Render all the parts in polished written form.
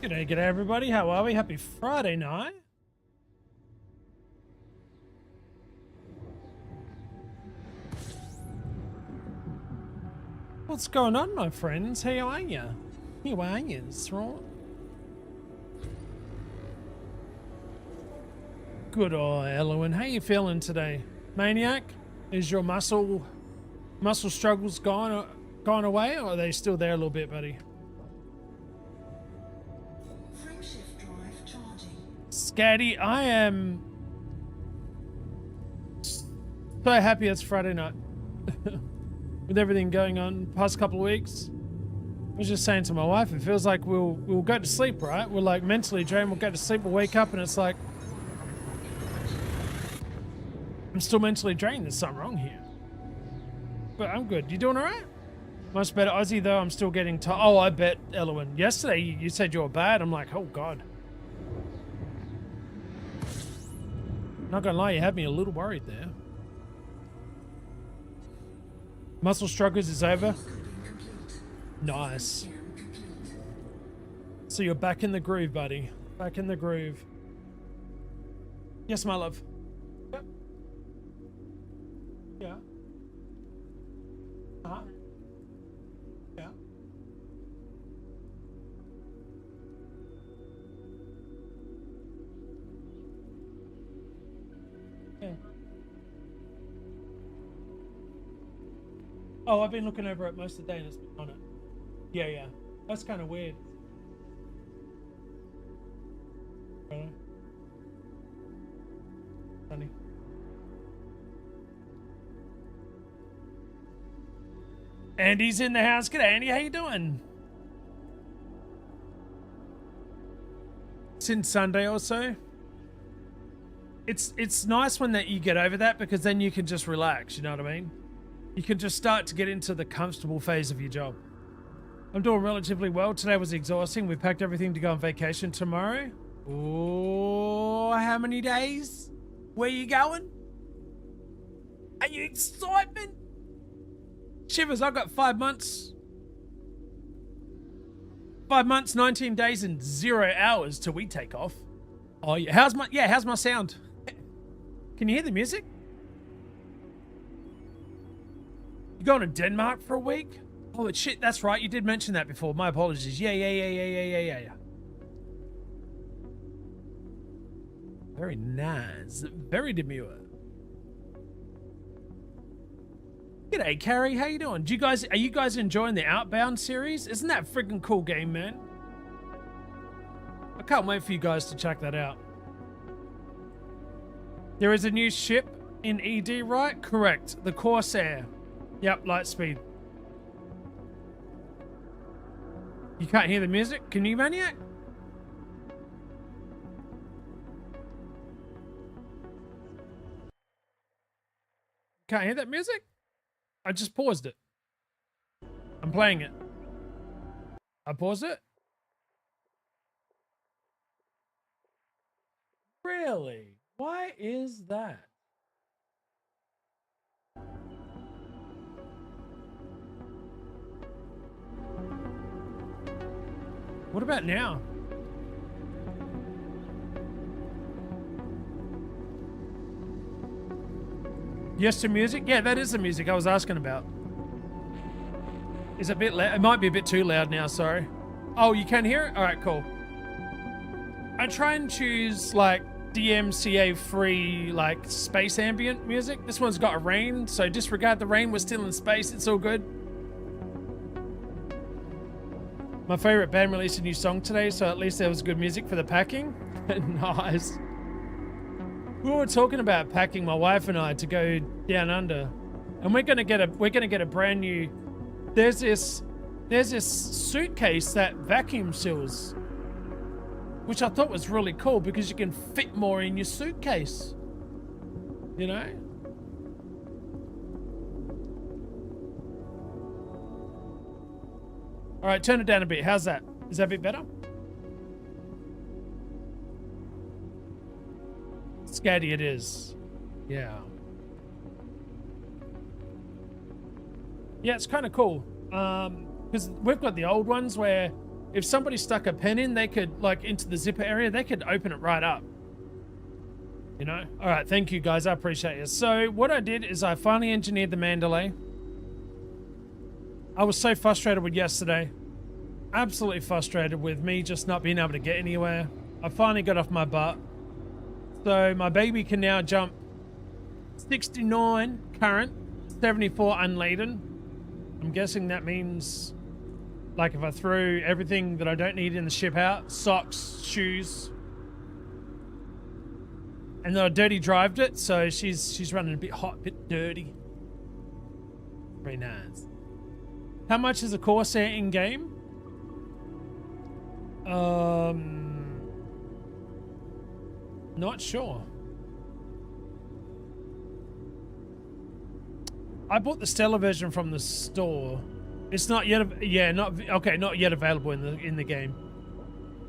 G'day everybody, how are we? Happy Friday night. What's going on, my friends? How are you? How are you? That's right. Good eye, Elowen. How you feeling today? Maniac? Is your muscle struggles gone away, or are they still there a little bit, buddy? Scatty, I am so happy it's Friday night. With everything going on the past couple of weeks. I was just saying to my wife, it feels like we'll go to sleep, right? We're like mentally drained, we'll go to sleep, we'll wake up and it's like I'm still mentally drained. There's something wrong here. But I'm good. You doing alright? Much better. Aussie though, I'm still getting tired. Oh, I bet, Elowen. Yesterday you said you were bad. I'm like, oh god. Not gonna lie, you had me a little worried there. Muscle struggles is over. Nice. So you're back in the groove, buddy. Back in the groove. Yes, my love. Yep. Yeah. Uh-huh. Yeah. Yeah. Oh, I've been looking over it most of the day and it's been on it. Yeah, yeah. That's kind of weird. Funny. Andy's in the house. G'day, Andy. How you doing? Since Sunday or so. It's nice when that you get over that because then you can just relax. You know what I mean? You can just start to get into the comfortable phase of your job. I'm doing relatively well. Today was exhausting. We packed everything to go on vacation tomorrow. Oh, how many days? Where you going? Are you excited? Shivers, I've got 5 months. 5 months, 19 days, and 0 hours till we take off. Oh, yeah. How's my sound? Can you hear the music? You going to Denmark for a week? Oh, shit, that's right. You did mention that before. My apologies. Yeah. Very nice. Very demure. G'day, Carrie. How you doing? Are you guys enjoying the Outbound series? Isn't that a freaking cool game, man? I can't wait for you guys to check that out. There is a new ship in ED, right? Correct. The Corsair. Yep, Lightspeed. You can't hear the music? Can you, Maniac? Can't hear that music? I just paused it. I'm playing it. I paused it? Really? Why is that? What about now? Yes to music? Yeah, that is the music I was asking about. Is it a bit loud? It might be a bit too loud now, sorry. Oh, you can hear it? Alright, cool. I try and choose like DMCA free like space ambient music. This one's got a rain, so disregard the rain. We're still in space, it's all good. My favorite band released a new song today, so at least there was good music for the packing. Nice. We were talking about packing, my wife and I, to go down under, and we're gonna get a brand new. There's this suitcase that vacuum seals, which I thought was really cool because you can fit more in your suitcase. You know. All right, turn it down a bit. How's that? Is that a bit better? Scatty it is. Yeah. Yeah, it's kind of cool. Because we've got the old ones where if somebody stuck a pen in, they could, like, into the zipper area, they could open it right up. You know? All right, thank you, guys. I appreciate it. So what I did is I finally engineered the Mandalay. I was so frustrated with yesterday. Absolutely frustrated with me just not being able to get anywhere. I finally got off my butt. So my baby can now jump 69 current, 74 unladen. I'm guessing that means, like, if I threw everything that I don't need in the ship out, socks, shoes, and then I dirty drived it, so she's running a bit hot, a bit dirty. Very nice. How much is a Corsair in game? Not sure. I bought the Stellar version from the store. It's not yet, yeah, not yet available in the game.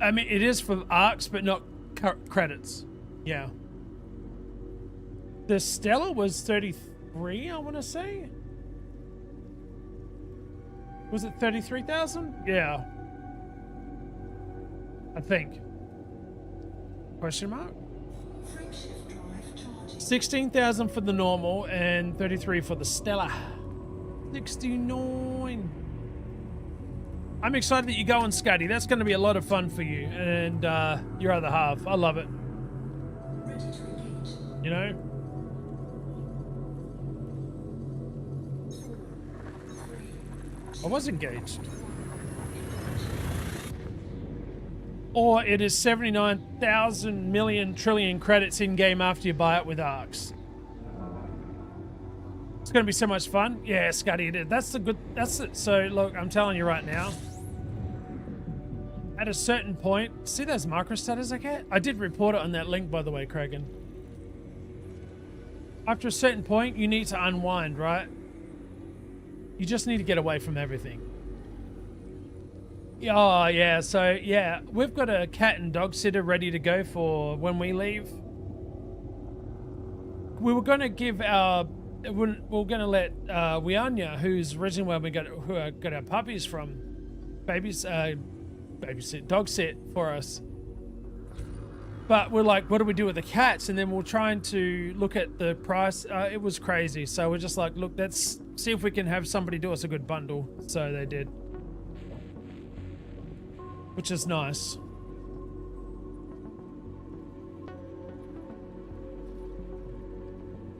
I mean, it is for arcs, but not credits. Yeah. The Stellar was 33, I want to say. Was it 33,000? Yeah. I think. Question mark? 16,000 for the normal and 33 for the Stellar. 69. I'm excited that you're going, Scuddy. That's going to be a lot of fun for you and your other half. I love it. You know? I was engaged. Or it is 79,000 million trillion credits in game after you buy it with arcs. It's going to be so much fun. Yeah, Scuddy, it is. That's it. So look, I'm telling you right now. At a certain point, see those micro stutters I get? I did report it on that link, by the way, Kragan. After a certain point, you need to unwind, right? You just need to get away from everything. Oh, yeah. So, yeah, we've got a cat and dog sitter ready to go for when we leave. We were going to give our... We're going to let Wianya, who's originally where we got our puppies from, babysit, dog sit for us. But we're like, what do we do with the cats? And then we're trying to look at the price. It was crazy. So we're just like, look, let's see if we can have somebody do us a good bundle. So they did. Which is nice.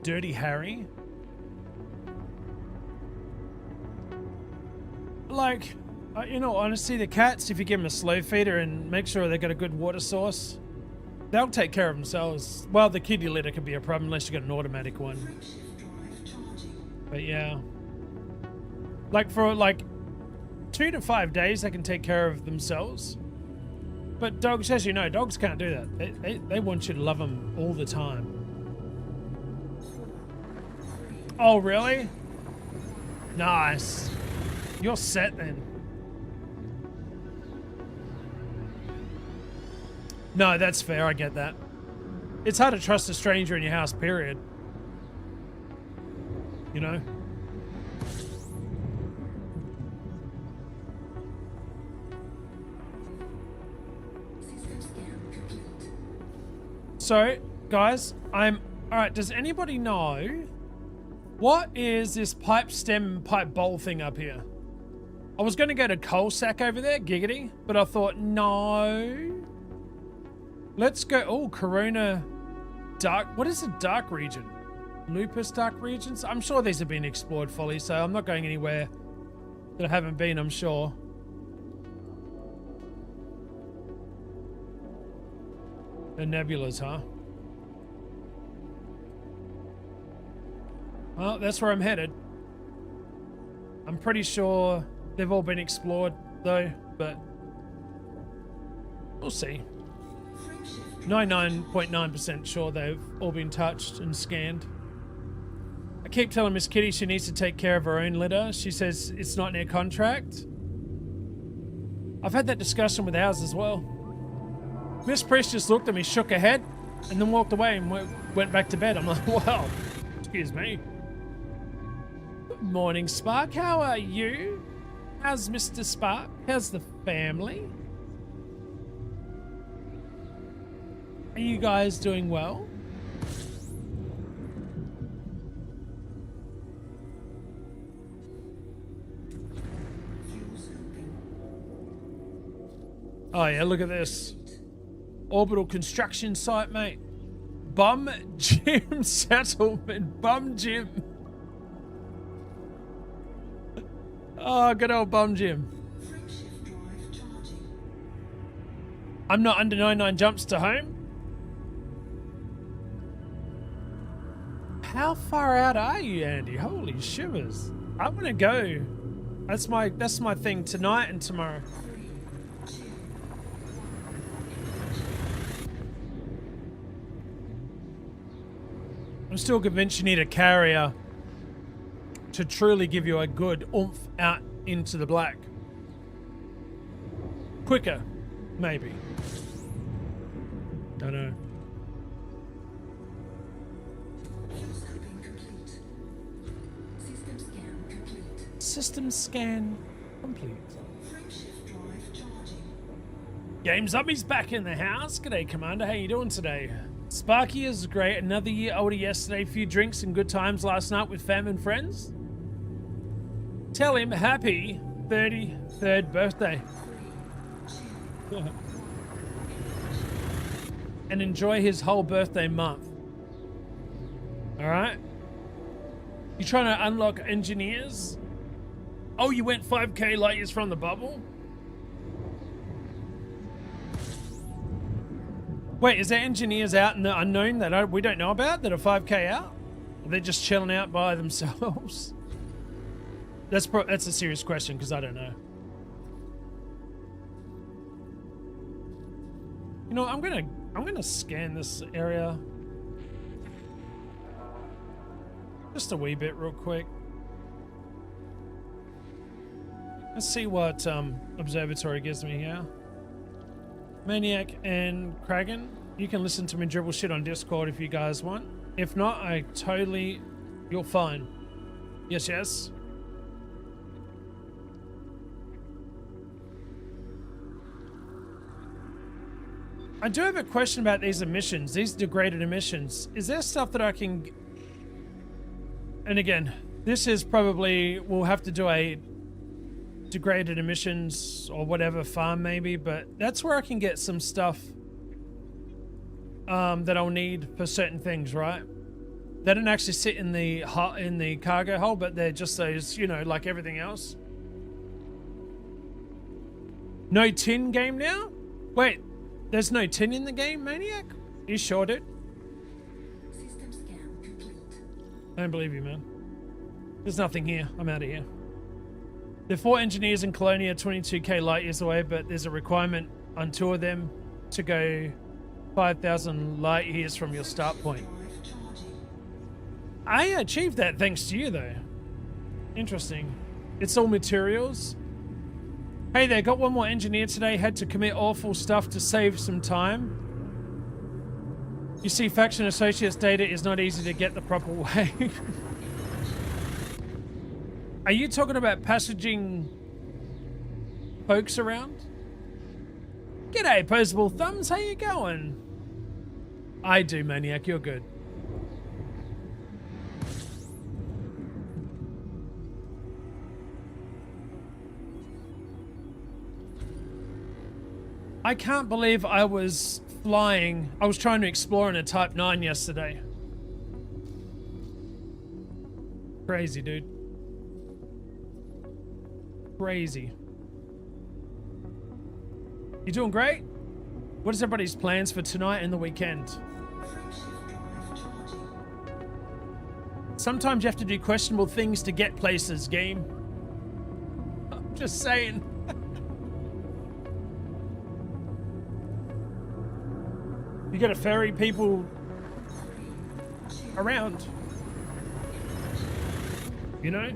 Dirty Harry. Like, you know, honestly, the cats, if you give them a slow feeder and make sure they got a good water source, they'll take care of themselves. Well, the kitty litter could be a problem unless you got an automatic one. But yeah. Like for like 2 to 5 days, they can take care of themselves. But dogs, as you know, dogs can't do that. They want you to love them all the time. Oh, really? Nice. You're set then. No, that's fair. I get that. It's hard to trust a stranger in your house, period. You know? So, guys, alright, does anybody know what is this pipe stem, pipe bowl thing up here? I was going to go to coal sack over there, giggity, but I thought, no. Let's go, oh, Corona dark, what is a dark region? Lupus dark regions? I'm sure these have been explored fully, so I'm not going anywhere that I haven't been, I'm sure. The nebulas, huh? Well, that's where I'm headed. I'm pretty sure they've all been explored, though, but we'll see. 99.9% sure they've all been touched and scanned. I keep telling Miss Kitty she needs to take care of her own litter. She says it's not in her contract. I've had that discussion with ours as well. Miss Priest just looked at me, shook her head, and then walked away and went back to bed. I'm like, well, excuse me. Good morning, Spark. How are you? How's Mr. Spark? How's the family? Are you guys doing well? Oh yeah, look at this. Orbital construction site, mate. Bum gym settlement. Bum gym. Oh, good old bum gym. I'm not under 99 jumps to home. How far out are you, Andy? Holy shivers. I want to go. That's my thing tonight and tomorrow. I'm still convinced you need a carrier to truly give you a good oomph out into the black. Quicker, maybe. Don't know. System scan complete. Game Zombie's back in the house. G'day, Commander. How you doing today? Sparky is great. Another year older yesterday. Few drinks and good times last night with fam and friends. Tell him happy 33rd birthday. And enjoy his whole birthday month. Alright? You trying to unlock engineers? Oh, you went 5k light years from the bubble? Wait, is there engineers out in the unknown that we don't know about that are 5k out? Or they're just chilling out by themselves? That's a serious question because I don't know. You know, I'm gonna scan this area just a wee bit real quick. Let's see what observatory gives me here. Maniac and Kragan, you can listen to me dribble shit on Discord if you guys want. If not, you're fine. Yes, yes. I do have a question about these emissions, these degraded emissions. Is there stuff that I can... And again, this is probably... We'll have to do a degraded emissions or whatever farm maybe, but that's where I can get some stuff that I'll need for certain things, right? They don't actually sit in the cargo hold, but they're just those, you know, like everything else. No tin game now? Wait, there's no tin in the game, Maniac? You sure, dude? System scan complete. I don't believe you, man. There's nothing here. I'm out of here. The 4 engineers in Colonia 22k light years away, but there's a requirement on 2 of them to go 5,000 light years from your start point. I achieved that thanks to you, though. Interesting. It's all materials. Hey there, got one more engineer today. Had to commit awful stuff to save some time. You see, Faction Associates data is not easy to get the proper way. Are you talking about passaging folks around? G'day, Posable Thumbs. How you going? I do, Maniac. You're good. I can't believe I was flying. I was trying to explore in a Type 9 yesterday. Crazy, dude. Crazy. You doing great? What is everybody's plans for tonight and the weekend? Sometimes you have to do questionable things to get places, game. I'm just saying. You gotta ferry people around. You know?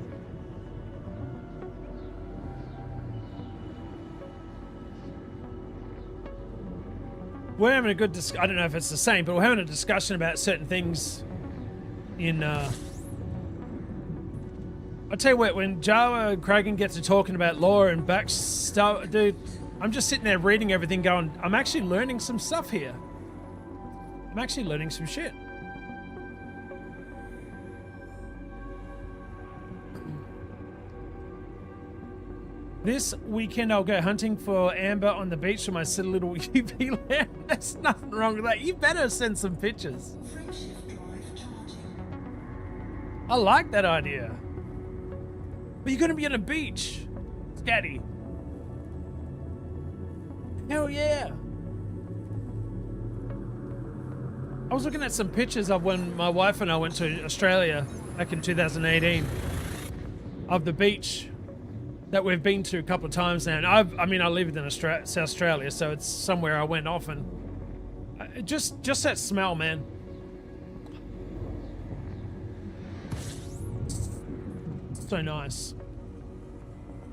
We're having a good I don't know if it's the same, but we're having a discussion about certain things in I'll tell you what, when Joe Cragen gets to talking about law and back stuff, dude, I'm just sitting there reading everything going, I'm actually learning some stuff here. I'm actually learning some shit. This weekend I'll go hunting for amber on the beach with my silly little UV lamp. There's nothing wrong with that. You better send some pictures. Frameshift drive charging. I like that idea. But you're gonna be on a beach, Scatty. Hell yeah. I was looking at some pictures of when my wife and I went to Australia back in 2018 of the beach that we've been to a couple of times now. And I mean, I lived in South Australia, so it's somewhere I went often. Just that smell, man. So nice.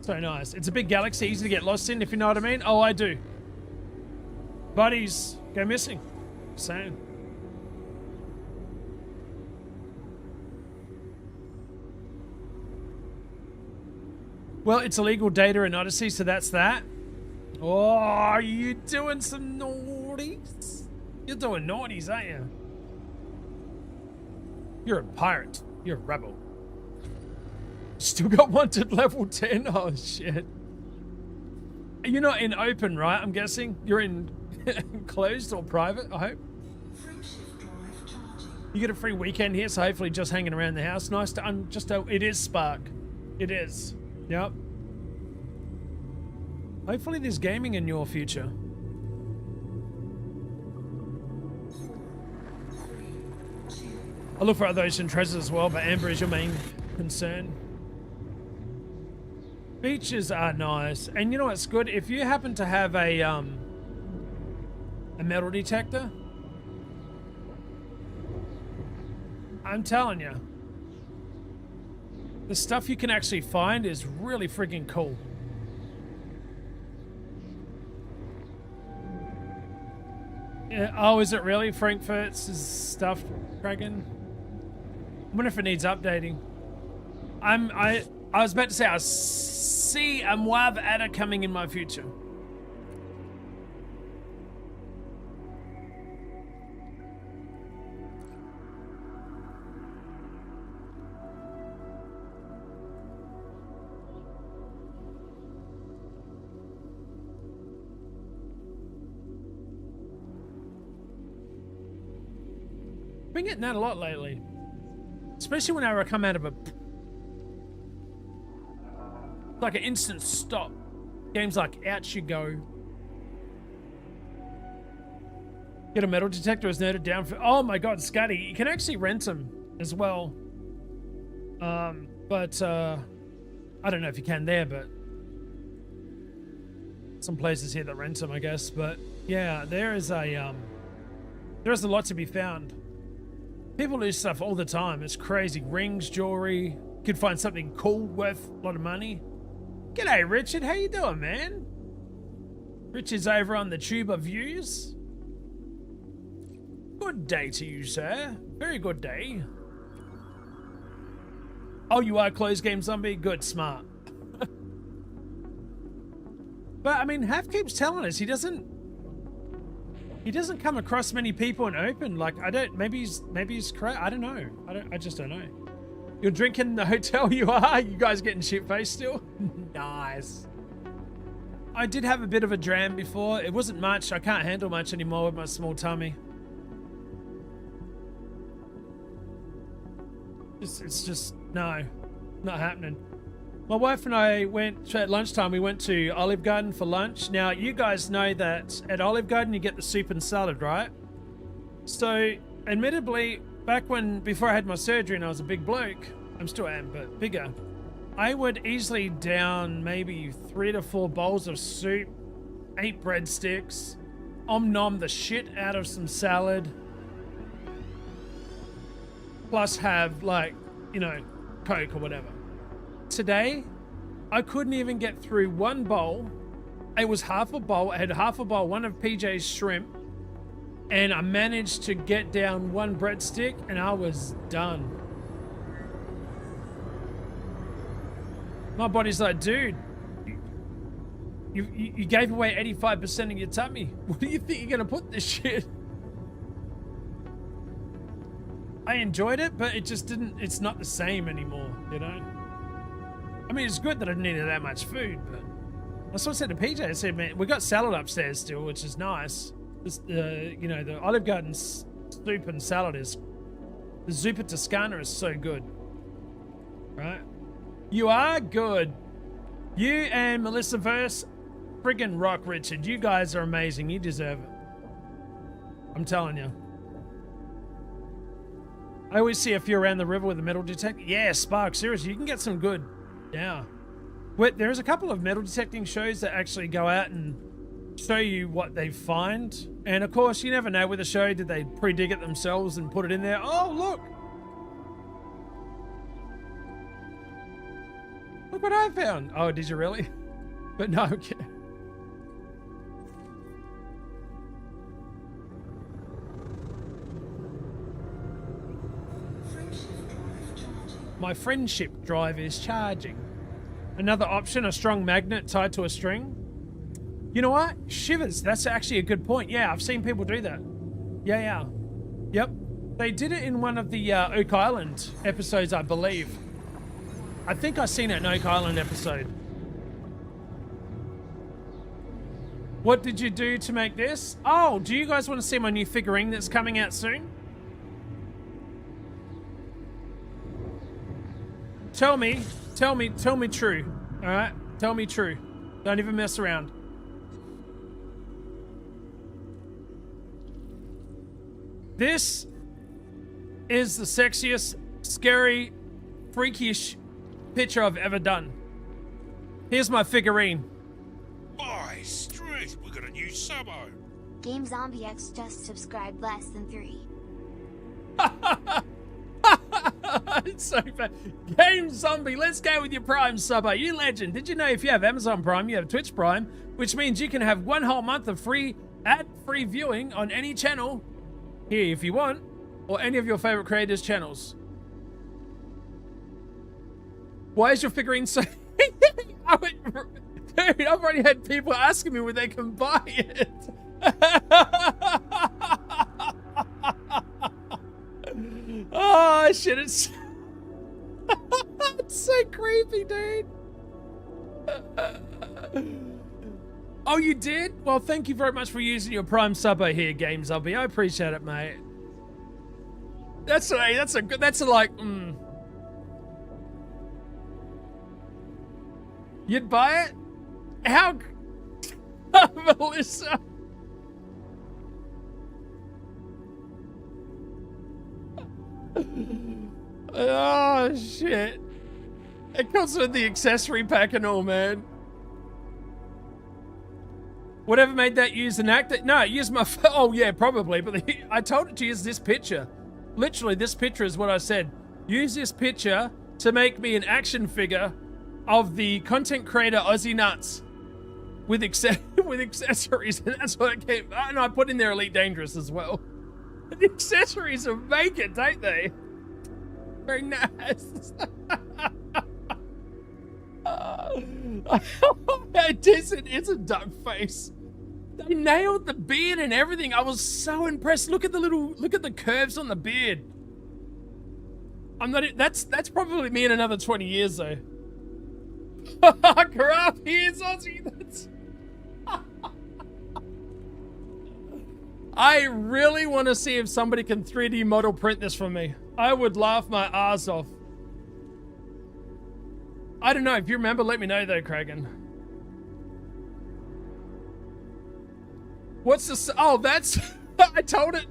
So nice. It's a big galaxy, easy to get lost in, if you know what I mean. Oh, I do. Buddies go missing. Same. Well, it's illegal data in Odyssey, so that's that. Oh, are you doing some naughties? You're doing naughties, aren't you? You're a pirate. You're a rebel. Still got wanted level 10? Oh, shit. You're not in open, right? I'm guessing. You're in closed or private, I hope. Frameshift drive charging. You get a free weekend here, so hopefully just hanging around the house. Nice to it is Spark. It is. Yep. Hopefully there's gaming in your future. 4, 3, 2. I look for other ocean treasures as well, but amber is your main concern. Beaches are nice, and you know what's good? If you happen to have a metal detector, I'm telling you, the stuff you can actually find is really freaking cool. Yeah, oh, is it really Frankfurt's stuff, Dragon? I wonder if it needs updating. I was about to say I see a Moab adder coming in my future. Been getting that a lot lately, especially whenever I come out of like an instant stop. Games like out you go. Get a metal detector is noted down for. Oh my god, Scotty, you can actually rent them as well. But I don't know if you can there, but some places here that rent them, I guess. But yeah, there's a lot to be found. People lose stuff all the time. It's crazy. Rings, jewelry. Could find something cool worth a lot of money. G'day, Richard. How you doing, man? Richard's over on the Tube of Views. Good day to you, sir. Very good day. Oh, you are closed game zombie? Good, smart. But, I mean, Half keeps telling us he doesn't come across many people in open. Like, maybe he's correct. I don't know. I just don't know. You're drinking in the hotel, you are? You guys getting shit-faced still? Nice. I did have a bit of a dram before. It wasn't much. I can't handle much anymore with my small tummy. It's just, no, not happening. My wife and I went, at lunchtime, we went to Olive Garden for lunch. Now, you guys know that at Olive Garden, you get the soup and salad, right? So, admittedly, before I had my surgery and I was a big bloke, I still am, but bigger, I would easily down maybe 3 to 4 bowls of soup, 8 breadsticks, nom the shit out of some salad, plus have, like, you know, Coke or whatever. Today, I couldn't even get through one bowl. It was half a bowl. I had half a bowl, one of PJ's shrimp, and I managed to get down 1 breadstick, and I was done. My body's like, dude, you gave away 85% of your tummy. What do you think you're gonna put this shit? I enjoyed it, but it just didn't, it's not the same anymore, you know? I mean, it's good that I didn't eat that much food, but that's what I said to PJ. I said, man, we got salad upstairs still, which is nice. This, you know, the Olive Garden soup and salad is, the Zuppa Toscana is so good, right? You are good. You and Melissa Verse, friggin' rock, Richard. You guys are amazing. You deserve it. I'm telling you. I always see a few around the river with a metal detector. Yeah, Spark, seriously, you can get some good. Yeah. Wait, there's a couple of metal detecting shows that actually go out and show you what they find. And of course, you never know with a show, did they pre-dig it themselves and put it in there? Oh, look. Look what I found. Oh, did you really? But no, okay. My friendship drive is charging. Another option, a strong magnet tied to a string. You know what? Shivers, that's actually a good point. Yeah, I've seen people do that. Yeah. Yep. They did it in one of the Oak Island episodes, I believe. I think I've seen it in Oak Island episode. What did you do to make this? Oh, do you guys want to see my new figurine that's coming out soon? Tell me true. All right? Tell me true. Don't even mess around. This is the sexiest, scary, freakish picture I've ever done. Here's my figurine. By Struth, we got a new subo. Game Zombie X just subscribed less than 3. It's so bad. Game Zombie, let's go with your Prime subber. You legend. Did you know if you have Amazon Prime, you have Twitch Prime, which means you can have 1 whole month of free ad-free viewing on any channel here if you want, or any of your favorite creators' channels. Why is your figurine so... Dude, I've already had people asking me where they can buy it. Oh shit, it's it's so creepy, dude. Oh, you did? Well, thank you very much for using your Prime subber here, Game Zombie. I appreciate it, mate. That's like You'd buy it? How Melissa? Oh shit! It comes with the accessory pack and all, man. Whatever made that use an actor? No, use my. Oh yeah, probably. But I told it to use this picture. Literally, this picture is what I said. Use this picture to make me an action figure of the content creator Aussienutz with accessories, and that's what it came. And I put in there Elite Dangerous as well. The accessories will make it, don't they? Very nice. It's a duck face. They nailed the beard and everything. I was so impressed. Look at the curves on the beard. That's probably me in another 20 years though. Graph, here's Aussie. That's... I really want to see if somebody can 3D model print this for me. I would laugh my ass off. I don't know. If you remember, let me know though, Kragan. What's this? Oh, that's... I told it.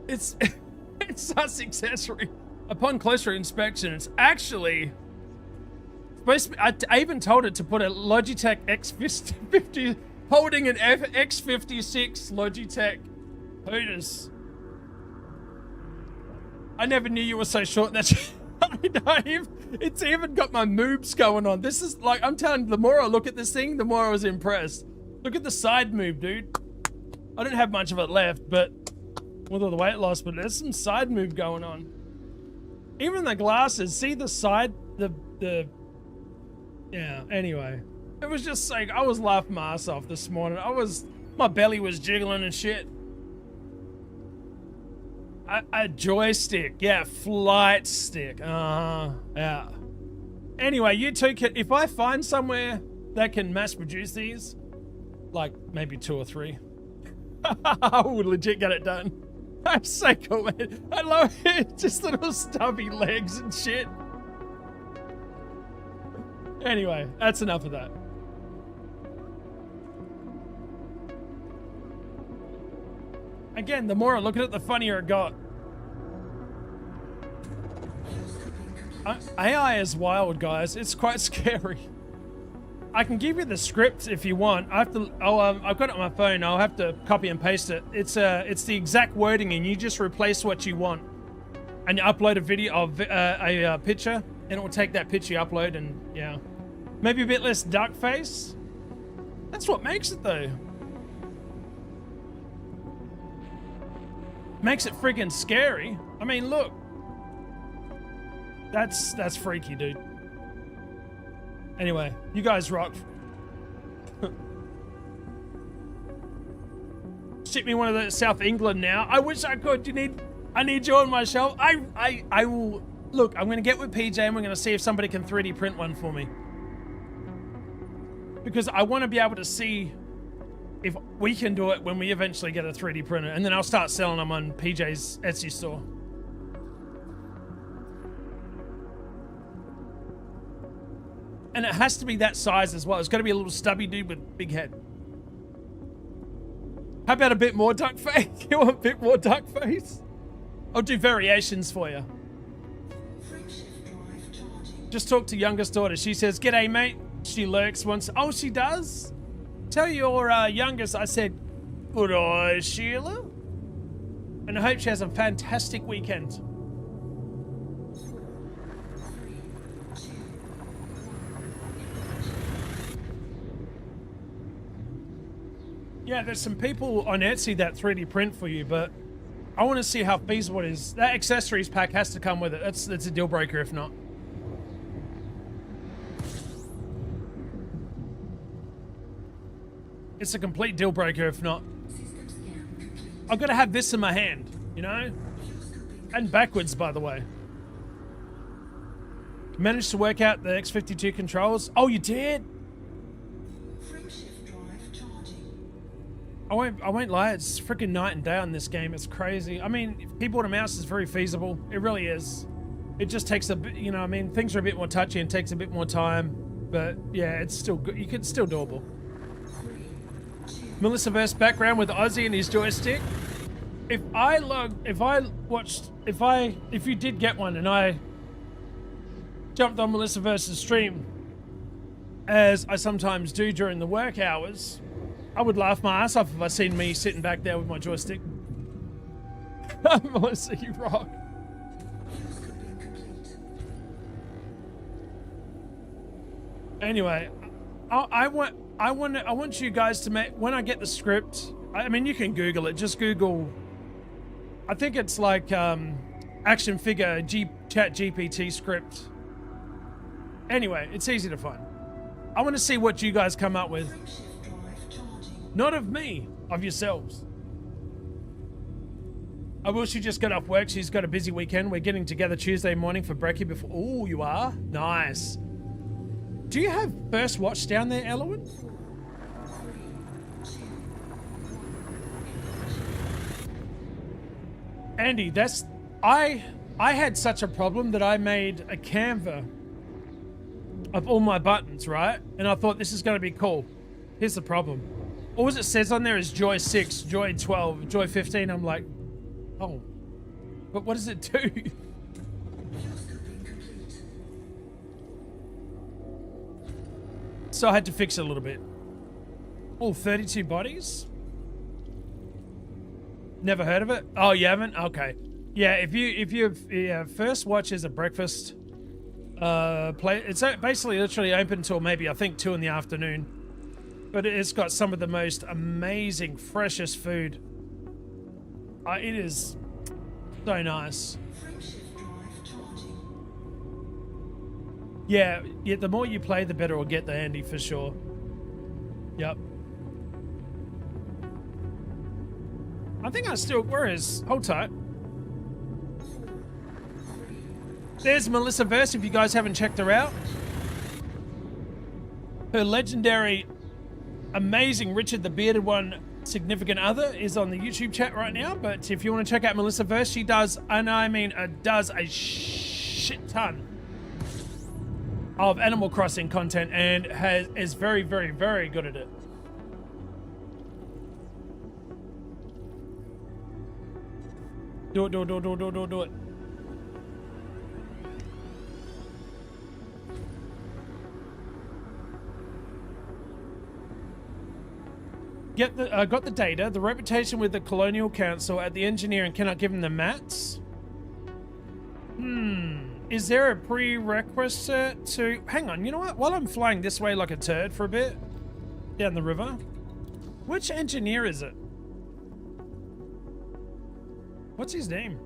It's Sus accessory. Upon closer inspection, it's actually... supposed to be, I even told it to put a Logitech X50... holding an X56 Logitech Hooters. I never knew you were so short. That's it's even got my moves going on. This is like, I'm telling you, the more I look at this thing, the more I was impressed. Look at the side move, dude. I don't have much of it left, but with all the weight loss, but there's some side move going on. Even the glasses, see the side, the Yeah, anyway. It was just like, I was laughing my ass off this morning. My belly was jiggling and shit. A joystick. Yeah, flight stick. Yeah. Anyway, you two can, if I find somewhere that can mass produce these, like maybe 2 or 3, I would legit get it done. That's so cool, man. I love it. Just little stubby legs and shit. Anyway, that's enough of that. Again, the more I look at it, the funnier it got. AI is wild, guys. It's quite scary. I can give you the script if you want. I've got it on my phone. I'll have to copy and paste it. It's the exact wording, and you just replace what you want, and you upload a video of a picture, and it will take that picture you upload, and yeah, maybe a bit less duck face. That's what makes it though. Makes it friggin' scary. I mean, look. That's freaky, dude. Anyway, you guys rock. Ship me one of the South England now. I wish I could. I need you on my shelf. I will. Look, I'm gonna get with PJ and we're gonna see if somebody can 3D print one for me. Because I want to be able to see if we can do it when we eventually get a 3D printer, and then I'll start selling them on PJ's Etsy store. And it has to be that size as well. It's got to be a little stubby dude with big head. How about a bit more duck face? You want a bit more duck face? I'll do variations for you. Just talk to youngest daughter. She says, "G'day, mate." She lurks once. Oh, she does? Tell your youngest I said, "Good eye, Sheila." And I hope she has a fantastic weekend. Yeah, there's some people on Etsy that 3D print for you, but I want to see how feasible it is. That accessories pack has to come with it. That's a deal breaker if not. It's a complete deal breaker if not. I've got to have this in my hand, you know? And backwards, by the way. Managed to work out the X52 controls. Oh, you did? I won't lie, it's freaking night and day on this game. It's crazy. I mean, keyboard and mouse is very feasible. It really is. It just takes a bit, you know, I mean, things are a bit more touchy and takes a bit more time. But yeah, it's still good. It's still doable. Melissaverse background with Aussie and his joystick. If you did get one and I jumped on Melissaverse's stream, as I sometimes do during the work hours, I would laugh my ass off if I seen me sitting back there with my joystick. Melissa, you rock. Anyway, I want you guys to make, when I get the script, I mean, you can Google it. Just Google, I think it's like action figure chat GPT script. Anyway, it's easy to find. I want to see what you guys come up with. Not of me, of yourselves. I will. She just got off work. She's got a busy weekend. We're getting together Tuesday morning for brekkie before. Oh, you are? Nice. Do you have First Watch down there, Elowen? Andy, that's... I had such a problem that I made a Canva of all my buttons, right? And I thought this is going to be cool. Here's the problem. All it says on there is Joy 6, Joy 12, Joy 15. I'm like, oh, but what does it do? So I had to fix it a little bit. Oh, 32 bodies? Never heard of it? Oh, you haven't? Okay. Yeah, if you First Watch is a breakfast it's basically literally open until maybe I think 2 in the afternoon. But it's got some of the most amazing, freshest food. It is so nice. Yeah, the more you play, the better it'll get the Andy for sure. Yep. I think I still, where is, hold tight. There's Melissa Verse if you guys haven't checked her out. Her legendary, amazing Richard the Bearded One significant other is on the YouTube chat right now. But if you want to check out Melissa Verse, she does, and I mean, does a shit ton of Animal Crossing content and is very, very, very good at it. Do it, do it, do it, do it, do it, do it, do it. Got the data, the reputation with the Colonial Council at the engineering cannot give him the mats. Is there a prerequisite to... Hang on, you know what? While I'm flying this way like a turd for a bit, down the river, which engineer is it? What's his name?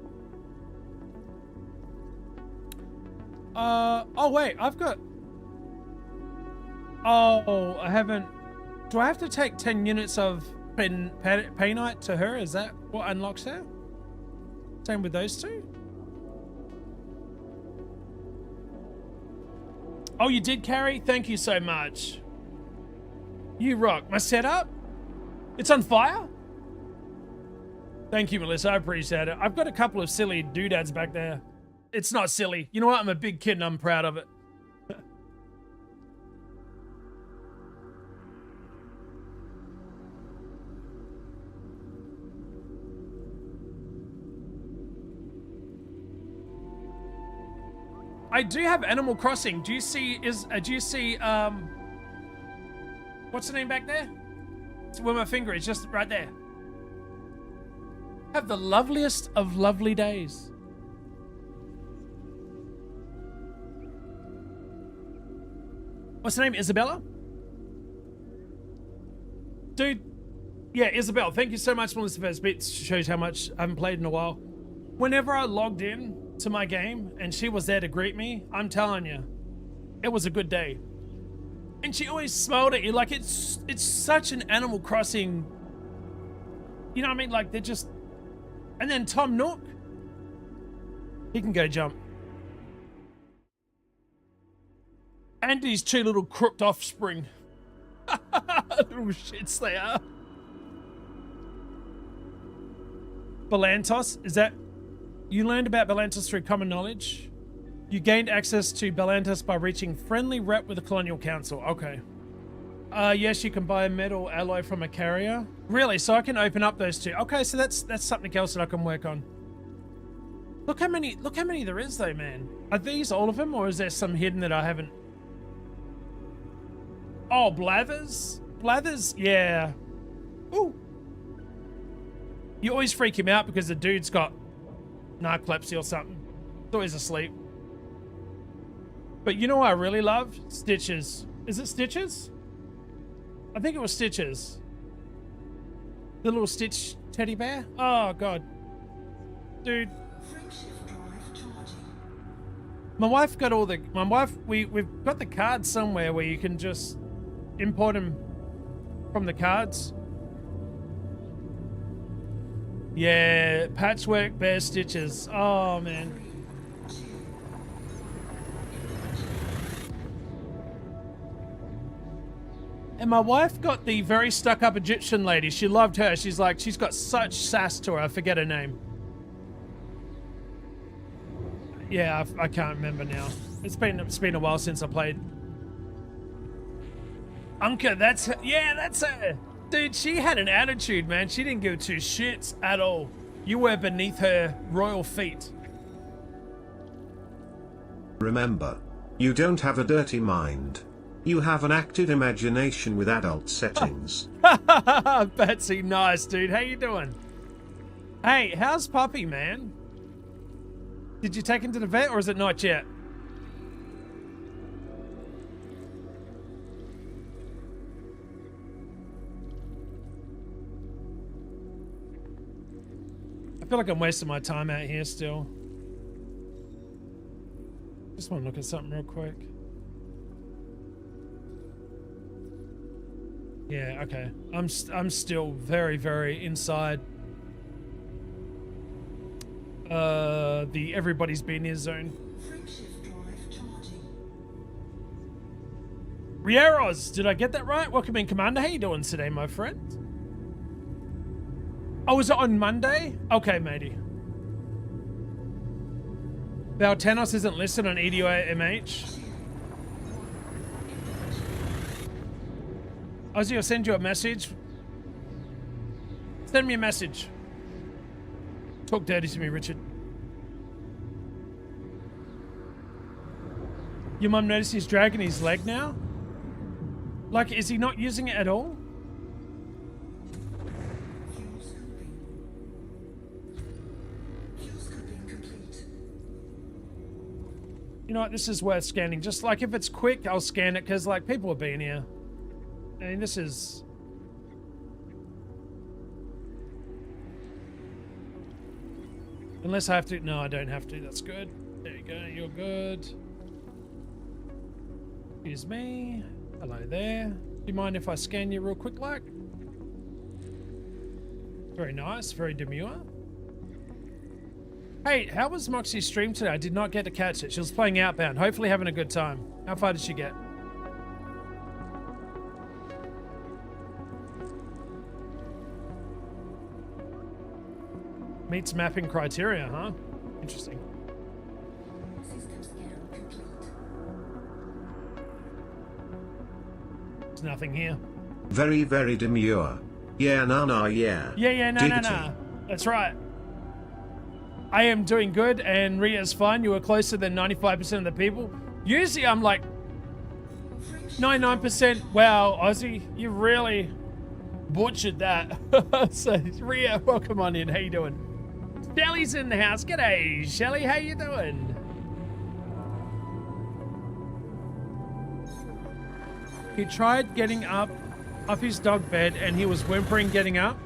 Oh wait, I've got... Oh, I haven't... Do I have to take 10 units of Painite to her? Is that what unlocks her? Same with those two? Oh, you did, Carrie? Thank you so much. You rock. My setup? It's on fire? Thank you, Melissa. I appreciate it. I've got a couple of silly doodads back there. It's not silly. You know what? I'm a big kid and I'm proud of it. I do have Animal Crossing. Do you see, what's the name back there? It's where my finger is, just right there. Have the loveliest of lovely days. What's the name? Isabella? Dude, yeah, Isabel. Thank you so much, Melissa First Bits. Shows how much I haven't played in a while. Whenever I logged in to my game and she was there to greet me, I'm telling you, it was a good day. And she always smiled at you like it's such an Animal Crossing, you know what I mean? Like they're just, and then Tom Nook, he can go jump. And his two little crooked offspring. Little shits they are. Belantos, is that, you learned about Belantos through common knowledge? You gained access to Belantos by reaching friendly rep with the Colonial Council. Okay. Yes, you can buy a metal alloy from a carrier. Really? So I can open up those two. Okay, so that's something else that I can work on. Look how many there is though, man. Are these all of them or is there some hidden that I haven't? Oh, Blathers? Blathers? Yeah. Ooh. You always freak him out because the dude's got narcolepsy or something. He's always asleep. But you know what I really love? Stitches. Is it Stitches? I think it was Stitches. The little Stitch teddy bear? Oh, God. Dude. My wife got all the... We've got the cards somewhere where you can just import them from the cards. Yeah, patchwork bear stitches. Oh, man. And my wife got the very stuck-up Egyptian lady. She loved her. She's like, she's got such sass to her. I forget her name. Yeah, I can't remember now. It's been a while since I played. Unka, that's her. Yeah, that's her. Dude, she had an attitude, man. She didn't give two shits at all. You were beneath her royal feet. Remember, you don't have a dirty mind. You have an active imagination with adult settings. Betsy, nice, dude. How you doing? Hey, how's Puppy, man? Did you take him to the vet or is it not yet? I feel like I'm wasting my time out here still. Just want to look at something real quick. Yeah, okay. I'm still very, very inside the everybody's been here zone. Frameshift drive charging. Rieros, did I get that right? Welcome in, Commander. How you doing today, my friend? Oh, is it on Monday? Okay, matey. Valtanos isn't listed on EDOMH. Ozzy, I'll send you a message. Send me a message. Talk dirty to me, Richard. Your mum noticed he's dragging his leg now? Like, is he not using it at all? Fuel scooping. Fuel scooping complete. You know what? This is worth scanning. Just like if it's quick, I'll scan it because like people have been here. I mean, this is... Unless I have to... No, I don't have to. That's good. There you go. You're good. Excuse me. Hello there. Do you mind if I scan you real quick, like? Very nice. Very demure. Hey, how was Moxie's stream today? I did not get to catch it. She was playing Outbound. Hopefully having a good time. How far did she get? Meets mapping criteria, huh? Interesting. System scan complete. There's nothing here. Very, very demure. Yeah, nah, yeah. Yeah, no. Diggity. That's right. I am doing good, and Ria's fine. You were closer than 95% of the people. Usually I'm like 99%. Wow, Ozzy, you really butchered that. So, Ria, welcome on in. How you doing? Shelly's in the house. G'day, Shelly. How you doing? He tried getting up off his dog bed, and he was whimpering getting up.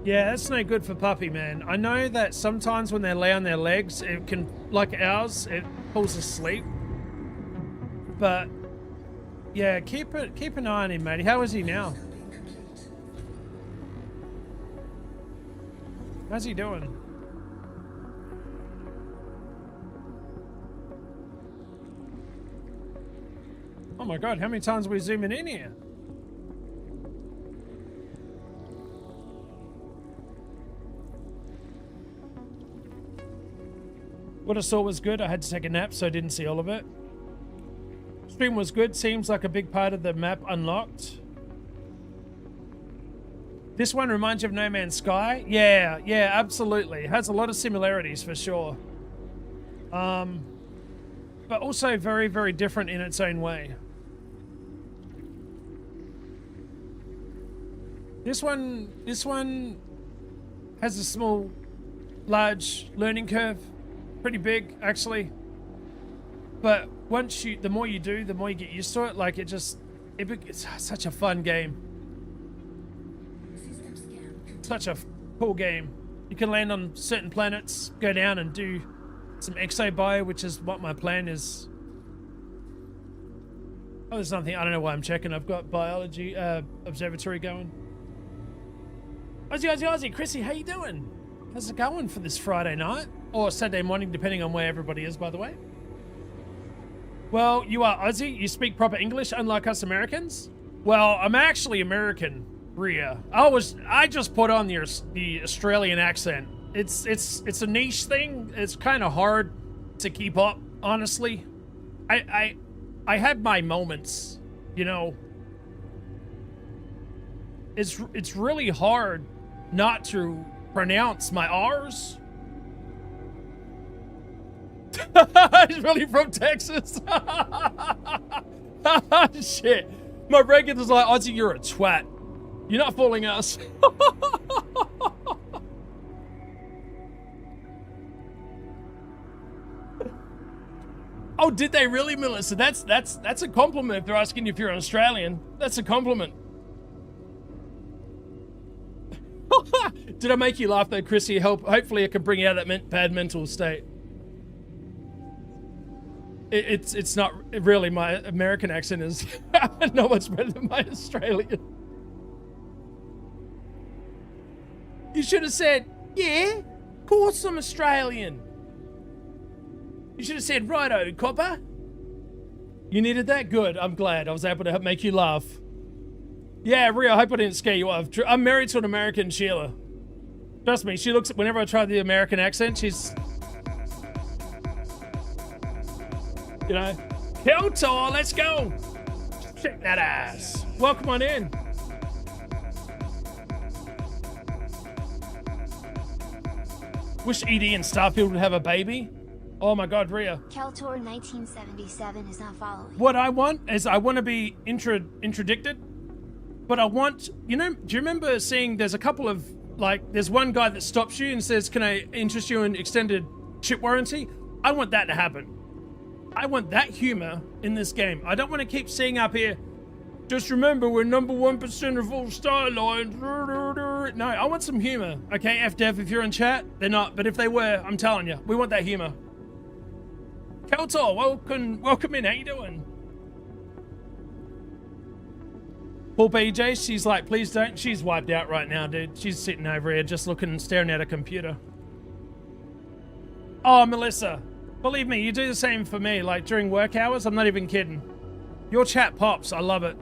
Yeah, that's no good for puppy, man. I know that sometimes when they lay on their legs, it can, like ours, it pulls asleep. But yeah, keep an eye on him, matey. How is he now? How's he doing? Oh my god, how many times are we zooming in here? What I saw was good. I had to take a nap, so I didn't see all of it. Stream was good. Seems like a big part of the map unlocked. This one reminds you of No Man's Sky? Yeah, absolutely. It has a lot of similarities for sure. But also very, very different in its own way. This one has a large learning curve. Pretty big, actually. But the more you do, the more you get used to it. Like it's such a fun game. System scan complete. Such a cool game. You can land on certain planets, go down and do some Exobio, which is what my plan is. Oh, there's nothing. I don't know why I'm checking. I've got biology observatory going. Aussie, Chrissy, how you doing? How's it going for this Friday night? Or Saturday morning, depending on where everybody is, by the way. Well, you are Aussie. You speak proper English, unlike us Americans. Well, I'm actually American, Ria. I just put on the Australian accent. It's a niche thing. It's kind of hard to keep up, honestly. I had my moments, you know. It's really hard not to pronounce my R's. He's really from Texas. Shit. My regular's like, Ozzy, you're a twat. You're not fooling us. Oh, did they really, Melissa? That's a compliment if they're asking you if you're an Australian. That's a compliment. Did I make you laugh though, Chrissy? Hopefully I can bring you out of that bad mental state. It's not really, my American accent is not much better than my Australian. You should have said, yeah, of course I'm Australian. You should have said, righto, copper. You needed that? Good. I'm glad I was able to make you laugh. Yeah, Rio, I hope I didn't scare you off. I'm married to an American, Sheila. Trust me, she looks, whenever I try the American accent, she's... You know, Keltor, let's go. Check that ass. Welcome on in. Wish ED and Starfield would have a baby. Oh my God, Rhea. Keltor 1977 is not following. What I want is I want to be interdicted, but I want, you know, do you remember seeing there's a couple of, like, there's one guy that stops you and says, can I interest you in extended chip warranty? I want that to happen. I want that humor in this game. I don't want to keep seeing up here, just remember we're number 1% of all star lines. No, I want some humor. Okay, FDev, if you're in chat, they're not, but if they were, I'm telling you, we want that humor. Keltor, welcome in, how you doing? Paul BJ, she's like, please don't. She's wiped out right now, dude. She's sitting over here just looking, staring at a computer. Oh, Melissa, believe me, you do the same for me. Like during work hours, I'm not even kidding. Your chat pops, I love it.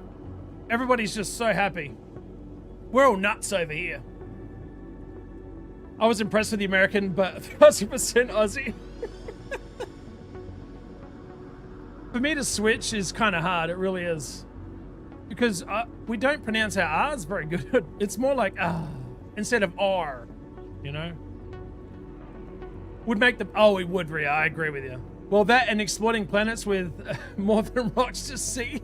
Everybody's just so happy. We're all nuts over here. I was impressed with the American, but 30% Aussie. For me to switch is kind of hard, it really is. Because we don't pronounce our R's very good. It's more like ah instead of R, you know? Would make the, oh, it would, Rhea, I agree with you. Well, that and exploring planets with more than rocks to see.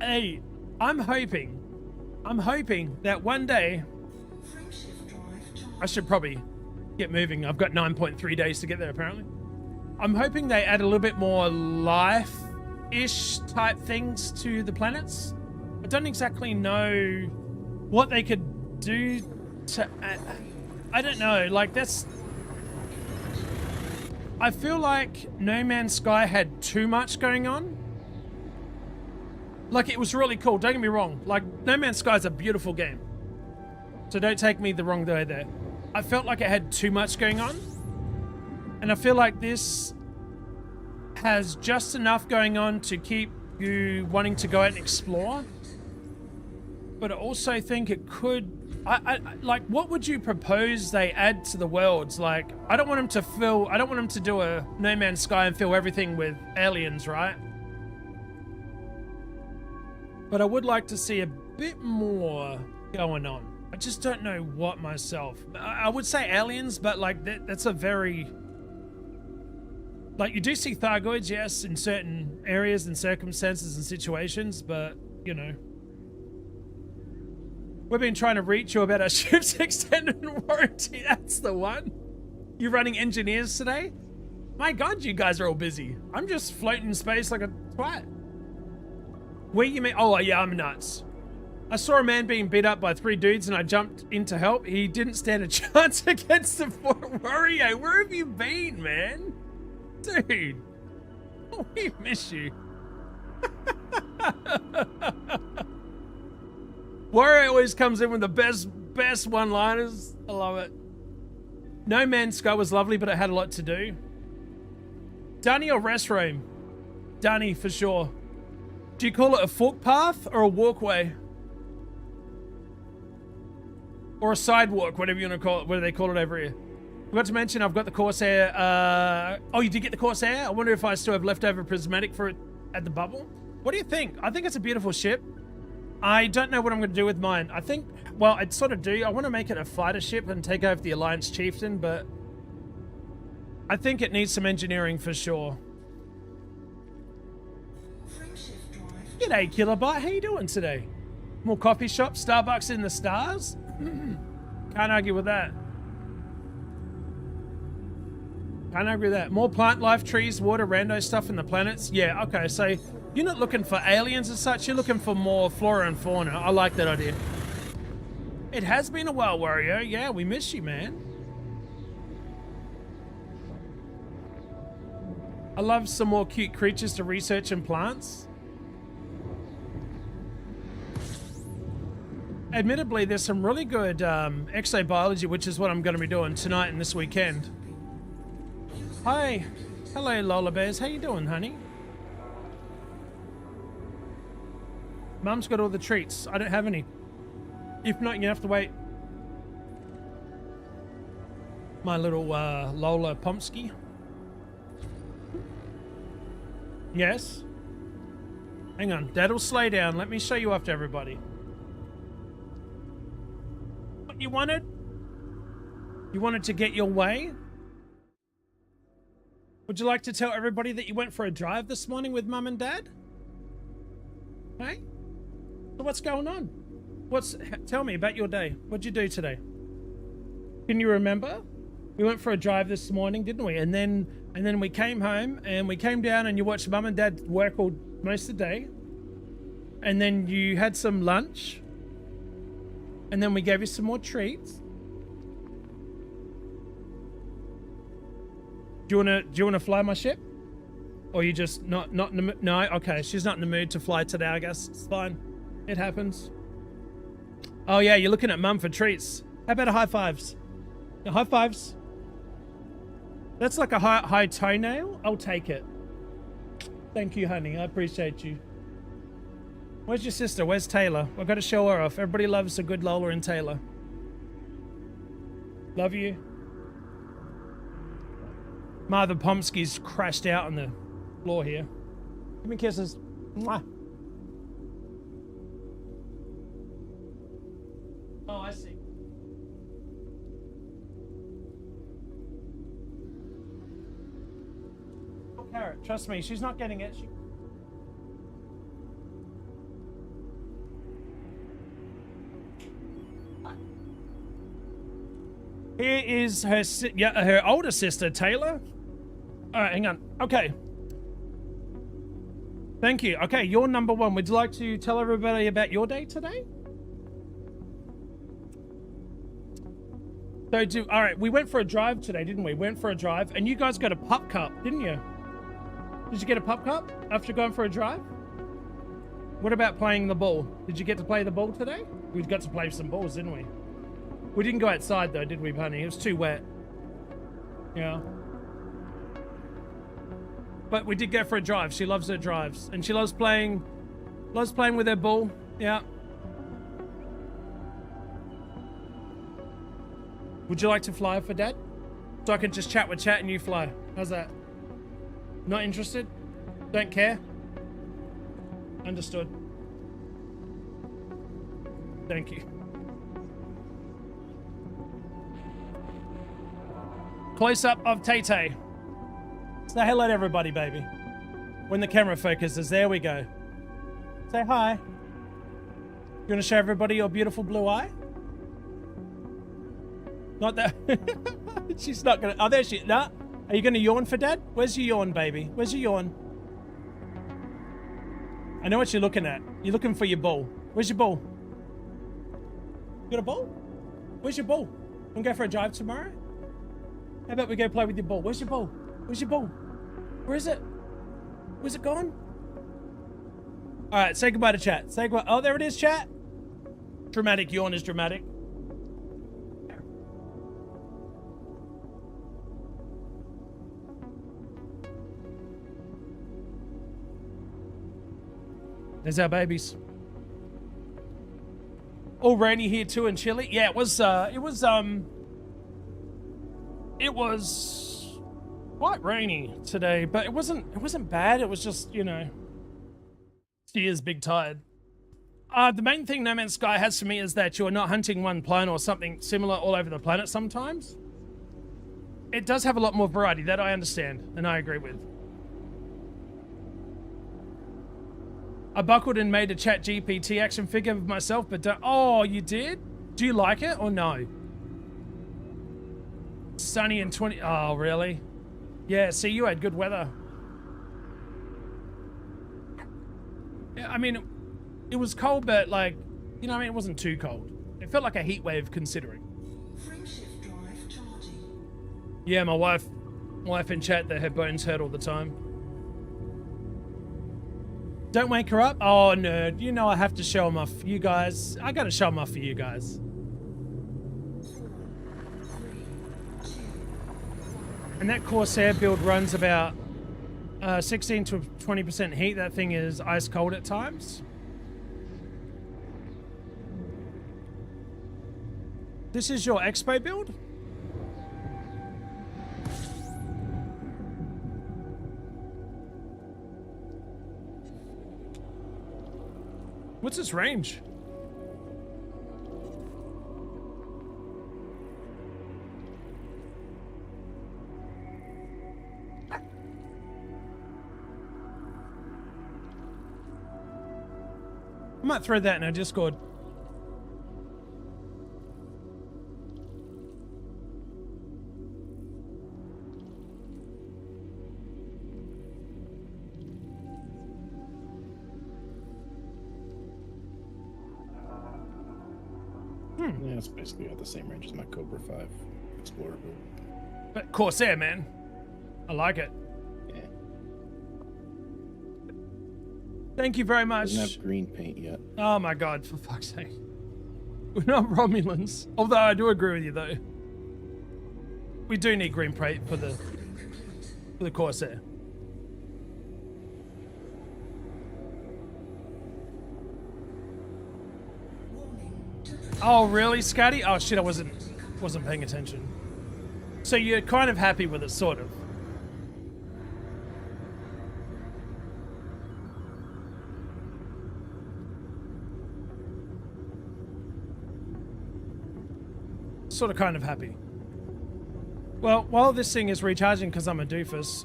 Hey, I'm hoping that one day, I should probably get moving. I've got 9.3 days to get there, apparently. I'm hoping they add a little bit more life-ish type things to the planets. I don't exactly know what they could do to add. I don't know, like that's... I feel like No Man's Sky had too much going on. Like, it was really cool, don't get me wrong. Like, No Man's Sky is a beautiful game. So don't take me the wrong way there. I felt like it had too much going on. And I feel like this has just enough going on to keep you wanting to go out and explore. But I also think it could... like, what would you propose they add to the worlds? Like, I don't want them to do a No Man's Sky and fill everything with aliens, right? But I would like to see a bit more going on. I just don't know what myself. I would say aliens, but like that's a very... Like, you do see Thargoids, yes, in certain areas and circumstances and situations, but, you know. We've been trying to reach you about our ship's extended warranty. That's the one. You running engineers today? My God, you guys are all busy. I'm just floating in space like a twat. Where you mean? Oh, yeah, I'm nuts. I saw a man being beat up by 3 dudes and I jumped in to help. He didn't stand a chance against the Wario. Where have you been, man? Dude. Oh, we miss you. Wario always comes in with the best one-liners. I love it. No Man's Sky was lovely, but it had a lot to do. Dunny or rest room? Dunny, for sure. Do you call it a fork path or a walkway? Or a sidewalk, whatever you want to call it. What do they call it over here? Forgot to mention I've got the Corsair. Oh, you did get the Corsair? I wonder if I still have leftover prismatic for it at the bubble. What do you think? I think it's a beautiful ship. I don't know what I'm going to do with mine. I think, well, I'd sort of do. I want to make it a fighter ship and take over the Alliance Chieftain, but I think it needs some engineering for sure. G'day, Kilobyte. How you doing today? More coffee shops, Starbucks in the stars? Can't argue with that. Can't argue with that. More plant life, trees, water, rando stuff in the planets. Yeah, okay, so you're not looking for aliens as such, you're looking for more flora and fauna. I like that idea. It has been a while, Wario. Yeah, we miss you, man. I love some more cute creatures to research in plants. Admittedly, there's some really good exobiology, which is what I'm going to be doing tonight and this weekend. Hi. Hello, Lola Bears. How you doing, honey? Mum's got all the treats. I don't have any. If not, you have to wait. My little Lola Pomsky. Yes? Hang on. Dad'll slow down. Let me show you off to everybody. What you wanted? You wanted to get your way? Would you like to tell everybody that you went for a drive this morning with Mum and Dad? Hey? So what's going on? Tell me about your day. What'd you do today? Can you remember? We went for a drive this morning, didn't we? And then we came home and we came down and you watched Mum and Dad work most of the day. And then you had some lunch. And then we gave you some more treats. Do you wanna fly my ship? Or you just not in the mood? No, okay, she's not in the mood to fly today, I guess. It's fine. It happens. Oh yeah, you're looking at Mum for treats. How about a high fives? No, high fives. That's like a high toenail. I'll take it. Thank you, honey. I appreciate you. Where's your sister? Where's Taylor? I've got to show her off. Everybody loves a good Lola and Taylor. Love you. Mother Pomsky's crashed out on the floor here. Give me kisses. Mwah. Oh, I see. Oh, Carrot, trust me, she's not getting it. Here is her older sister, Taylor. All right, hang on. Okay. Thank you. Okay, you're number one. Would you like to tell everybody about your day today? So all right, we went for a drive today, didn't we? Went for a drive, and you guys got a pup cup, didn't you? Did you get a pup cup after going for a drive? What about playing the ball? Did you get to play the ball today? We got to play some balls, didn't we? We didn't go outside though, did we, honey? It was too wet. Yeah. But we did go for a drive. She loves her drives, and she loves playing with her ball. Yeah. Would you like to fly for Dad? So I can just chat with chat and you fly. How's that? Not interested? Don't care? Understood. Thank you. Close up of Tay-Tay. Say hello to everybody, baby. When the camera focuses, there we go. Say hi. You want to show everybody your beautiful blue eye? Not that. She's not gonna. Oh, there she. Nah. Are you gonna yawn for Dad? Where's your yawn, baby? Where's your yawn? I know what you're looking at. You're looking for your ball. Where's your ball? You got a ball? Where's your ball? Wanna go for a drive tomorrow? How about we go play with your ball? Where's your ball? Where's your ball? Where is it? Where's it gone? All right, say goodbye to chat. Say goodbye. Oh, there it is, chat. Dramatic yawn is dramatic. There's our babies. All rainy here too and chilly. Yeah, it was quite rainy today, but it wasn't bad. It was just, you know, she is big tired. The main thing No Man's Sky has for me is that you're not hunting one planet or something similar all over the planet sometimes. It does have a lot more variety, that I understand, and I agree with. I buckled and made a ChatGPT action figure of myself, but don't... Oh, you did? Do you like it or no? Sunny and 20... Oh, really? Yeah, see, you had good weather. Yeah, I mean, it was cold, but like, you know, I mean, it wasn't too cold. It felt like a heat wave considering. Friendship drive charging. Yeah, my wife wife in chat that her bones hurt all the time. Don't wake her up? Oh, nerd. You know I have to show them off for you guys. I gotta show them off for you guys. And that Corsair build runs about 16 to 20% heat. That thing is ice cold at times. This is your Expo build? What's its range? I might throw that in our Discord. Yeah, it's basically got the same range as my Cobra 5 Explorer build. But Corsair, man. I like it. Yeah. Thank you very much. Doesn't have green paint yet. Oh my god, for fuck's sake. We're not Romulans. Although I do agree with you though. We do need green paint for the Corsair. Oh really, Scotty? Oh shit, I wasn't paying attention. So you're kind of happy with it, sort of. Sort of kind of happy. Well, while this thing is recharging because I'm a doofus,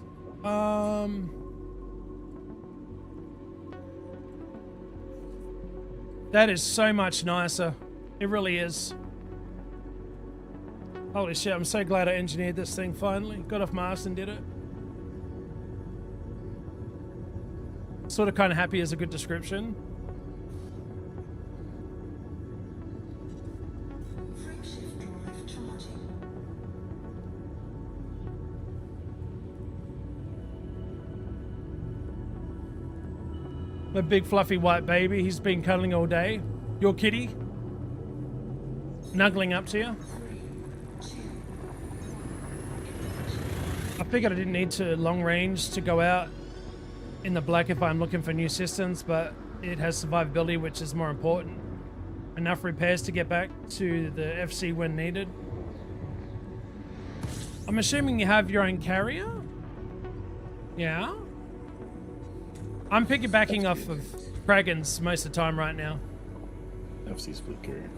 that is so much nicer. It really is. Holy shit, I'm so glad I engineered this thing finally. Got off my ass and did it. Sort of kind of happy is a good description. My big fluffy white baby, he's been cuddling all day. Your kitty? Snuggling up to you. I figured I didn't need to long range to go out in the black if I'm looking for new systems, but it has survivability, which is more important. Enough repairs to get back to the FC when needed. I'm assuming you have your own carrier? Yeah? I'm piggybacking off of Kragans most of the time right now. FC's fleet carrier.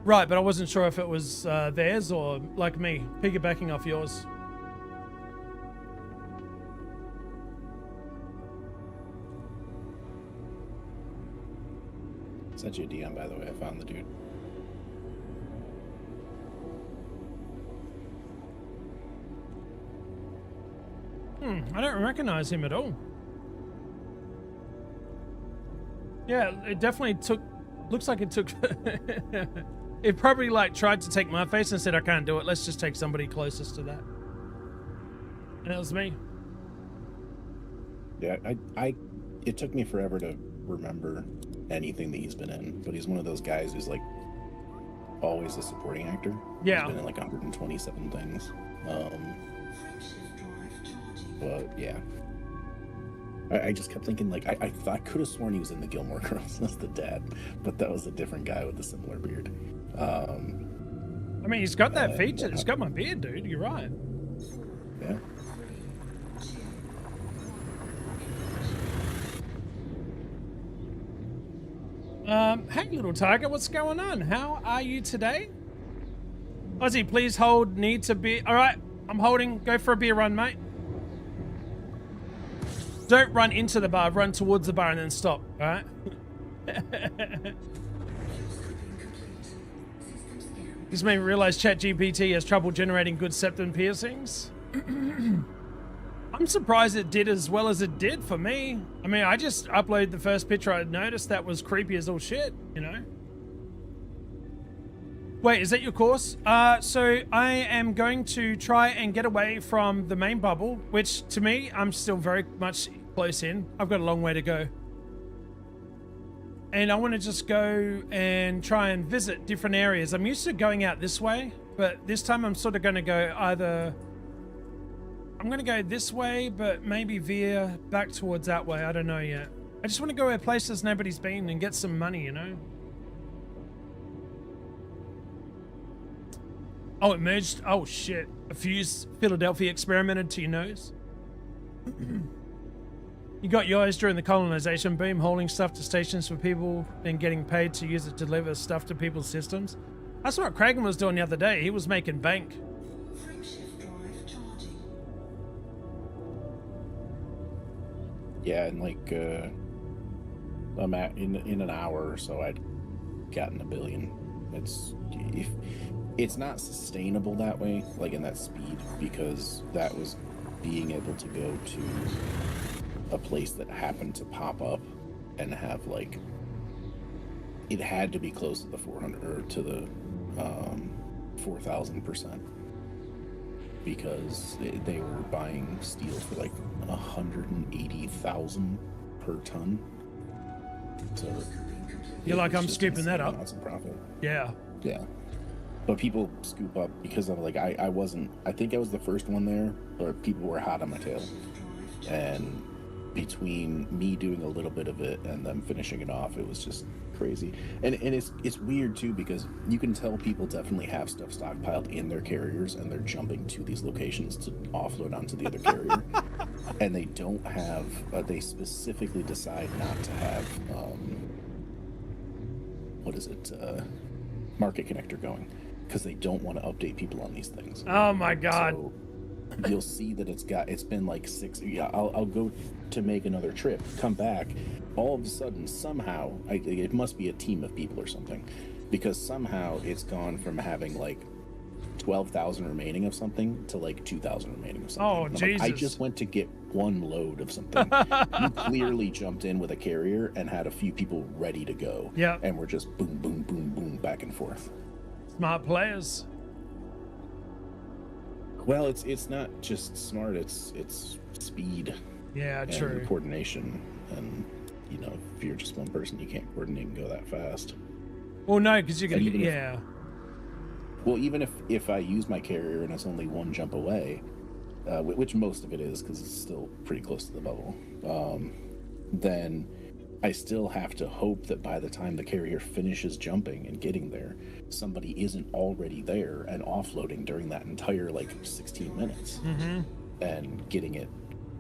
Right, but I wasn't sure if it was theirs or, like me, piggybacking off yours. Sent you a DM, by the way. I found the dude. I don't recognize him at all. Yeah, it definitely took... Looks like it took... It probably like tried to take my face and said, I can't do it. Let's just take somebody closest to that. And it was me. Yeah, it took me forever to remember anything that he's been in, but he's one of those guys who's like always a supporting actor. Yeah. He's been in like 127 things. But yeah. I just kept thinking, like, I could have sworn he was in the Gilmore Girls as the dad, but that was a different guy with a similar beard. I mean, he's got that feature. He's got my beard, dude. You're right. Yeah. Hey, little tiger, what's going on? How are you today? Ozzy, please hold. Need to be. All right, I'm holding. Go for a beer run, mate. Don't run into the bar, run towards the bar and then stop, alright? This made me realize ChatGPT has trouble generating good septum piercings. I'm I'm surprised it did as well as it did for me. I mean, I just uploaded the first picture I noticed that was creepy as all shit, you know? Wait, is that your course? So I am going to try and get away from the main bubble, which to me, I'm still very much close in. I've got a long way to go. And I want to just go and try and visit different areas. I'm used to going out this way, but this time I'm sort of going to go either... I'm going to go this way, but maybe veer back towards that way. I don't know yet. I just want to go where places nobody's been and get some money, you know? Oh, it merged. Oh, shit. A fuse Philadelphia experimented to your nose. You got yours during the colonization boom, hauling stuff to stations for people and getting paid to use it to deliver stuff to people's systems. That's what Kragan was doing the other day. He was making bank. Frameshift drive charging. Yeah, and like I'm at in an hour or so I'd gotten $1 billion. It's not sustainable that way, like in that speed, because that was being able to go to a place that happened to pop up and have like it had to be close to the 400 or to the 4,000%, because they were buying steel for like 180,000 per ton. So You're like, I'm just scooping that up. Lots of profit. Yeah. Yeah. But people scoop up because of like I think I was the first one there, but people were hot on my tail. And between me doing a little bit of it and them finishing it off, it was just crazy. And it's weird too, because you can tell people definitely have stuff stockpiled in their carriers and they're jumping to these locations to offload onto the other carrier. And they don't have they specifically decide not to have market connector going, because they don't want to update people on these things. Oh my god. So you'll see that it's been like 6. Yeah, I'll go to make another trip, come back, all of a sudden somehow it must be a team of people or something, because somehow it's gone from having like 12,000 remaining of something to like 2,000 remaining of something. Oh, Jesus. Like, I just went to get one load of something. You clearly jumped in with a carrier and had a few people ready to go. Yeah. And we're just boom, boom, boom, boom, back and forth. Smart players. Well, it's not just smart, it's speed. Yeah, and true. coordination. And, you know, if you're just one person, you can't coordinate and go that fast. Well, no, because you're going to And get... even Yeah. Well, even if I use my carrier and it's only one jump away, which most of it is because it's still pretty close to the bubble, then I still have to hope that by the time the carrier finishes jumping and getting there, somebody isn't already there and offloading during that entire like 16 minutes and getting it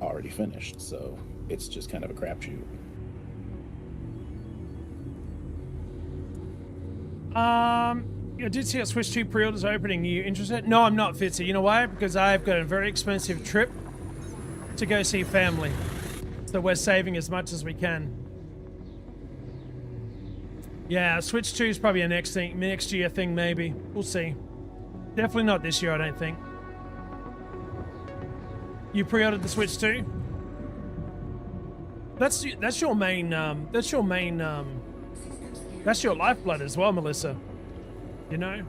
already finished. So it's just kind of a crapshoot. I did see a Switch 2 pre-orders opening. Are you interested? No, I'm not, Fitzy. You know why? Because I've got a very expensive trip to go see family. So we're saving as much as we can. Yeah, Switch 2 is probably a next year thing, maybe. We'll see. Definitely not this year, I don't think. You pre-ordered the Switch 2? That's your main that's your lifeblood as well, Melissa. You know?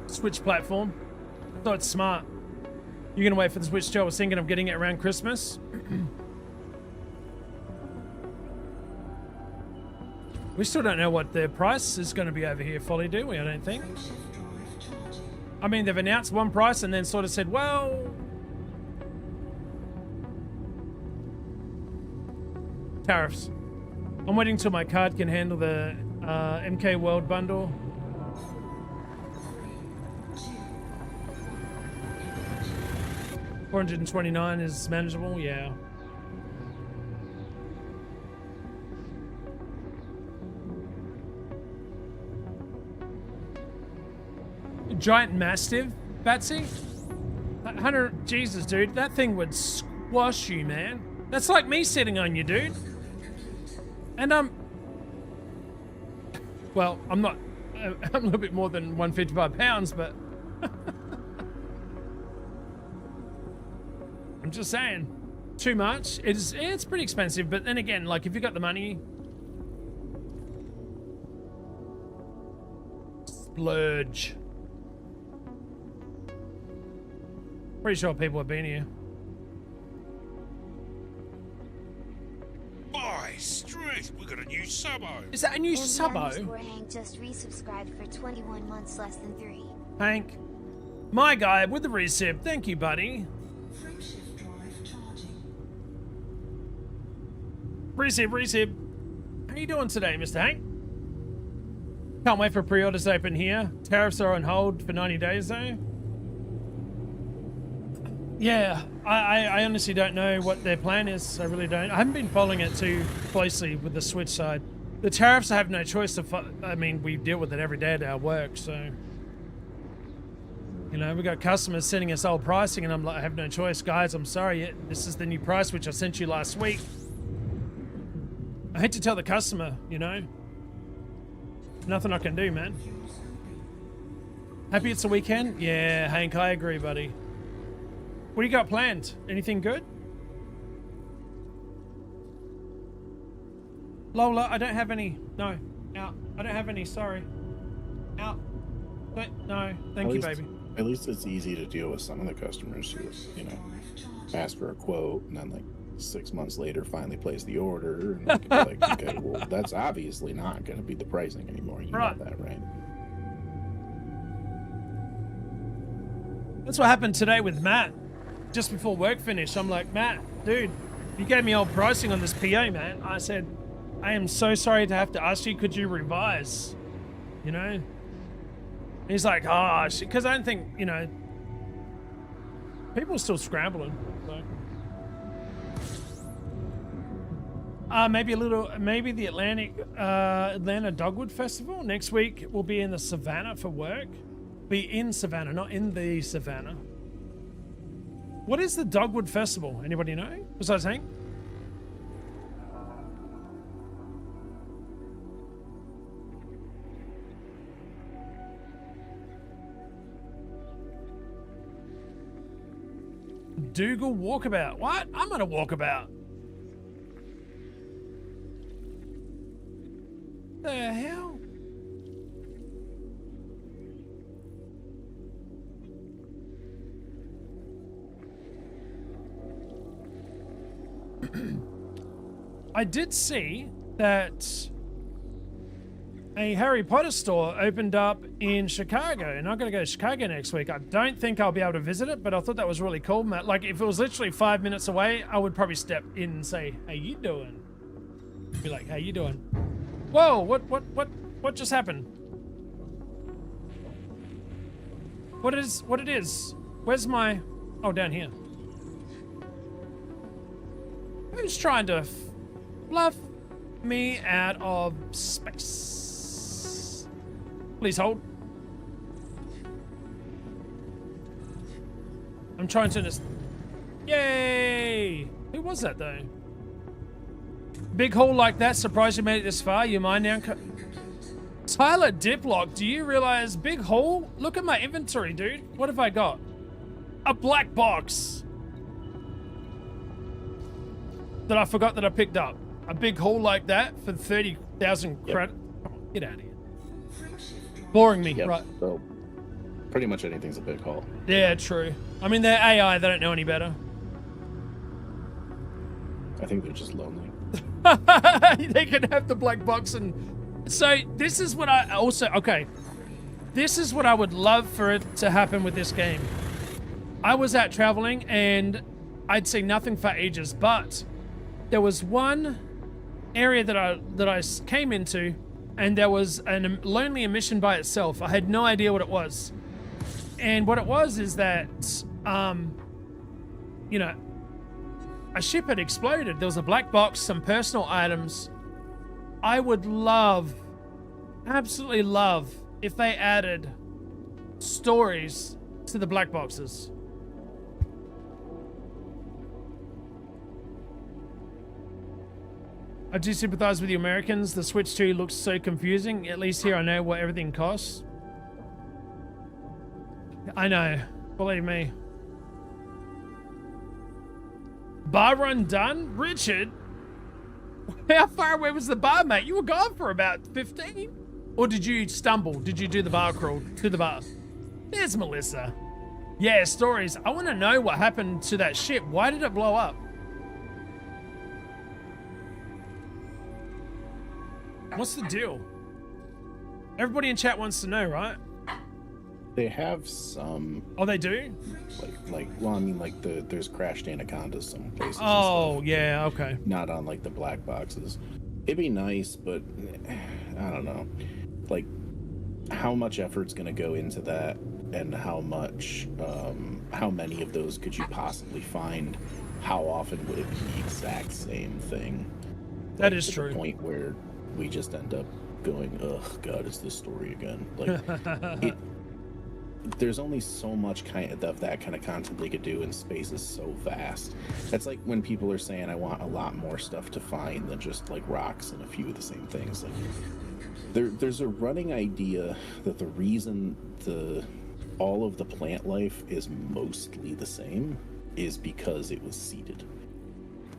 Switch platform. So it's smart. You're gonna wait for the Switch 2. I was thinking of getting it around Christmas. We still don't know what the price is going to be over here fully, do we? I don't think. I mean, they've announced one price and then sort of said, well... Tariffs. I'm waiting till my card can handle the MK World bundle. $429 is manageable, yeah. Giant Mastiff, Batsy? 100, Jesus, dude, that thing would squash you, man. That's like me sitting on you, dude. And well, I'm not, I'm a little bit more than 155 pounds, but I'm just saying. Too much. It's pretty expensive, but then again, like if you got the money, splurge. Pretty sure people have been here. By strength, we got a new subo. Is that a new MD subo? underscore Hank just resubscribed for 21 months less than 3. Hank, my guy with the resub. Thank you, buddy. Frameshift drive charging. Resub. How you doing today, Mr. Hank? Can't wait for pre-orders to open here. Tariffs are on hold for 90 days though. Yeah, I honestly don't know what their plan is. I really don't. I haven't been following it too closely with the Switch side. The tariffs, I have no choice to I mean, we deal with it every day at our work, so... You know, we got customers sending us old pricing and I'm like, I have no choice. Guys, I'm sorry. This is the new price, which I sent you last week. I hate to tell the customer, you know. Nothing I can do, man. Happy it's a weekend? Yeah, Hank, I agree, buddy. What do you got planned? Anything good? Lola, I don't have any. No. Out. I don't have any, sorry. Out. No. Thank you, baby. At least it's easy to deal with some of the customers who, you know, ask for a quote and then like 6 months later finally place the order and like, okay, well, that's obviously not going to be the pricing anymore. You know that, right? That's what happened today with Matt. Just before work finished, I'm like, Matt, dude, you gave me old pricing on this PO, man. I said, I am so sorry to have to ask you, could you revise? You know? And he's like, oh, because I don't think, you know, people are still scrambling. So. Maybe the Atlanta Dogwood Festival. Next week we'll be in the Savannah for work. Be in Savannah, not in the Savannah. What is the Dogwood Festival? Anybody know? Besides Hank? Dougal Walkabout. What? I'm on a walkabout. The hell? I did see that a Harry Potter store opened up in Chicago, and I'm gonna go to Chicago next week. I don't think I'll be able to visit it, but I thought that was really cool, Matt. Like, if it was literally 5 minutes away, I would probably step in and say, "How you doing?" Be like, "How you doing?" Whoa! What just happened? What it is? Where's my? Oh, down here. Who's trying to fluff me out of space? Please hold. I'm trying to just... Yay! Who was that though? Big haul like that. Surprised you made it this far. You mind now? Tyler Diplock, do you realize big haul? Look at my inventory, dude. What have I got? A black box that I forgot that I picked up. A big haul like that for 30,000 credit. Come on, get out of here. Boring me, right? So pretty much anything's a big haul. Yeah, true. I mean, they're AI. They don't know any better. I think they're just lonely. They can have the black box and... So this is what I also... Okay. This is what I would love for it to happen with this game. I was out traveling and I'd seen nothing for ages, but there was one area that I came into and there was a lonely emission by itself. I had no idea what it was. And what it was is that, you know, a ship had exploded. There was a black box, some personal items. I would love, absolutely love, if they added stories to the black boxes. I do sympathize with the Americans. The Switch 2 looks so confusing. At least here I know what everything costs. I know. Believe me. bar run done? Richard? How far away was the bar, mate? You were gone for about 15? Or did you stumble? Did you do the bar crawl to the bar? There's Melissa. Yeah, stories. I want to know what happened to that ship. Why did it blow up? What's the deal? Everybody in chat wants to know, right? They have some. Oh, they do? Well, I mean, like there's crashed anacondas some places. Oh, and stuff. yeah, okay. Not on like the black boxes. It'd be nice, but I don't know. Like, how much effort's gonna go into that, and how many of those could you possibly find? How often would it be the exact same thing? That like, is to true. The point where we just end up going, ugh, God, it's this story again. Like, there's only so much of that kind of content they could do, and space is so vast. That's like when people are saying, I want a lot more stuff to find than just like rocks and a few of the same things. Like, there's a running idea that the reason all of the plant life is mostly the same is because it was seeded.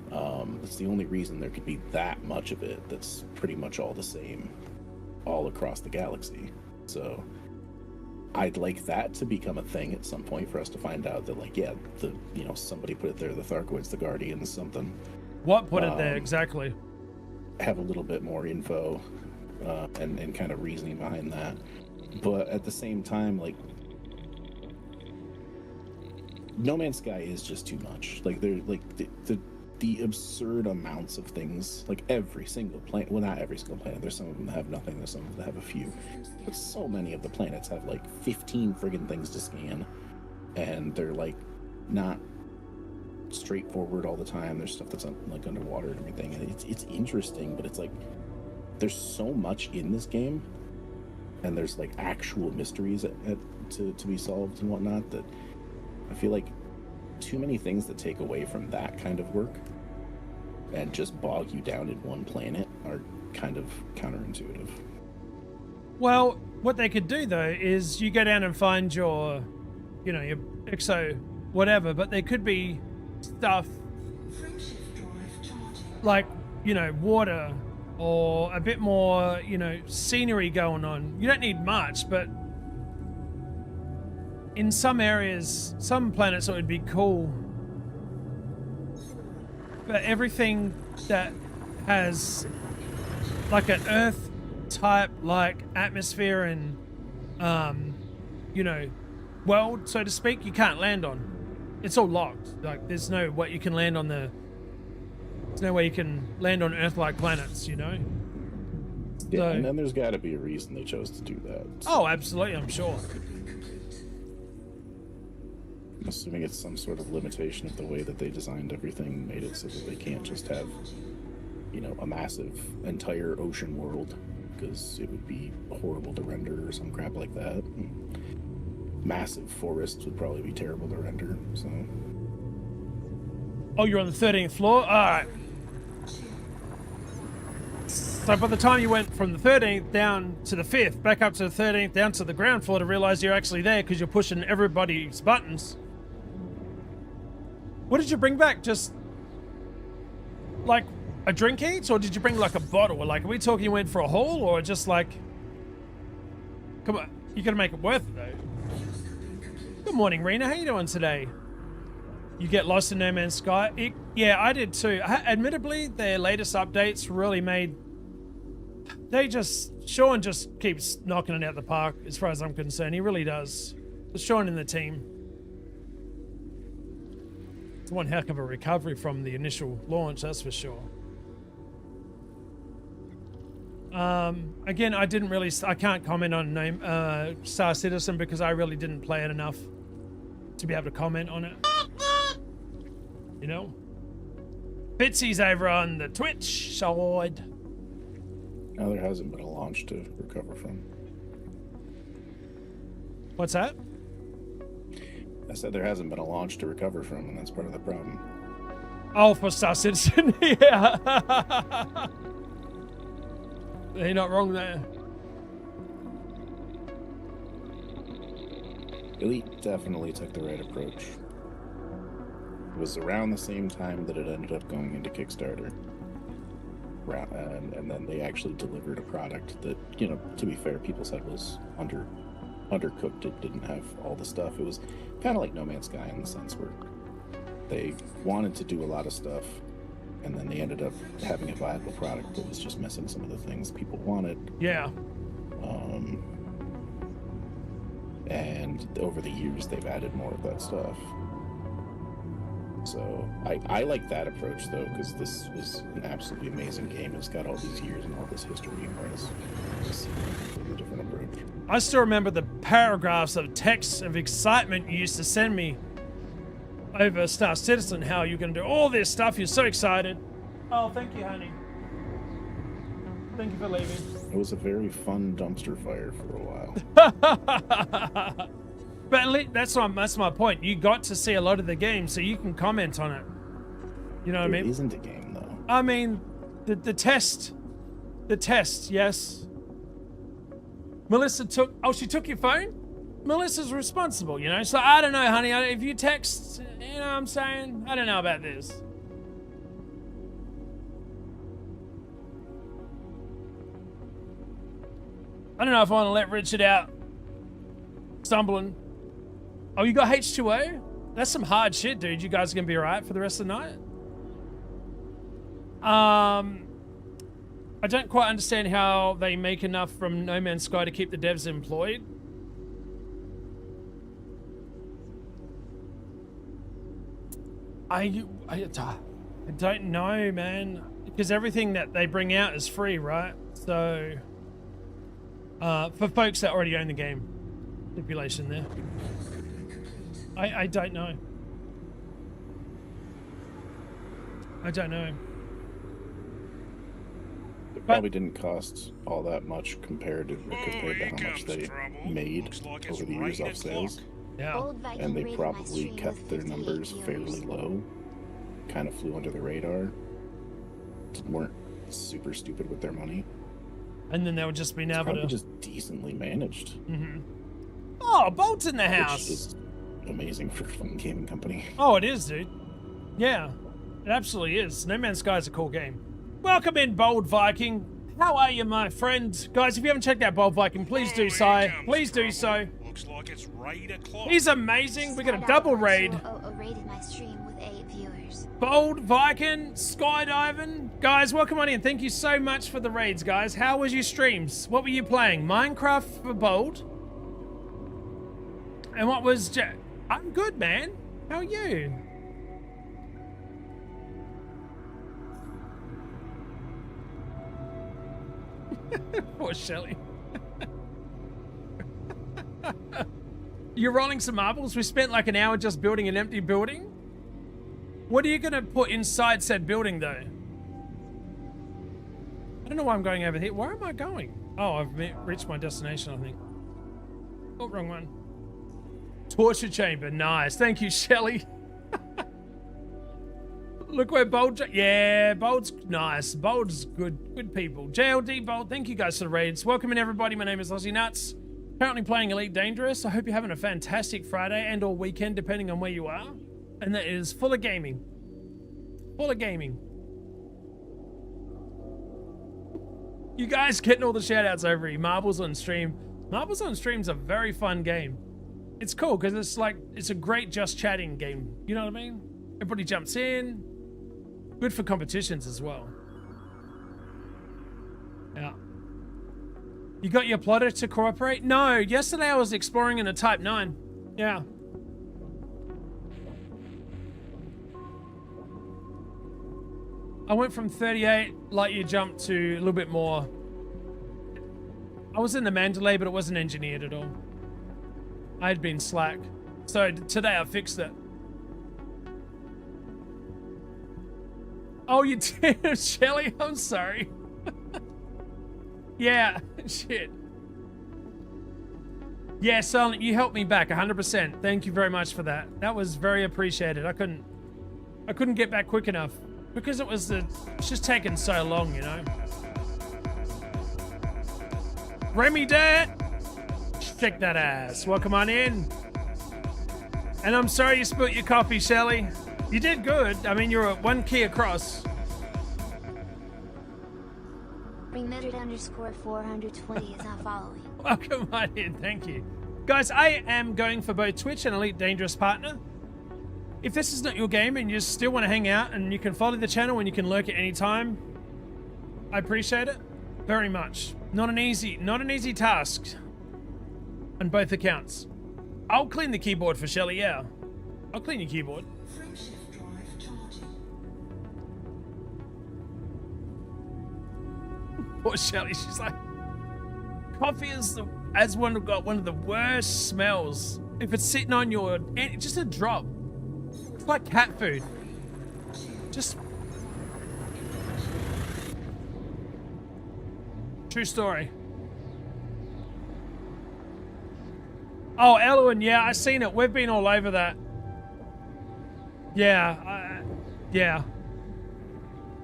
That's the only reason there could be that much of it that's pretty much all the same all across the galaxy. So I'd like that to become a thing at some point for us to find out that, like, yeah, somebody put it there, the Thargoids, the Guardians, something. What put it there, exactly? Have a little bit more info and kind of reasoning behind that. But at the same time, like, No Man's Sky is just too much. Like, they're like the absurd amounts of things, like every single planet, well, not every single planet, there's some of them that have nothing, there's some of them that have a few, but so many of the planets have like 15 friggin' things to scan, and they're like not straightforward all the time. There's stuff that's like underwater and everything, and it's interesting, but it's like there's so much in this game, and there's like actual mysteries to be solved and whatnot, that I feel like too many things that take away from that kind of work and just bog you down in one planet are kind of counterintuitive. Well, what they could do though is you go down and find your exo whatever, but there could be stuff like, water or a bit more, scenery going on. You don't need much, but in some areas, some planets, it would be cool. But everything that has like an Earth type, like atmosphere and, world, so to speak, you can't land on. It's all locked. Like, there's no way you can land on Earth like planets, Yeah, So, and then there's got to be a reason they chose to do that. oh, absolutely, I'm sure. I'm assuming it's some sort of limitation of the way that they designed everything, made it so that they can't just have, a massive entire ocean world, because it would be horrible to render or some crap like that. Massive forests would probably be terrible to render, so. Oh, you're on the 13th floor? Alright. So by the time you went from the 13th down to the 5th, back up to the 13th, down to the ground floor to realize you're actually there because you're pushing everybody's buttons. What did you bring back? Just like a drink each, or did you bring like a bottle? Or like, are we talking you went for a haul, or just like, come on, you gotta make it worth it though. Good morning, Rena. How you doing today? You get lost in No Man's Sky? Yeah, I did too. Admittedly, their latest updates really made... Sean just keeps knocking it out the park, as far as I'm concerned. He really does. It's Sean and the team. It's one heck of a recovery from the initial launch, that's for sure. Again, I can't comment on Star Citizen because I really didn't play it enough to be able to comment on it. Bitsy's over on the Twitch side. Now there hasn't been a launch to recover from. What's that? I said there hasn't been a launch to recover from, and that's part of the problem. Oh, for Star Citizen, yeah. You're not wrong there. Elite definitely took the right approach. was around the same time that it ended up going into Kickstarter. And then they actually delivered a product that, you know, to be fair, people said was undercooked. It didn't have all the stuff. It was kind of like No Man's Sky in the sense where they wanted to do a lot of stuff, and then they ended up having a viable product that was just missing some of the things people wanted. Yeah. And over the years, they've added more of that stuff. So I like that approach, though, because this is an absolutely amazing game. It's got all these years and all this history, whereas it's a completely different approach. I still remember the paragraphs of text of excitement you used to send me over Star Citizen, how you're going to do all this stuff. You're so excited. Oh, thank you, honey. Thank you for leaving. It was a very fun dumpster fire for a while. But that's my point. You got to see a lot of the game, so you can comment on it. You know what I mean? It isn't a game, though. I mean, the test. The test, yes. Melissa took... Oh, she took your phone? Melissa's responsible, you know? So, I don't know, honey. If you text, you know what I'm saying? I don't know about this. I don't know if I want to let Richard out. Stumbling. Oh, you got H2O? That's some hard shit, dude. You guys are going to be alright for the rest of the night? I don't quite understand how they make enough from No Man's Sky to keep the devs employed. I don't know, man. Because everything that they bring out is free, right? So, for folks that already own the game. Stipulation there. I don't know. I don't know. It probably didn't cost all that much compared to how much they made over the years off sales. Yeah. And they probably kept their numbers fairly low. Kind of flew under the radar. Weren't super stupid with their money. And then they would just be able to... Probably just decently managed. Mm-hmm. Oh, Bolt's in the house. Which is amazing for a fun gaming company. Oh, it is, dude. Yeah, it absolutely is. No Man's Sky is a cool game. Welcome in, Bold Viking. How are you, my friend? Guys, if you haven't checked out Bold Viking, please do so. Please do so. Looks like it's raid o'clock. He's amazing. We got a double raid. Rated my stream with 8 viewers. Bold Viking, skydiving. Guys, welcome on in. Thank you so much for the raids, guys. How was your streams? What were you playing? Minecraft for Bold? And what was... I'm good, man. How are you? Poor Shelly. You're rolling some marbles? We spent like an hour just building an empty building? What are you going to put inside said building, though? I don't know why I'm going over here. Where am I going? Oh, I've reached my destination, I think. Oh, wrong one. Torture chamber. Nice. Thank you, Shelly. Look where Bold... Yeah, Bold's nice. Bold's good. Good people. JLD, Bold, thank you guys for the raids. Welcome in, everybody. My name is Aussienutz. Currently playing Elite Dangerous. I hope you're having a fantastic Friday and or weekend, depending on where you are. And that is full of gaming. Full of gaming. You guys getting all the shout-outs over here. Marbles on stream. Marbles on stream's a very fun game. It's cool because it's like, it's a great just chatting game. You know what I mean? Everybody jumps in. Good for competitions as well. Yeah. You got your plotter to cooperate? No, yesterday I was exploring in a Type 9. Yeah. I went from 38 light year jump to a little bit more. I was in the Mandalay, but it wasn't engineered at all. I had been slack. So today I fixed it. Oh, you did, Shelly? I'm sorry. Yeah, shit. Yeah, Silent, you helped me back 100%. Thank you very much for that. That was very appreciated. I couldn't get back quick enough because it's just taking so long, you know. Remy Dirt, check that ass. Welcome on in. And I'm sorry you spilt your coffee, Shelly. You did good. I mean, you're one key across. Remitted_420 is not following. Welcome on in. Thank you. Guys, I am going for both Twitch and Elite Dangerous Partner. If this is not your game and you still want to hang out and you can follow the channel and you can lurk at any time, I appreciate it very much. Not an easy task on both accounts. I'll clean the keyboard for Shelly, yeah. I'll clean your keyboard. Frameshift drive charging. Poor Shelly, she's like, coffee has one of the worst smells. If it's sitting on your, just a drop. It's like cat food. Just true story. Oh, Elwin, yeah, I seen it. We've been all over that. Yeah, yeah.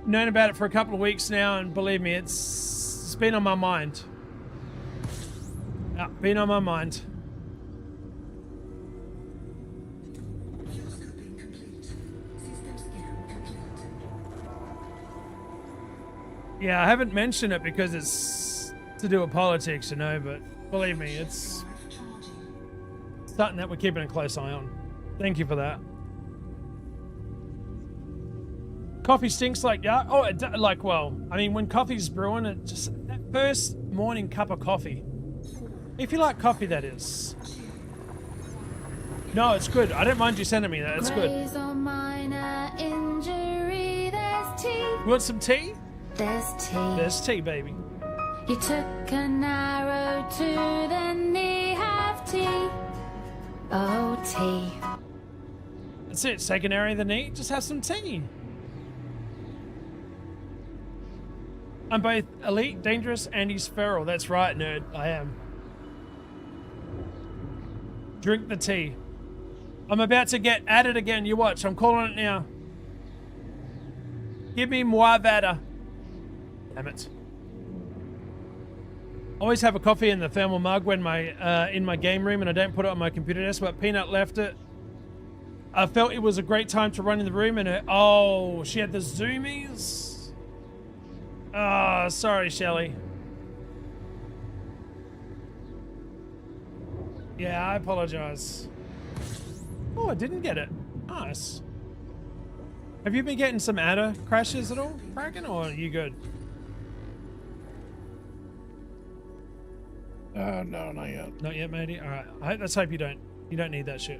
Known about it for a couple of weeks now, and believe me, it's been on my mind. Yeah, been on my mind. Fuel scooping complete. System scan complete. Yeah, I haven't mentioned it because it's to do with politics, you know, but believe me, it's Drive charging. something that we're keeping a close eye on. Thank you for that. Coffee stinks like, yeah. Oh, like, well, I mean, when coffee's brewing, it just, that first morning cup of coffee. If you like coffee, that is. No, it's good. I don't mind you sending me that. It's good. Graze or minor injury, there's tea. You want some tea? There's tea. There's tea, baby. You took an arrow to the knee, have tea. Oh, tea. That's it. Take an area of the knee. Just have some tea. I'm both elite, dangerous, and he's feral. That's right, nerd. I am. Drink the tea. I'm about to get at it again. You watch. I'm calling it now. Give me more vada. Damn it. Always have a coffee in the thermal mug when in my game room, and I don't put it on my computer desk, but Peanut left it. I felt it was a great time to run in the room, and oh, she had the zoomies. Oh, sorry, Shelly. Yeah, I apologize. Oh, I didn't get it. Nice. Have you been getting some adder crashes at all, Kraken, or are you good? No, not yet. Not yet, matey. All right. Let's hope you don't need that shit.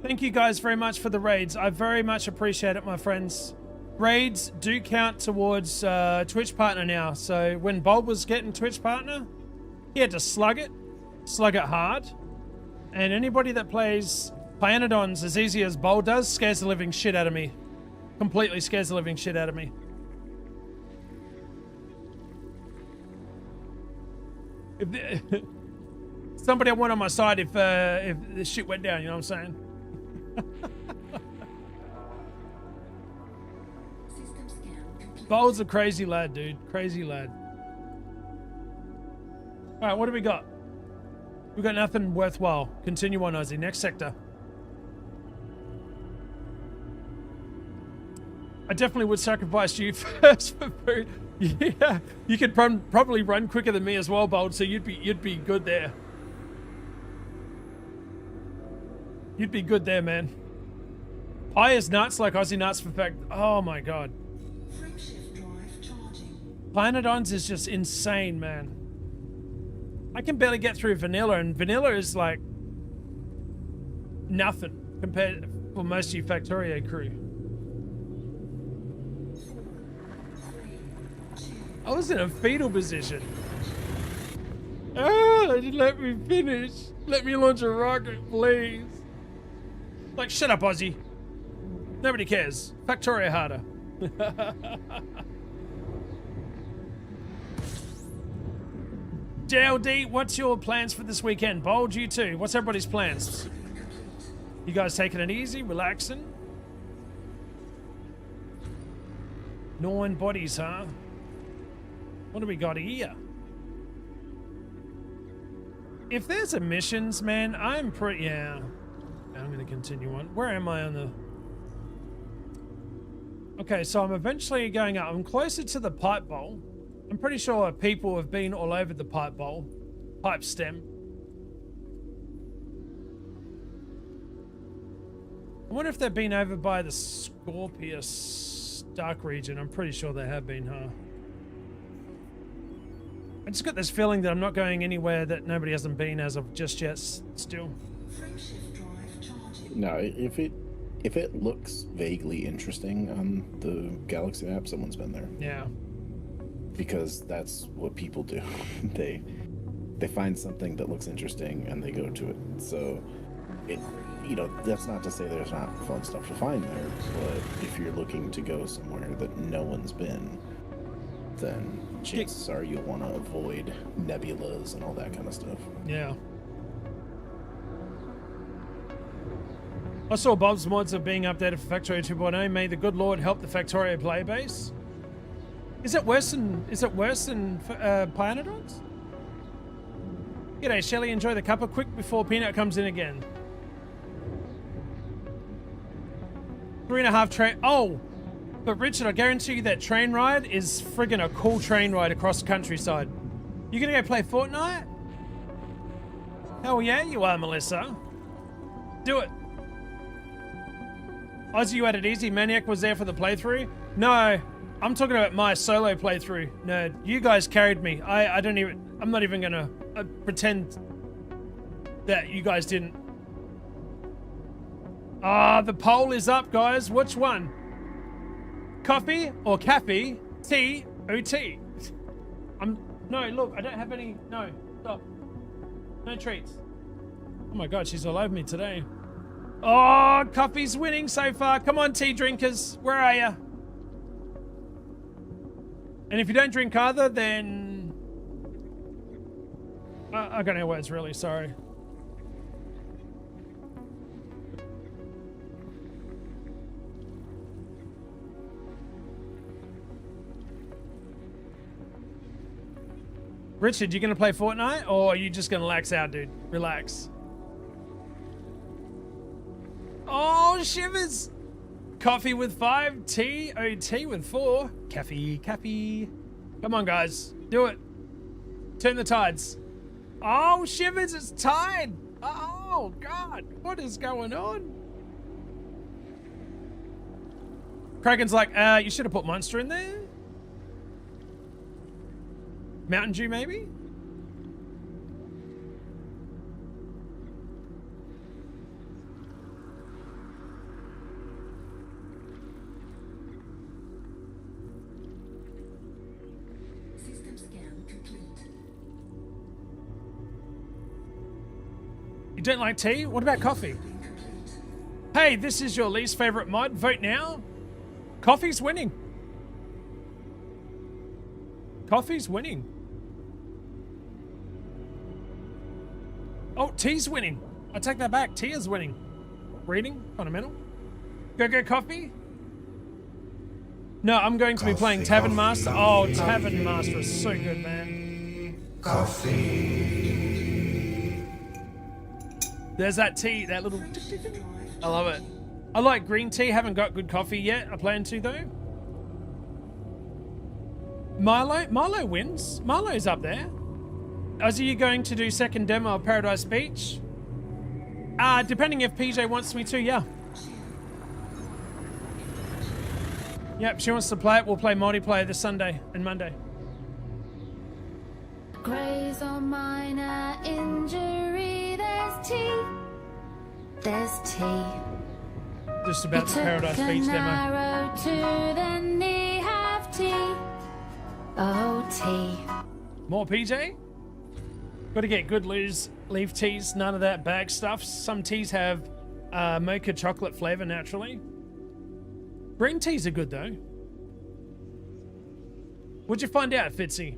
Thank you guys very much for the raids. I very much appreciate it, my friends. Raids do count towards Twitch partner now. So when Bob was getting Twitch partner, he had to slug it hard. And anybody that plays Planodons as easy as Bob does scares the living shit out of me. Completely scares the living shit out of me. If somebody I want on my side if the shit went down, you know what I'm saying? System scan complete. Bold's a crazy lad, dude. Crazy lad. All right, what do we got? We got nothing worthwhile. Continue on, Ozzy. Next sector. I definitely would sacrifice you first for food. Yeah, you could probably run quicker than me as well, Bold. So you'd be good there. You'd be good there, man. High as nuts, like Aussie nuts for fact. Oh my god. Frameshift drive charging. Planodons is just insane, man. I can barely get through vanilla, and vanilla is like nothing compared for most of you Factorio crew. I was in a fetal position. Ah, they didn't let me finish. Let me launch a rocket, please. Like, shut up, Aussie. Nobody cares. Factorio harder. JLD, what's your plans for this weekend? Bold, you too. What's everybody's plans? You guys taking it easy, relaxing? Gnawing bodies, huh? What do we got here? If there's a missions, man, I'm pretty... Yeah. I'm going to continue on. Where am I on the... Okay, so I'm eventually going up. I'm closer to the pipe bowl. I'm pretty sure people have been all over the pipe bowl. Pipe stem. I wonder if they've been over by the Scorpius dark region. I'm pretty sure they have been, huh? I just got this feeling that I'm not going anywhere that nobody hasn't been as of just yet still. Frameshift drive charging. No, if it looks vaguely interesting on the Galaxy app, someone's been there. Yeah. Because that's what people do. They find something that looks interesting and they go to it. So it, you know, that's not to say there's not fun stuff to find there, but if you're looking to go somewhere that no one's been, then chances are you'll want to avoid nebulas and all that kind of stuff. Yeah. I saw Bob's mods are being updated for Factorio 2.0. May the good Lord help the Factorio play base. Is it worse than Pioneers? G'day, Shelley. Enjoy the cuppa quick before Peanut comes in again. 3.5 train. Oh, but Richard, I guarantee you that train ride is friggin' a cool train ride across the countryside. You gonna go play Fortnite? Hell yeah, you are, Melissa. Do it. Ozzy, you had it easy. Maniac was there for the playthrough. No, I'm talking about my solo playthrough. No, you guys carried me. I'm not even gonna pretend that you guys didn't. Ah, the poll is up, guys. Which one? Coffee or caffee? Tea or tea? No, look, I don't have any. No, stop. No treats. Oh my God, she's all over me today. Oh, coffee's winning so far. Come on, tea drinkers. Where are you? And if you don't drink either, then... I got no words, really. Sorry. Richard, you gonna play Fortnite, or are you just gonna lax out, dude? Relax. Oh, shivers! Coffee with 5, tea, tea with 4. Caffee. Come on, guys. Do it. Turn the tides. Oh, shivers, it's tied. Oh, God. What is going on? Kraken's like, you should have put Monster in there. Mountain Dew, maybe? System scan complete. You don't like tea? What about coffee? Hey, this is your least favorite mod. Vote now. Coffee's winning. Coffee's winning. Oh, tea's winning. I take that back. Tea is winning. Reading? Fundamental. Go coffee? No, I'm going to be playing Tavern Master. Oh, Tavern Master is so good, man. Coffee. There's that tea, that little... I love it. I like green tea. Haven't got good coffee yet. I plan to, though. Milo wins. Milo's up there. Are you going to do second demo of Paradise Beach? Depending if PJ wants me to, yeah. Yep, she wants to play it. We'll play multiplayer this Sunday and Monday. Graze on minor injury, there's tea. There's tea. Just about the Paradise Beach demo. Arrow to the knee, have tea. Oh, tea. More PJ? Got to get good leaf teas, none of that bag stuff. Some teas have mocha chocolate flavor naturally. Green teas are good though. What'd you find out, Fitzy?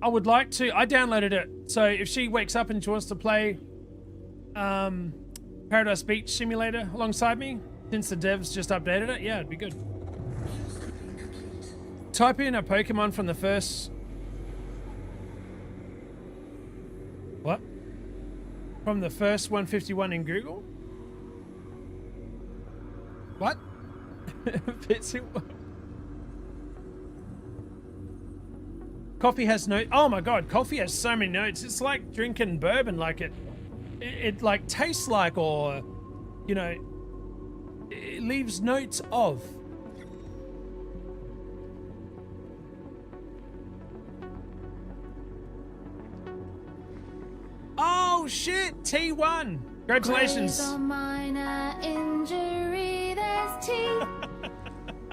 I would like to. I downloaded it, so if she wakes up and she wants to play Paradise Beach Simulator alongside me, since the devs just updated it, yeah, it'd be good. Type in a Pokemon from the first. from the first 151 in Google? What? Fitzy? Coffee has no. Oh my god, coffee has so many notes. It's like drinking bourbon. Like it like tastes like, or you know, it leaves notes of. Oh shit, T1. Congratulations. Praise or minor injury, there's tea.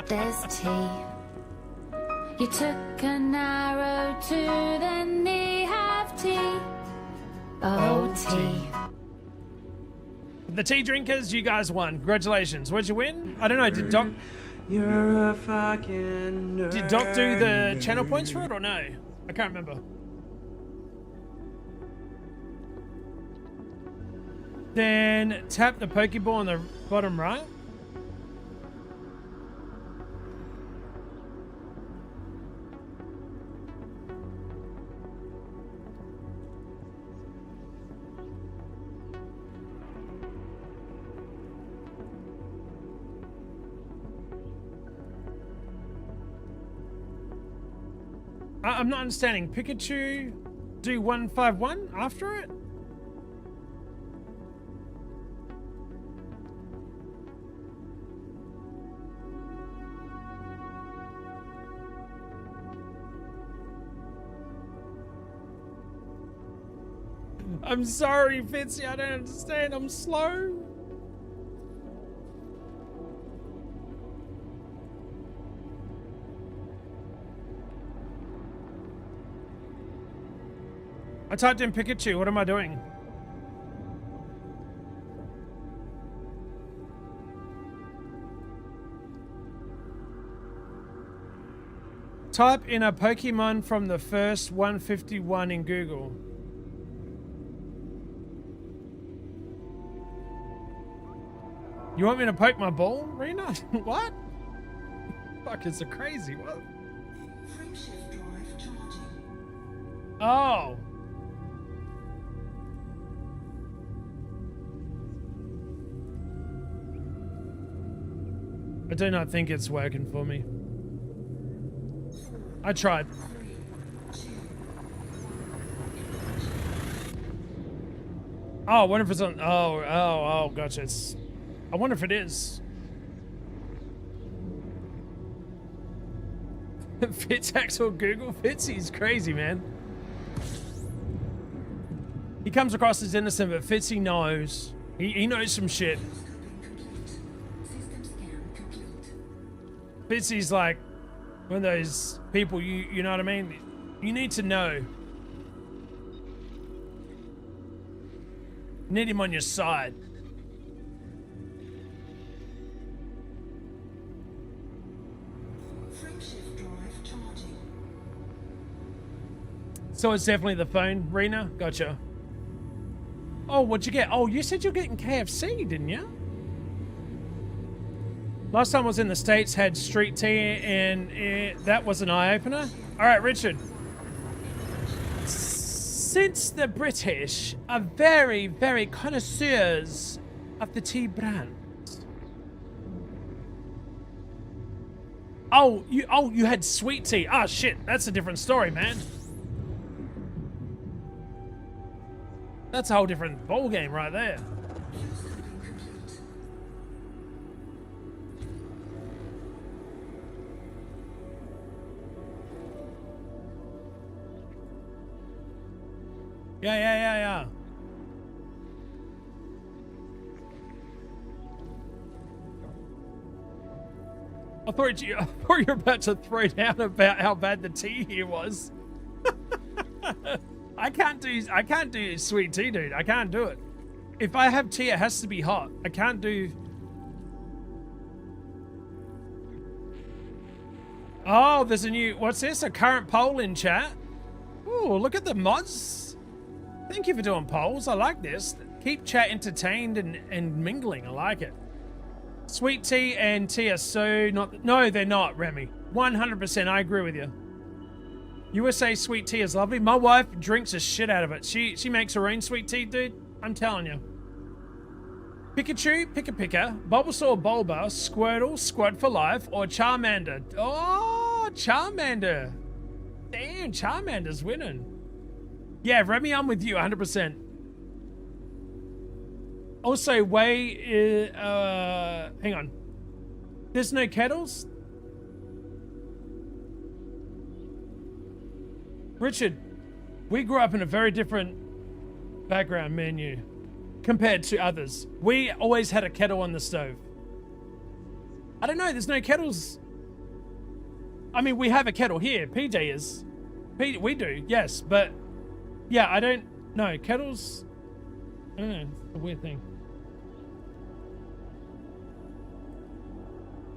There's tea. You took an arrow to the knee, have tea. Oh, tea. The tea drinkers, you guys won. Congratulations. What'd you win? I don't know. Did Doc? You're a fucking nerd. Did Doc do the channel points for it or no? I can't remember. Then tap the Pokeball on the bottom right. I'm not understanding. Pikachu do 151 after it? I'm sorry, Fitzy, I don't understand. I'm slow. I typed in Pikachu. What am I doing? Type in a Pokemon from the first 151 in Google. You want me to poke my ball, Rena? What? Fuck, it's a crazy. What? Frameshift drive charging. Oh. I do not think it's working for me. I tried. Oh, I wonder if it's on. Oh, gotcha. It's. I wonder if it is. Fitzax or Google Fitzy's crazy, man. He comes across as innocent, but Fitzy knows. He knows some shit. System scan complete. Fitzy's like one of those people, you know what I mean? You need to know. You need him on your side. Frameshift drive charging. So it's definitely the phone, Rena? Gotcha. Oh, what'd you get? Oh, you said you're getting KFC, didn't you? Last time I was in the States, had street tea, and that was an eye-opener. All right, Richard. Since the British are very, very connoisseurs of the tea brands. Oh, you had sweet tea. Ah, shit, that's a different story, man. That's a whole different ball game right there. Yeah. I thought you were about to throw down about how bad the tea here was. I can't do sweet tea, dude. I can't do it. If I have tea, it has to be hot. I can't do. Oh, there's a new. What's this? A current poll in chat. Oh, look at the mods. Thank you for doing polls. I like this. Keep chat entertained and mingling. I like it. Sweet tea and tea are so not. No, they're not, Remy. 100%. I agree with you. USA sweet tea is lovely. My wife drinks the shit out of it. She makes her own sweet tea, dude. I'm telling you. Pikachu, Pika-Pika, Bulbasaur, Bulba, Squirtle, Squad for Life, or Charmander. Oh, Charmander. Damn, Charmander's winning. Yeah, Remy, I'm with you 100%. Also, hang on. There's no kettles? Richard, we grew up in a very different background, me and you, compared to others. We always had a kettle on the stove. I don't know, there's no kettles. I mean, we have a kettle here. PJ is. We do, yes, but yeah, I don't know. Kettles, I don't know, it's a weird thing.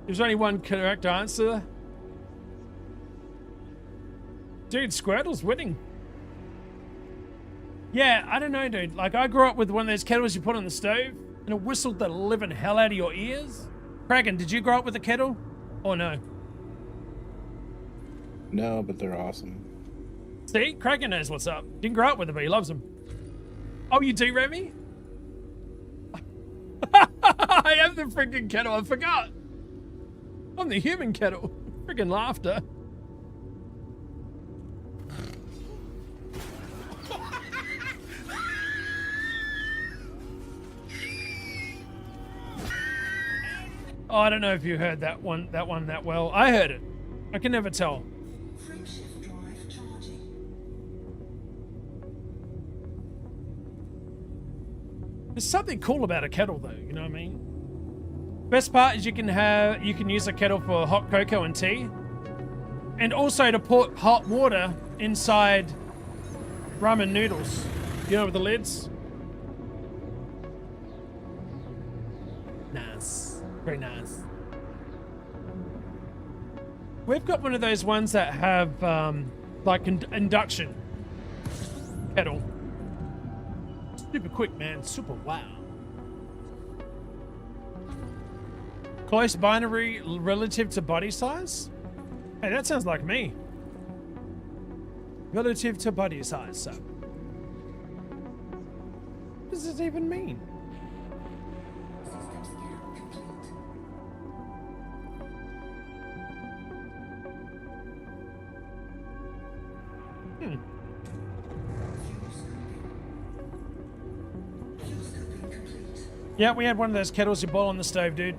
There's only one correct answer. Dude, Squirtle's winning. Yeah, I don't know, dude. Like, I grew up with one of those kettles you put on the stove, and it whistled the living hell out of your ears. Kraken, did you grow up with a kettle? Or no? No, but they're awesome. See? Kraken knows what's up. Didn't grow up with them, but he loves them. Oh, you do, Remy? I have the freaking kettle. I forgot. I'm the human kettle. Freaking laughter. Oh, I don't know if you heard that one that well. I heard it. I can never tell. Frameshift drive charging. There's something cool about a kettle, though. You know what I mean? Best part is you can use a kettle for hot cocoa and tea, and also to put hot water inside ramen noodles. You know, with the lids. Nice, very nice. We've got one of those ones that have like induction kettle. Super quick, man. Super wow. Close binary relative to body size? Hey, that sounds like me. Relative to body size, so. What does this even mean? System scan complete. Fuel scoping complete. Yeah, we had one of those kettles you boil on the stove, dude.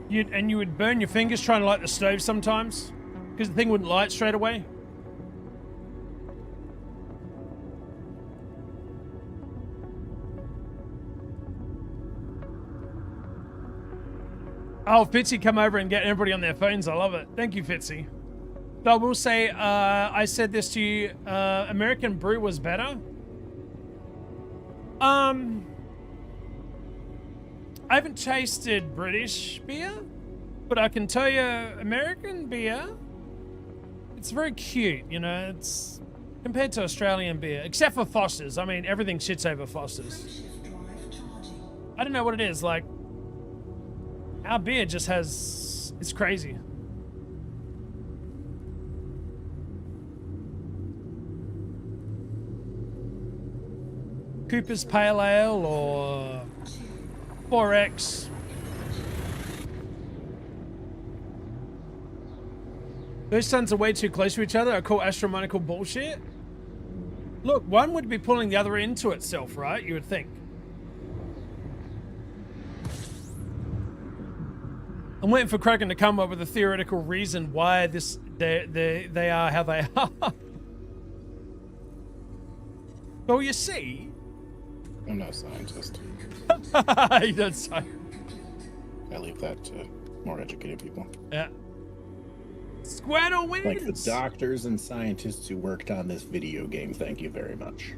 You would burn your fingers trying to light the stove sometimes, because the thing wouldn't light straight away. Oh, Fitzy, come over and get everybody on their phones. I love it. Thank you, Fitzy. Though I will say, I said this to you, American brew was better. I haven't tasted British beer, but I can tell you American beer, it's very cute, you know, it's compared to Australian beer, except for Foster's. I mean, everything shits over Foster's. Frameshift drive charging. I don't know what it is, like, our beer just has, it's crazy. Cooper's Pale Ale or 4X. Those sons are way too close to each other. I call astronomical bullshit. Look, one would be pulling the other into itself, right? You would think. I'm waiting for Kraken to come up with a theoretical reason why they are how they are. Well, you see. I'm not a scientist. You don't say. I leave that to more educated people. Yeah. Squirtle wins. Like the doctors and scientists who worked on this video game, thank you very much.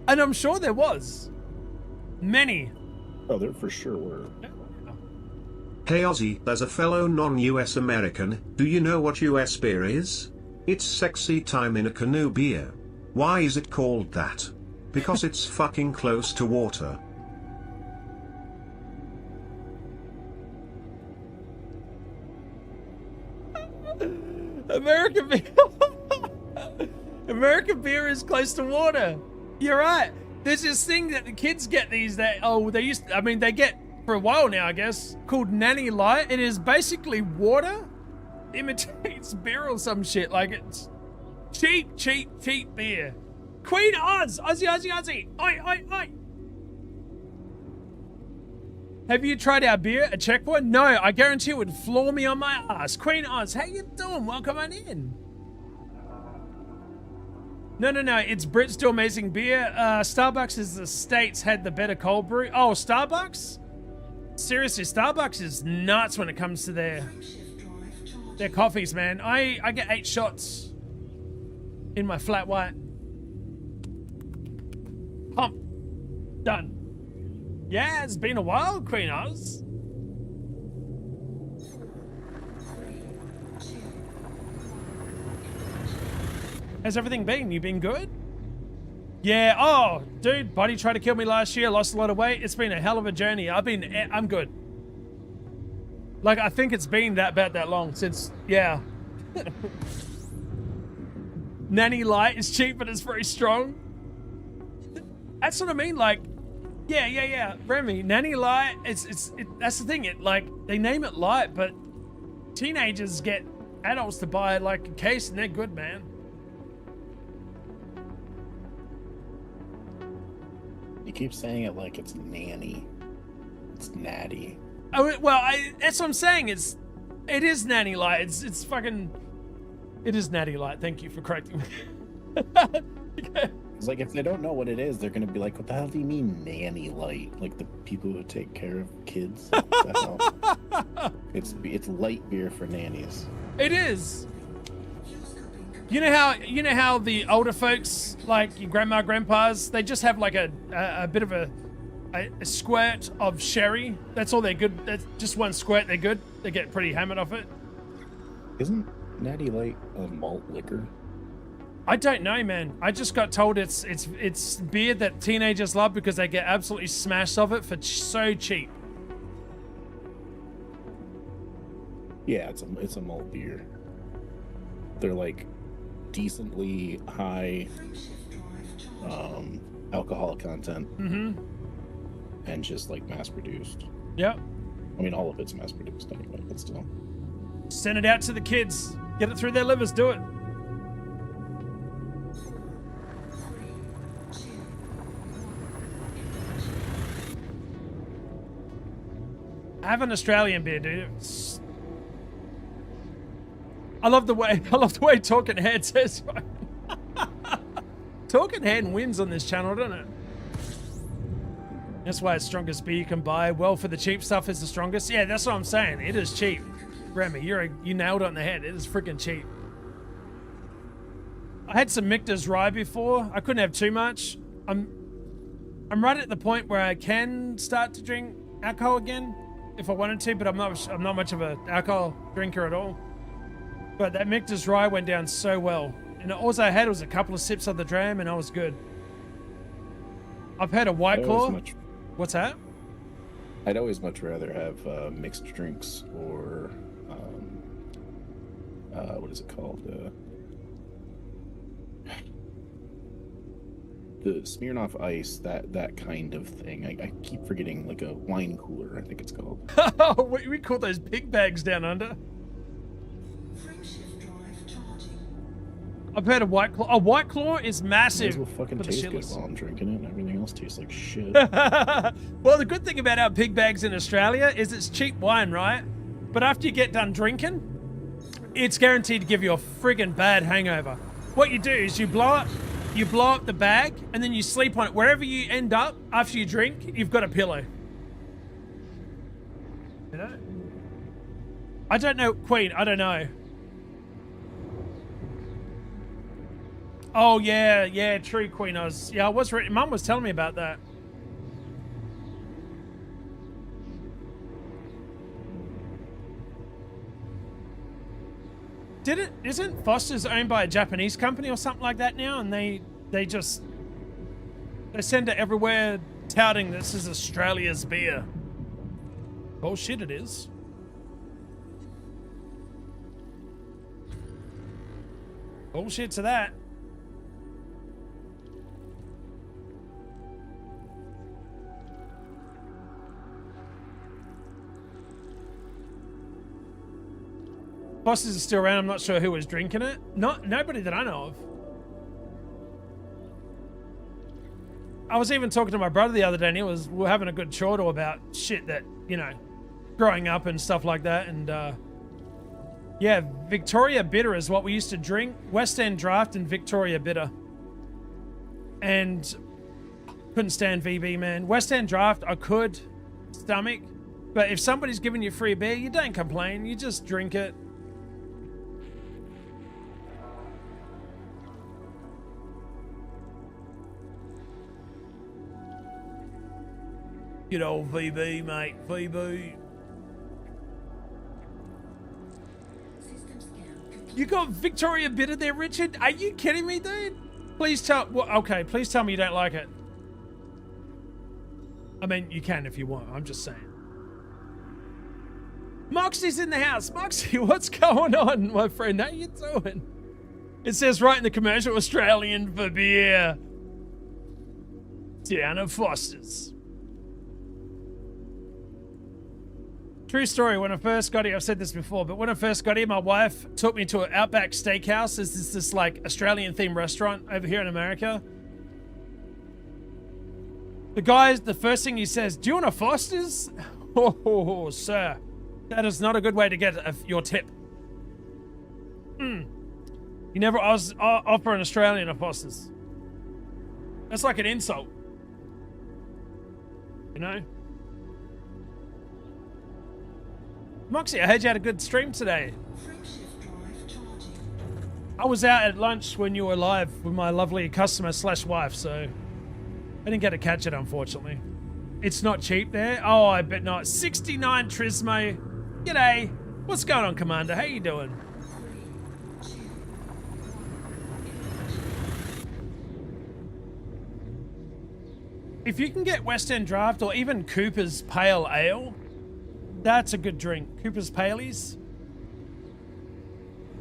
And I'm sure there was. Many. Oh, there for sure were. Hey Ozzy, as a fellow non-US American, do you know what US beer is? It's sexy time in a canoe beer. Why is it called that? Because it's fucking close to water. American beer. American beer is close to water. You're right. There's this thing that the kids get these that they get for a while now, I guess, called Nanny Light. It is basically water imitates beer or some shit. Like it's cheap beer. Queen Oz, Aussie. Oi. Have you tried our beer at Checkpoint? No, I guarantee it would floor me on my ass. Queen Oz, how you doing? Welcome on in. No, it's Brits do amazing beer. Starbucks is the States had the better cold brew. Oh, Starbucks? Seriously, Starbucks is nuts when it comes to their coffees, man. I get 8 shots in my flat white. Pump. Done. Yeah, it's been a while, Queen Oz. How's everything been? You been good? Yeah, oh, dude, buddy tried to kill me last year, lost a lot of weight. It's been a hell of a journey. I'm good. Like, I think it's been about that long since, yeah. Nanny Light is cheap, but it's very strong. That's what I mean, like, yeah. Remy, Nanny Light, that's the thing, they name it light, but teenagers get adults to buy, like, a case, and they're good, man. You keep saying it like it's nanny. It's natty. Oh, well, that's what I'm saying. It is Nanny Light. It is Natty Light. Thank you for correcting me. It's like, if they don't know what it is, they're gonna be like, what the hell do you mean nanny light? Like the people who take care of kids? What the hell? It's light beer for nannies. It is. You know how the older folks, like your grandma, grandpas, they just have like a bit of a squirt of sherry. That's all they're good. That's just one squirt. They're good. They get pretty hammered off it. Isn't Natty Light a malt liquor? I don't know, man. I just got told it's beer that teenagers love because they get absolutely smashed of it for so cheap. Yeah, it's a malt beer. They're like decently high alcohol content, and just like mass produced. Yep. I mean, all of it's mass produced anyway, but still. Send it out to the kids. Get it through their livers. Do it. Have an Australian beer, dude. I love the way Talking Head says. Talking Head wins on this channel, doesn't it? That's why it's strongest beer you can buy. Well, for the cheap stuff, it's the strongest. Yeah, that's what I'm saying. It is cheap. Remy, you nailed it on the head. It is freaking cheap. I had some Cmdrs rye before. I couldn't have too much. I'm right at the point where I can start to drink alcohol again if I wanted to, but I'm not much of an alcohol drinker at all. But that Cmdrs rye went down so well. And all I had was a couple of sips of the dram and I was good. I've had a White Claw. What's that? I'd always much rather have mixed drinks or what is it called? The Smirnoff Ice, that kind of thing. I keep forgetting, like a wine cooler, I think it's called. Oh, we call those pig bags down under. I've had a White Claw. A White Claw is massive. Might as well fucking taste good while I'm drinking it, and everything else tastes like shit. Well, the good thing about our pig bags in Australia is it's cheap wine, right? But after you get done drinking, it's guaranteed to give you a friggin' bad hangover. What you do is you blow up the bag, and then you sleep on it. Wherever you end up after you drink, you've got a pillow. You know? I don't know, Queen. I don't know. Oh yeah, true, Queen. I was Mum was telling me about that. Isn't Foster's owned by a Japanese company or something like that now? And they send it everywhere touting this is Australia's beer. Bullshit it is. Bullshit to that. Foster's is still around. I'm not sure who was drinking it. Nobody that I know of. I was even talking to my brother the other day, and we were having a good chortle about shit that, you know, growing up and stuff like that. And yeah, Victoria Bitter is what we used to drink. West End Draft and Victoria Bitter. And couldn't stand VB, man. West End Draft, I could stomach. But if somebody's giving you free beer, you don't complain. You just drink it. Good old VB, mate. VB. System scan complete. You got Victoria Bitter there, Richard? Are you kidding me, dude? Please tell... Well, okay, please tell me you don't like it. I mean, you can if you want. I'm just saying. Moxie's in the house. Moxie, what's going on, my friend? How you doing? It says right in the commercial, Australian for beer. Down at Foster's. True story, when I first got here, I've said this before, but when I first got here, my wife took me to an Outback Steakhouse. It's this like Australian themed restaurant over here in America. The guy, the first thing he says, do you want a Foster's? Oh, sir, that is not a good way to get your tip. You never offer an Australian a Foster's. That's like an insult. You know? Moxie, I heard you had a good stream today. Frameshift drive charging. I was out at lunch when you were live with my lovely customer / wife, so I didn't get to catch it, unfortunately. It's not cheap there. Oh, I bet not. 69 Trismo. G'day. What's going on, Commander? How you doing? 3, 2, 1. If you can get West End Draft or even Cooper's Pale Ale, that's a good drink. Cooper's Paleys.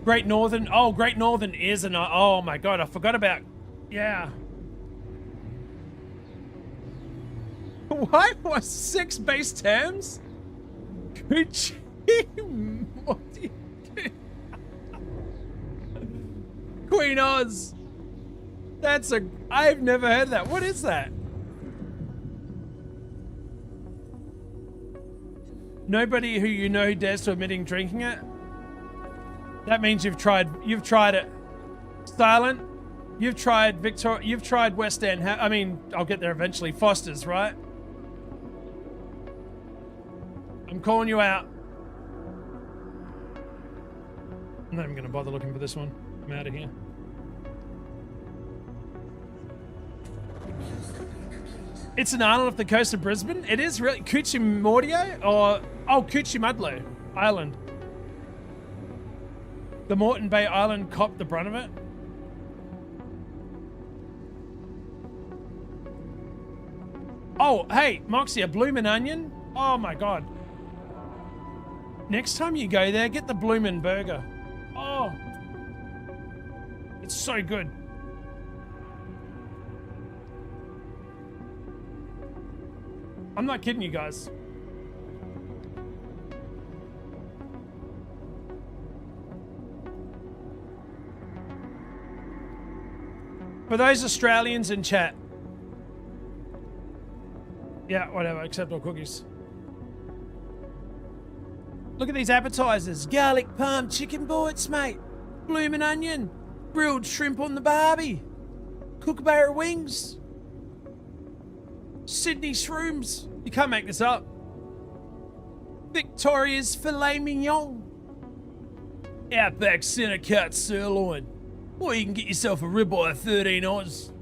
Great Northern. Oh, Great Northern is an... Oh my god, I forgot about... Yeah. What? What? 6 base terms? Gucci? What do you do? Queen Oz. That's a... I've never heard of that. What is that? Nobody who you know dares to admitting drinking it. That means you've tried it. Silent. You've tried Victoria. You've tried West End. I mean, I'll get there eventually. Foster's, right? I'm calling you out. I'm not even going to bother looking for this one. I'm out of here. It's an island off the coast of Brisbane. It is really Coochie or Coochie Island. The Moreton Bay Island copped the brunt of it. Oh, hey, Moxie, a bloomin' onion? Oh my god. Next time you go there, get the bloomin' burger. Oh. It's so good. I'm not kidding you guys. For those Australians in chat. Yeah, whatever, except all cookies. Look at these appetizers. Garlic parm chicken bites, mate. Bloomin' onion. Grilled shrimp on the barbie. Kookaburra wings. Sydney shrooms. You can't make this up. Victoria's filet mignon. Outback centre cut sirloin. Or you can get yourself a ribeye 13 Oz.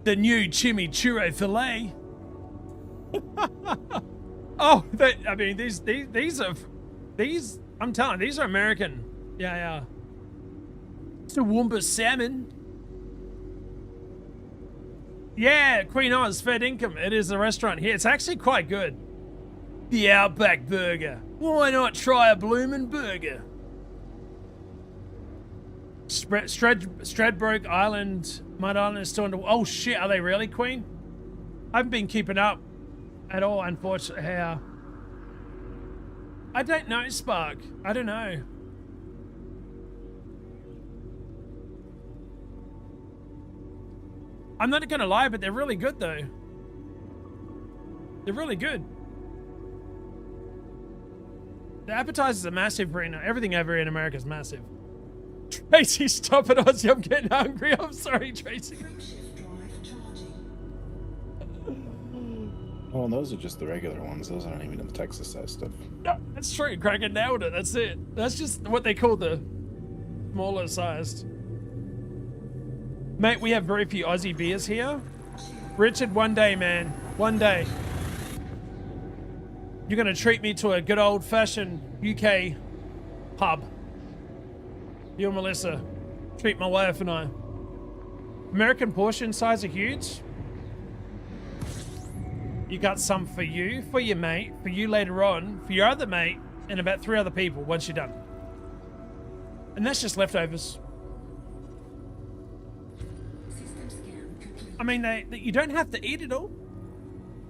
The new chimichurri filet. Oh, I mean, these are, I'm telling you, these are American. Yeah. Toowoomba salmon. Yeah, Queen Oz, fair income. It is a restaurant here. It's actually quite good. The Outback Burger. Why not try a bloomin' burger? Stradbroke Island, Mud Island is still under... Oh shit, are they really, Queen? I haven't been keeping up. at all, unfortunately. How? I don't know, Spark. I don't know. I'm not gonna lie, but they're really good though. They're really good. The appetizers are massive, Brina. Everything over here in America is massive. Tracy, stop it, Aussie. I'm getting hungry. I'm sorry, Tracy. Frameshift drive charging. Well, and those are just the regular ones. Those aren't even in the Texas size stuff. No, that's true. Kraken nailed it. That's it. That's just what they call the smaller sized. Mate, we have very few Aussie beers here. Richard, one day, man. One day. You're going to treat me to a good old-fashioned UK pub. You and Melissa. Treat my wife and I. American portion size are huge. You got some for you, for your mate, for you later on, for your other mate, and about 3 other people once you're done. And that's just leftovers. System scan complete. I mean, you don't have to eat it all.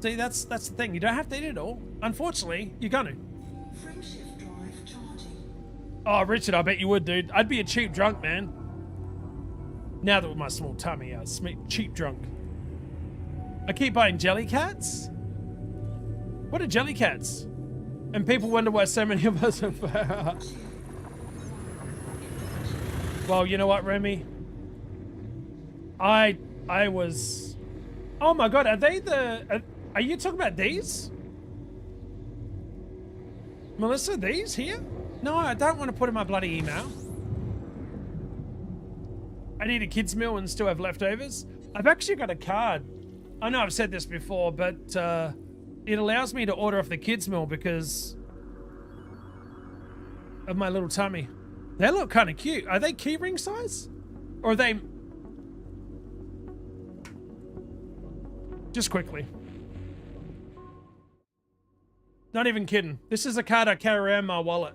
See, that's the thing. You don't have to eat it all. Unfortunately, you're gonna. Frameshift drive charging. Oh, Richard, I bet you would, dude. I'd be a cheap drunk, man. Now that with my small tummy, I cheap drunk. I keep buying jelly cats. What are jelly cats? And people wonder why so many of us are. Well, you know what, Remy? I was. Oh my God, are they the? Are you talking about these? Melissa, these here? No, I don't want to put in my bloody email. I need a kids meal and still have leftovers. I've actually got a card. I know I've said this before, but it allows me to order off the kids meal because of my little tummy. They look kind of cute. Are they keyring size? Or are they... Just quickly. Not even kidding. This is a card I carry around my wallet.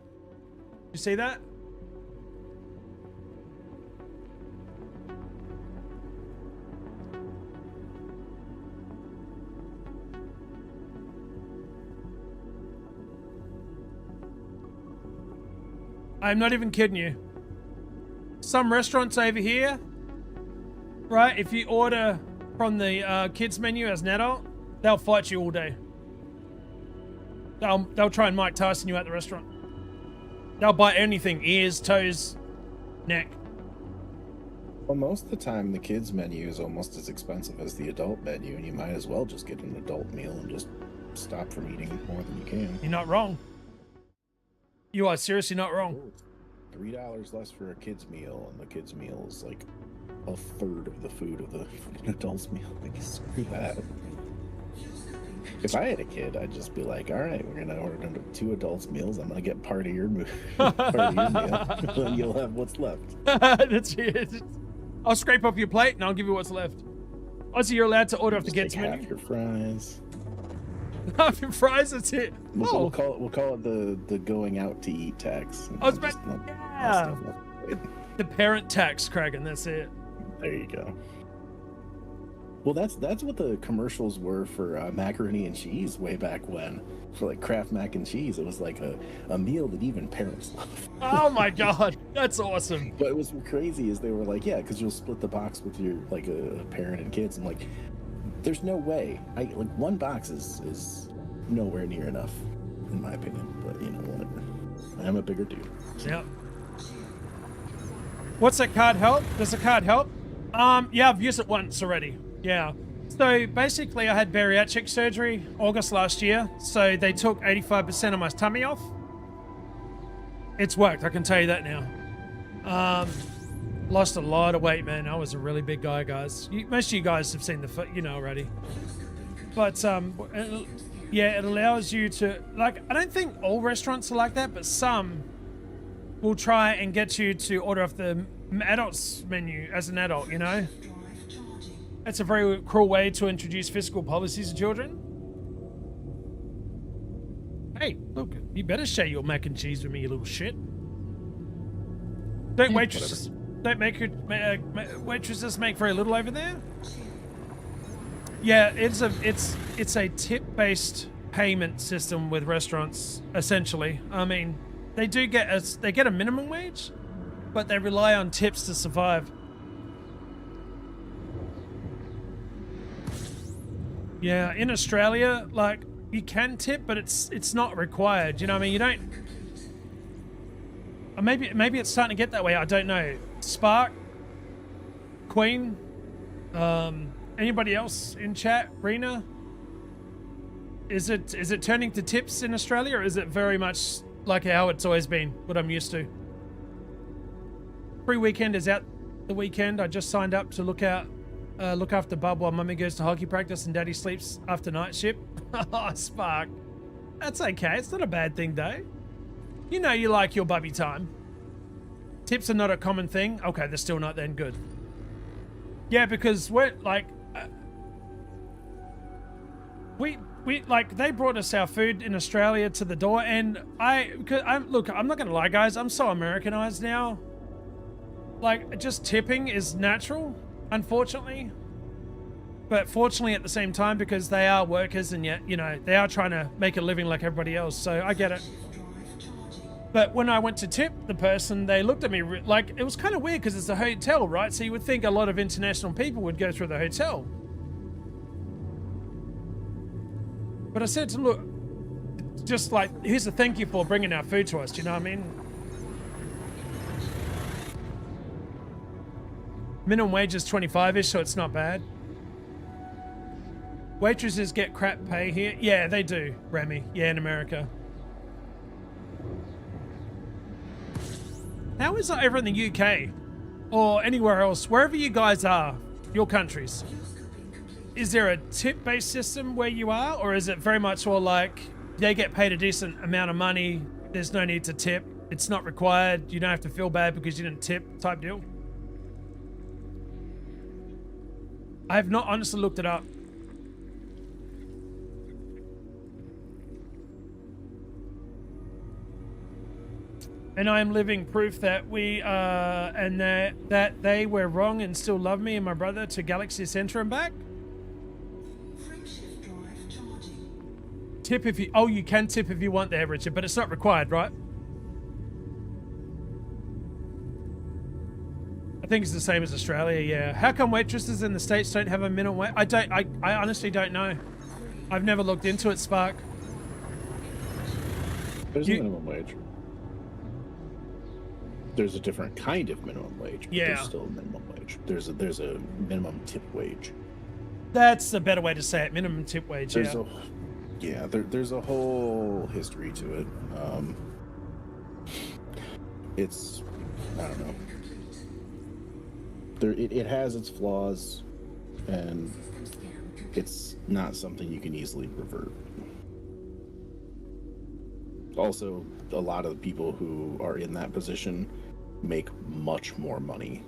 You see that? I'm not even kidding you. Some restaurants over here, right, if you order from the kids menu as an adult, they'll fight you all day. They'll try and Mike Tyson you at the restaurant. They'll bite anything, ears, toes, neck. Well, most of the time, the kids menu is almost as expensive as the adult menu, and you might as well just get an adult meal and just stop from eating more than you can. You're not wrong. You are seriously not wrong. $3 less for a kid's meal, and the kid's meal is like a third of the food of an adult's meal. Like, screw that. If I had a kid, I'd just be like, all right, we're gonna order 2 adults' meals. I'm gonna get part of your meal, and you'll have what's left. That's it. I'll scrape off your plate and I'll give you what's left. Aussie, you're allowed to order off the kids menu. Half your fries. Half your fries. That's it. We'll call it the going out to eat tax. I was about, yeah. The parent tax, Kraken. That's it. There you go. Well, that's what the commercials were for macaroni and cheese way back when. For like Kraft mac and cheese, it was like a meal that even parents love. Oh my God, that's awesome. But it was crazy is they were like, yeah, because you'll split the box with your like a parent and kids. I'm like, there's no way. Like 1 box is nowhere near enough, in my opinion. But you know, whatever. I'm a bigger dude. Yep. What's that card help? Does the card help? Yeah, I've used it once already. Yeah. So basically I had bariatric surgery August last year. So they took 85% of my tummy off. It's worked, I can tell you that now. Lost a lot of weight, man. I was a really big guy, guys. Most of you guys have seen the, you know, already. But yeah, it allows you to, like, I don't think all restaurants are like that, but some will try and get you to order off the adults menu as an adult, you know? That's a very cruel way to introduce fiscal policies to children. Hey, look, you better share your mac and cheese with me, you little shit. Don't waitresses make very little over there? Yeah, it's a tip-based payment system with restaurants, essentially. I mean, they get a minimum wage, but they rely on tips to survive. Yeah, in Australia, like, you can tip, but it's not required. You know what I mean? You don't. Or maybe it's starting to get that way. I don't know. Spark, Queen, anybody else in chat? Rena, is it turning to tips in Australia, or is it very much like how it's always been? What I'm used to. Free weekend is out the weekend. I just signed up to look after Bub while Mummy goes to hockey practice and Daddy sleeps after night shift. Oh, Spark. That's okay. It's not a bad thing, though. You know you like your bubby time. Tips are not a common thing. Okay, they're still not then. Good. Yeah, because we're like... we like, they brought us our food in Australia to the door, and look, I'm not going to lie, guys. I'm so Americanized now. Like, just tipping is natural, unfortunately. But fortunately at the same time, because they are workers and yet, you know, they are trying to make a living like everybody else. So I get it. But when I went to tip the person, they looked at me like, it was kind of weird because it's a hotel, right? So you would think a lot of international people would go through the hotel. But I said to look, just like, here's a thank you for bringing our food to us. Do you know what I mean? Minimum wage is 25-ish, so it's not bad. Waitresses get crap pay here. Yeah, they do, Remy. Yeah, in America. How is it over in the UK? Or anywhere else? Wherever you guys are, your countries. Is there a tip-based system where you are? Or is it very much all like, they get paid a decent amount of money, there's no need to tip, it's not required, you don't have to feel bad because you didn't tip type deal? I have not honestly looked it up. And I am living proof that that they were wrong and still love me and my brother to Galaxy Center and back. Tip if you, oh, you can tip if you want there, Richard, but it's not required, right? I think it's the same as Australia, yeah. How come waitresses in the States don't have a minimum wage? I honestly don't know. I've never looked into it, Spark. There's a minimum wage. There's a different kind of minimum wage, but yeah. There's still a minimum wage. There's a minimum tip wage. That's a better way to say it. Minimum tip wage, yeah. There's a whole history to it. It's, I don't know. It has its flaws, and it's not something you can easily revert. Also, a lot of the people who are in that position make much more money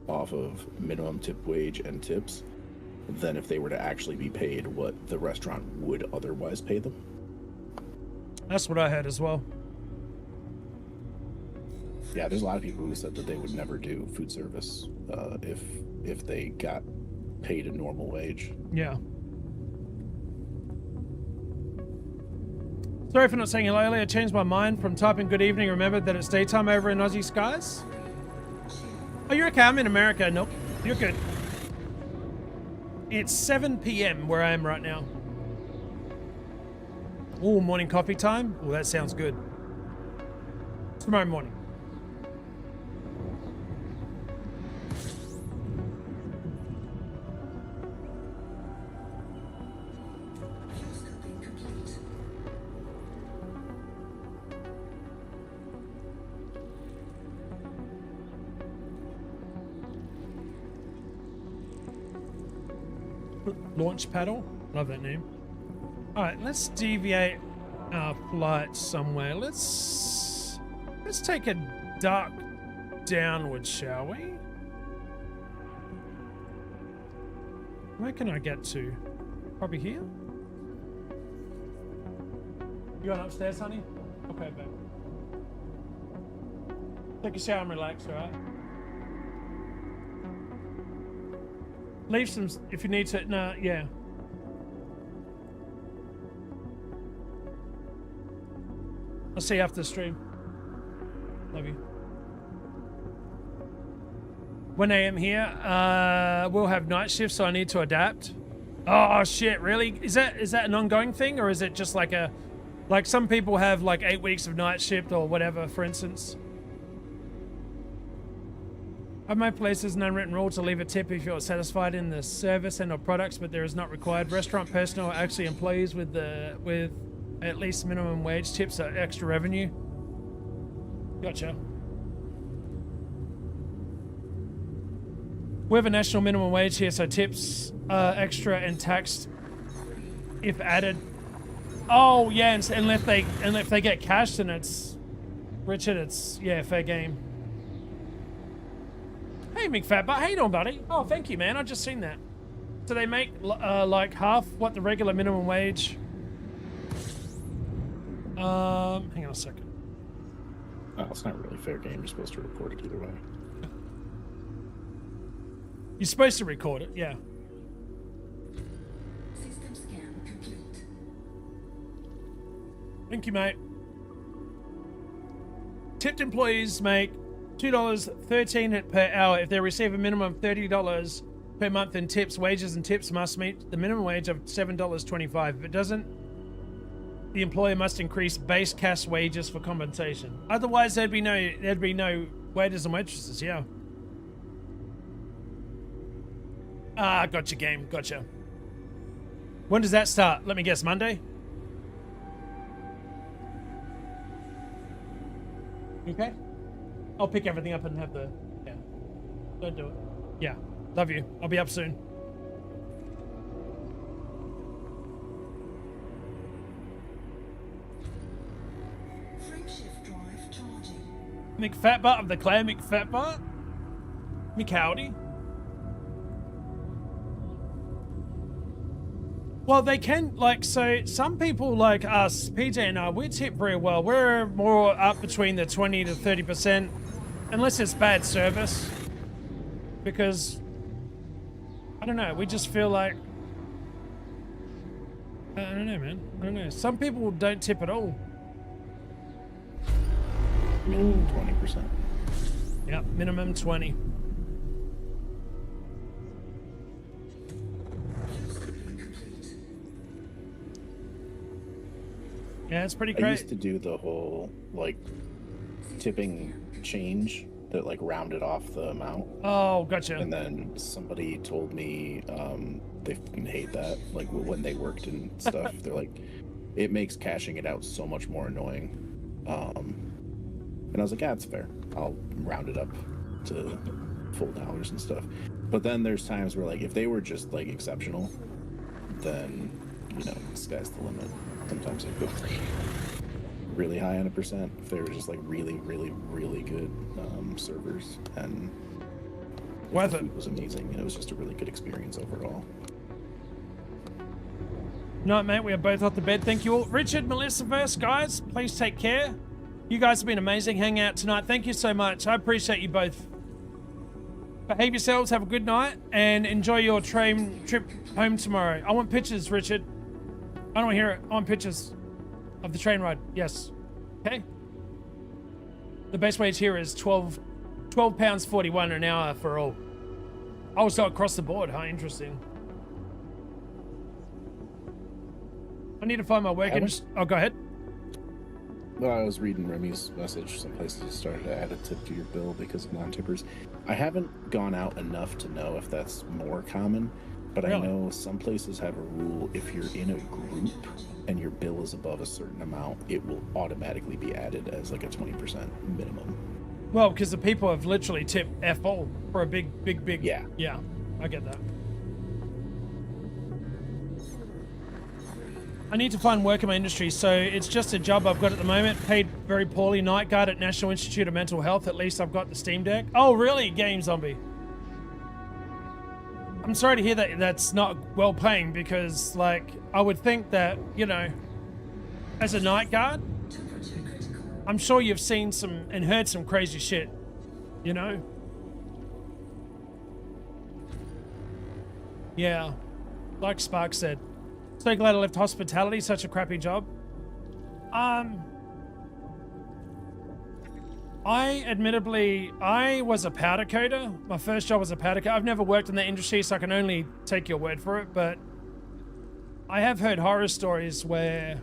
off of minimum tip wage and tips than if they were to actually be paid what the restaurant would otherwise pay them. That's what I had as well. Yeah, there's a lot of people who said that they would never do food service if they got paid a normal wage. Yeah. Sorry for not saying hello earlier. I changed my mind from typing good evening. Remembered that it's daytime over in Aussie skies. Oh, you're okay. I'm in America. Nope. You're good. It's 7 p.m. where I am right now. Oh, morning coffee time. Oh, that sounds good. Tomorrow morning. Launch paddle. Love that name. All right, let's deviate our flight somewhere. Let's take a duck downward, shall we? Where can I get to? Probably here? You going upstairs, honey? Okay, babe. Take a shower and relax, all right? Leave some if you need to. No, yeah. I'll see you after the stream. Love you. 1 a.m. here. We'll have night shifts, so I need to adapt. Oh shit, really? Is that an ongoing thing, or is it just like a, like some people have like 8 weeks of night shift or whatever, for instance? At my place, there's an unwritten rule to leave a tip if you're satisfied in the service and or products, but there is not required. Restaurant personnel are actually employees with at least minimum wage. Tips are extra revenue. Gotcha. We have a national minimum wage here, so tips are extra and taxed if added. Oh yeah, and if they get cashed, then it's Richard. It's yeah, fair game. Hey McFatbutt, how you doing, buddy? Oh, thank you, man. I just seen that. So they make like half what the regular minimum wage. Hang on a second. Oh, it's not really fair game. You're supposed to report it either way. You're supposed to record it, yeah. System scan complete. Thank you, mate. Tipped employees make $2.13 per hour if they receive a minimum of $30 per month in tips. Wages and tips must meet the minimum wage of $7.25. If it doesn't, the employer must increase base cash wages for compensation. Otherwise, there'd be no waiters and waitresses. Yeah. Ah, gotcha, game. Gotcha. When does that start? Let me guess. Monday. Okay. I'll pick everything up and have the... Yeah. Don't do it. Yeah. Love you. I'll be up soon. Frameshift drive charging. McFatbutt of the clan McFatbutt? McHowdy? Well, they can, like, so some people like us, PJ and I, we tip very well. We're more up between the 20 to 30%, unless it's bad service. Because, I don't know, we just feel like, I don't know, man. I don't know. Some people don't tip at all. Minimum 20%. Yep, minimum 20. Yeah, it's pretty great. I used to do the whole, like, tipping change that, like, rounded off the amount. Oh, gotcha. And then somebody told me they fucking hate that. Like, when they worked and stuff, they're like, it makes cashing it out so much more annoying. And I was like, yeah, it's fair. I'll round it up to full dollars and stuff. But then there's times where, like, if they were just, like, exceptional, then, you know, sky's the limit. Sometimes I'd go really high on a percent if they were just like really, really, really good servers, and worth the it. food was amazing, and it was just a really good experience overall. Night, mate. We are both off the bed. Thank you all. Richard, Melissa first, guys. Please take care. You guys have been amazing hanging out tonight. Thank you so much. I appreciate you both. Behave yourselves. Have a good night and enjoy your train trip home tomorrow. I want pictures, Richard. I don't want to hear it. I want pictures of the train ride. Yes. Okay. The base wage here is £12.41 an hour for all. Oh, so across the board, huh? Interesting. I need to find my work. Oh, go ahead. Well, I was reading Remy's message. Some places started to add a tip to your bill because of non-tippers. I haven't gone out enough to know if that's more common. But really? I know some places have a rule, if you're in a group and your bill is above a certain amount, it will automatically be added as like a 20% minimum. Well, because the people have literally tipped F all for a big... Yeah. Yeah, I get that. I need to find work in my industry, so it's just a job I've got at the moment. Paid very poorly. Night guard at National Institute of Mental Health. At least I've got the Steam Deck. Oh, really? Game Zombie. I'm sorry to hear that that's not well paying, because, like, I would think that, you know, as a night guard, I'm sure you've seen some and heard some crazy shit, you know? Yeah, like Spark said. So glad I left hospitality, such a crappy job. I was a powder coater. My first job was a powder coater. I've never worked in that industry, so I can only take your word for it, but I have heard horror stories where,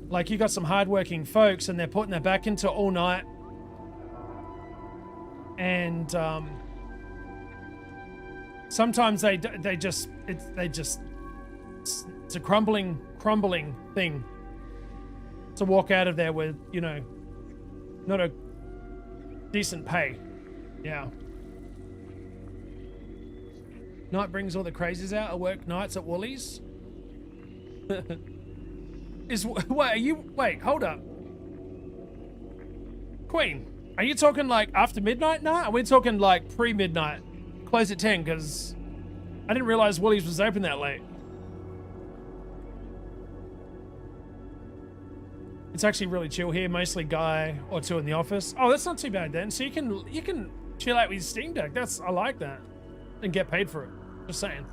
like, you got some hardworking folks and they're putting their back into it all night, and sometimes it's a crumbling thing to walk out of there with, you know, not a decent pay. Yeah. Night brings all the crazies out. I work nights at Woolies. Wait, hold up. Queen, are you talking like after midnight night? Are we talking like pre-midnight? Close at 10, because I didn't realize Woolies was open that late. It's actually really chill here, mostly guy or two in the office. Oh, that's not too bad then. So you can chill out with your Steam Deck. I like that. And get paid for it. Just saying.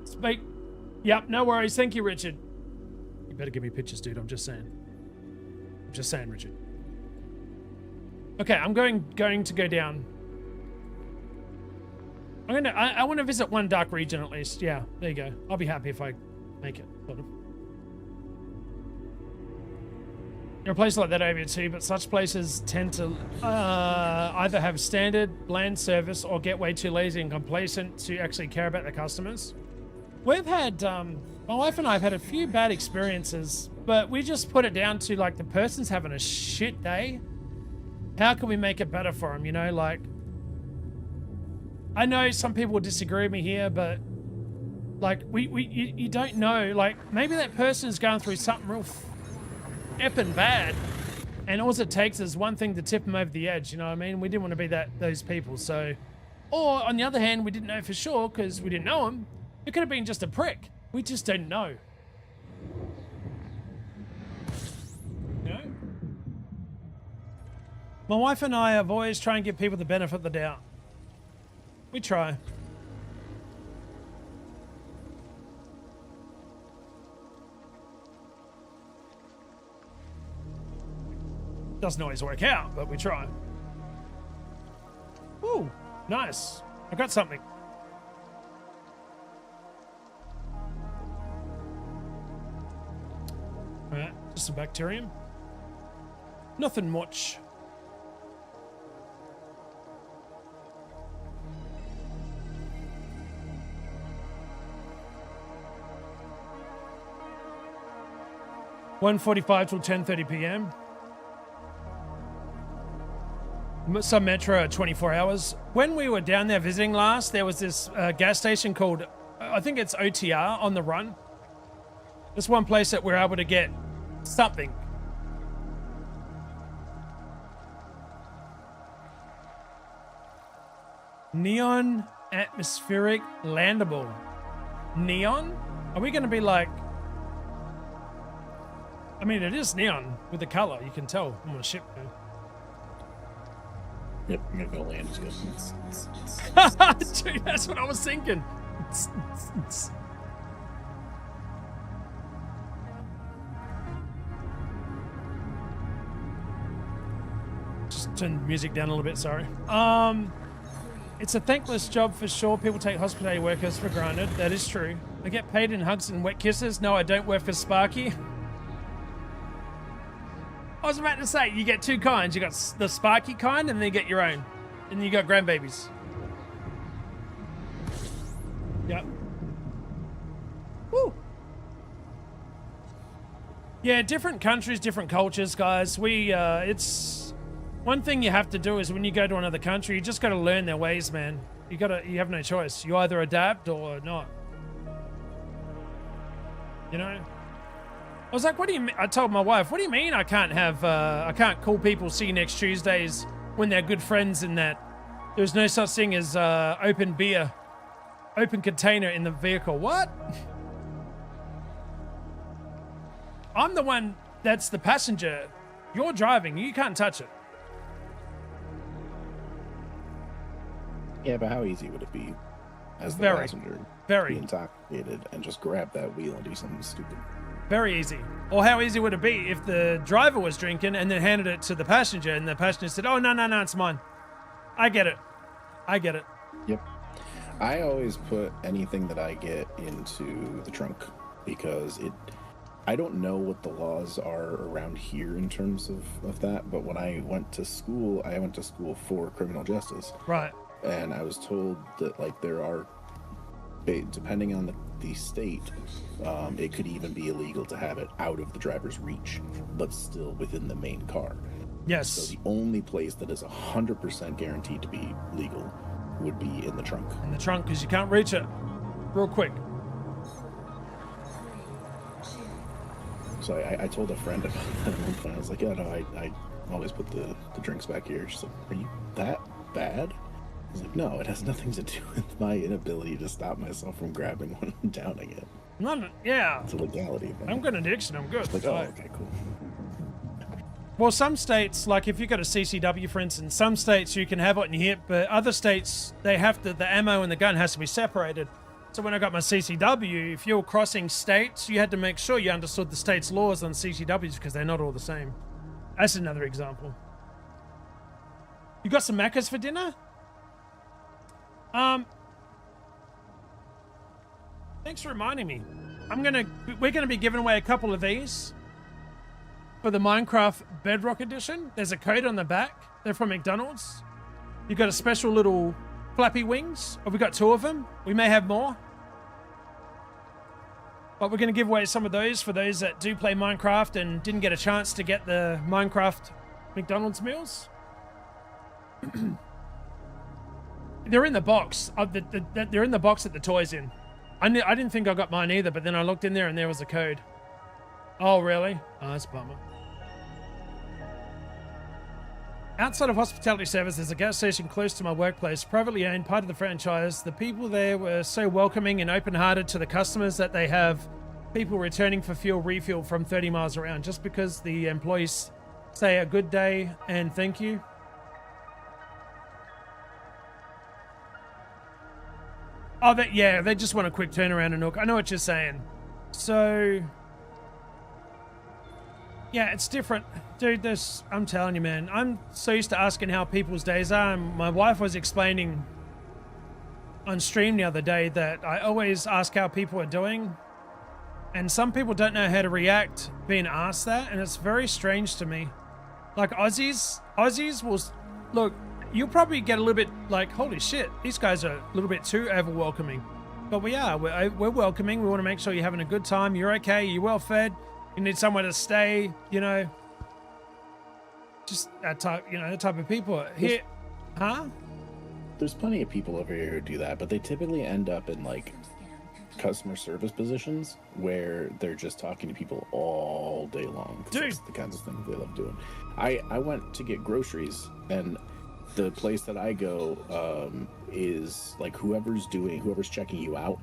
Speak. Yep, no worries. Thank you, Richard. You better give me pictures, dude. I'm just saying. Richard. Okay, I'm going to go down. I want to visit one dark region at least. Yeah, there you go. I'll be happy if I make it, sort of. There are places like that over here too, but such places tend to either have standard, bland service or get way too lazy and complacent to actually care about their customers. We've had, my wife and I have had a few bad experiences, but we just put it down to, like, the person's having a shit day. How can we make it better for them, you know? Like, I know some people will disagree with me here, but, like, you don't know. Like, maybe that person is going through something real effing bad, and all it takes is one thing to tip them over the edge, you know what I mean? We didn't want to be those people, so... Or, on the other hand, we didn't know for sure, because we didn't know him. It could have been just a prick. We just don't know. You know? My wife and I have always tried and give people the benefit of the doubt. We try. Doesn't always work out, but we try. Ooh, nice. I got something. Alright, just a bacterium. Nothing much. (1:45 till 10:30 p.m. Some metro at 24 hours. When we were down there visiting last, there was this gas station called, I think it's OTR, on the run. This one place that we're able to get something. Neon atmospheric landable. Neon? Are we going to be like... I mean, it is neon with the color. You can tell on the ship. Yep, I'm gonna go land. Dude, that's what I was thinking. Just turn the music down a little bit, sorry. It's a thankless job for sure. People take hospitality workers for granted. That is true. I get paid in hugs and wet kisses. No, I don't work for Sparky. I was about to say, you get two kinds. You got the Sparky kind, and then you get your own. And then you got grandbabies. Yep. Woo! Yeah, different countries, different cultures, guys. It's... One thing you have to do is when you go to another country, you just got to learn their ways, man. You have no choice. You either adapt or not. You know? I was like, what do you mean? I told my wife, what do you mean I can't call people see you next Tuesdays when they're good friends and that there's no such thing as open container in the vehicle? What? I'm the one that's the passenger. You're driving. You can't touch it. Yeah, but how easy would it be as the passenger very be intoxicated and just grab that wheel and do something stupid? Very easy. Or how easy would it be if the driver was drinking and then handed it to the passenger and the passenger said, oh, no, it's mine. I get it. Yep. I always put anything that I get into the trunk because I don't know what the laws are around here in terms of that, but when I went to school for criminal justice. Right. And I was told that, like, there are, depending on the state, it could even be illegal to have it out of the driver's reach, but still within the main car. Yes. So the only place that is 100% guaranteed to be legal would be in the trunk. In the trunk, because you can't reach it real quick. So I told a friend about that at one point. I was like, yeah, no, I always put the drinks back here. She's like, are you that bad? I was like, no, it has nothing to do with my inability to stop myself from grabbing one and downing it. Yeah. It's a legality thing. I'm got an addiction. I'm good. Like, oh, okay, cool. Well, some states, like if you've got a CCW, for instance, some states you can have it on your hip, but other states, they have to, the ammo and the gun has to be separated. So when I got my CCW, if you were crossing states, you had to make sure you understood the state's laws on CCWs because they're not all the same. That's another example. You got some Maccas for dinner? Thanks for reminding me. We're gonna be giving away a couple of these for the Minecraft Bedrock Edition. There's a code on the back. They're from McDonald's. You got a special little flappy wings. Oh, we got 2 of them. We may have more. But we're going to give away some of those for those that do play Minecraft and didn't get a chance to get the Minecraft McDonald's meals. They're in the box. They're in the box that the toy's in. I didn't think I got mine either, but then I looked in there and there was a code. Oh, really? Oh, that's a bummer. Outside of hospitality service, there's a gas station close to my workplace, privately owned, part of the franchise. The people there were so welcoming and open-hearted to the customers that they have people returning for fuel refuel from 30 miles around just because the employees say a good day and thank you. Oh, they just want a quick turnaround and look. I know what you're saying. So, yeah, it's different. Dude, I'm telling you, man, I'm so used to asking how people's days are. And my wife was explaining on stream the other day that I always ask how people are doing. And some people don't know how to react being asked that. And it's very strange to me. Like Aussies will, look, you'll probably get a little bit like, holy shit, these guys are a little bit too over-welcoming. But we are. We're welcoming. We want to make sure you're having a good time. You're okay. You're well fed. You need somewhere to stay, you know. Just that type, that type of people. Here, huh? There's plenty of people over here who do that, but they typically end up in like customer service positions where they're just talking to people all day long. Dude, that's the kinds of things they love doing. I went to get groceries, and the place that I go is like whoever's checking you out.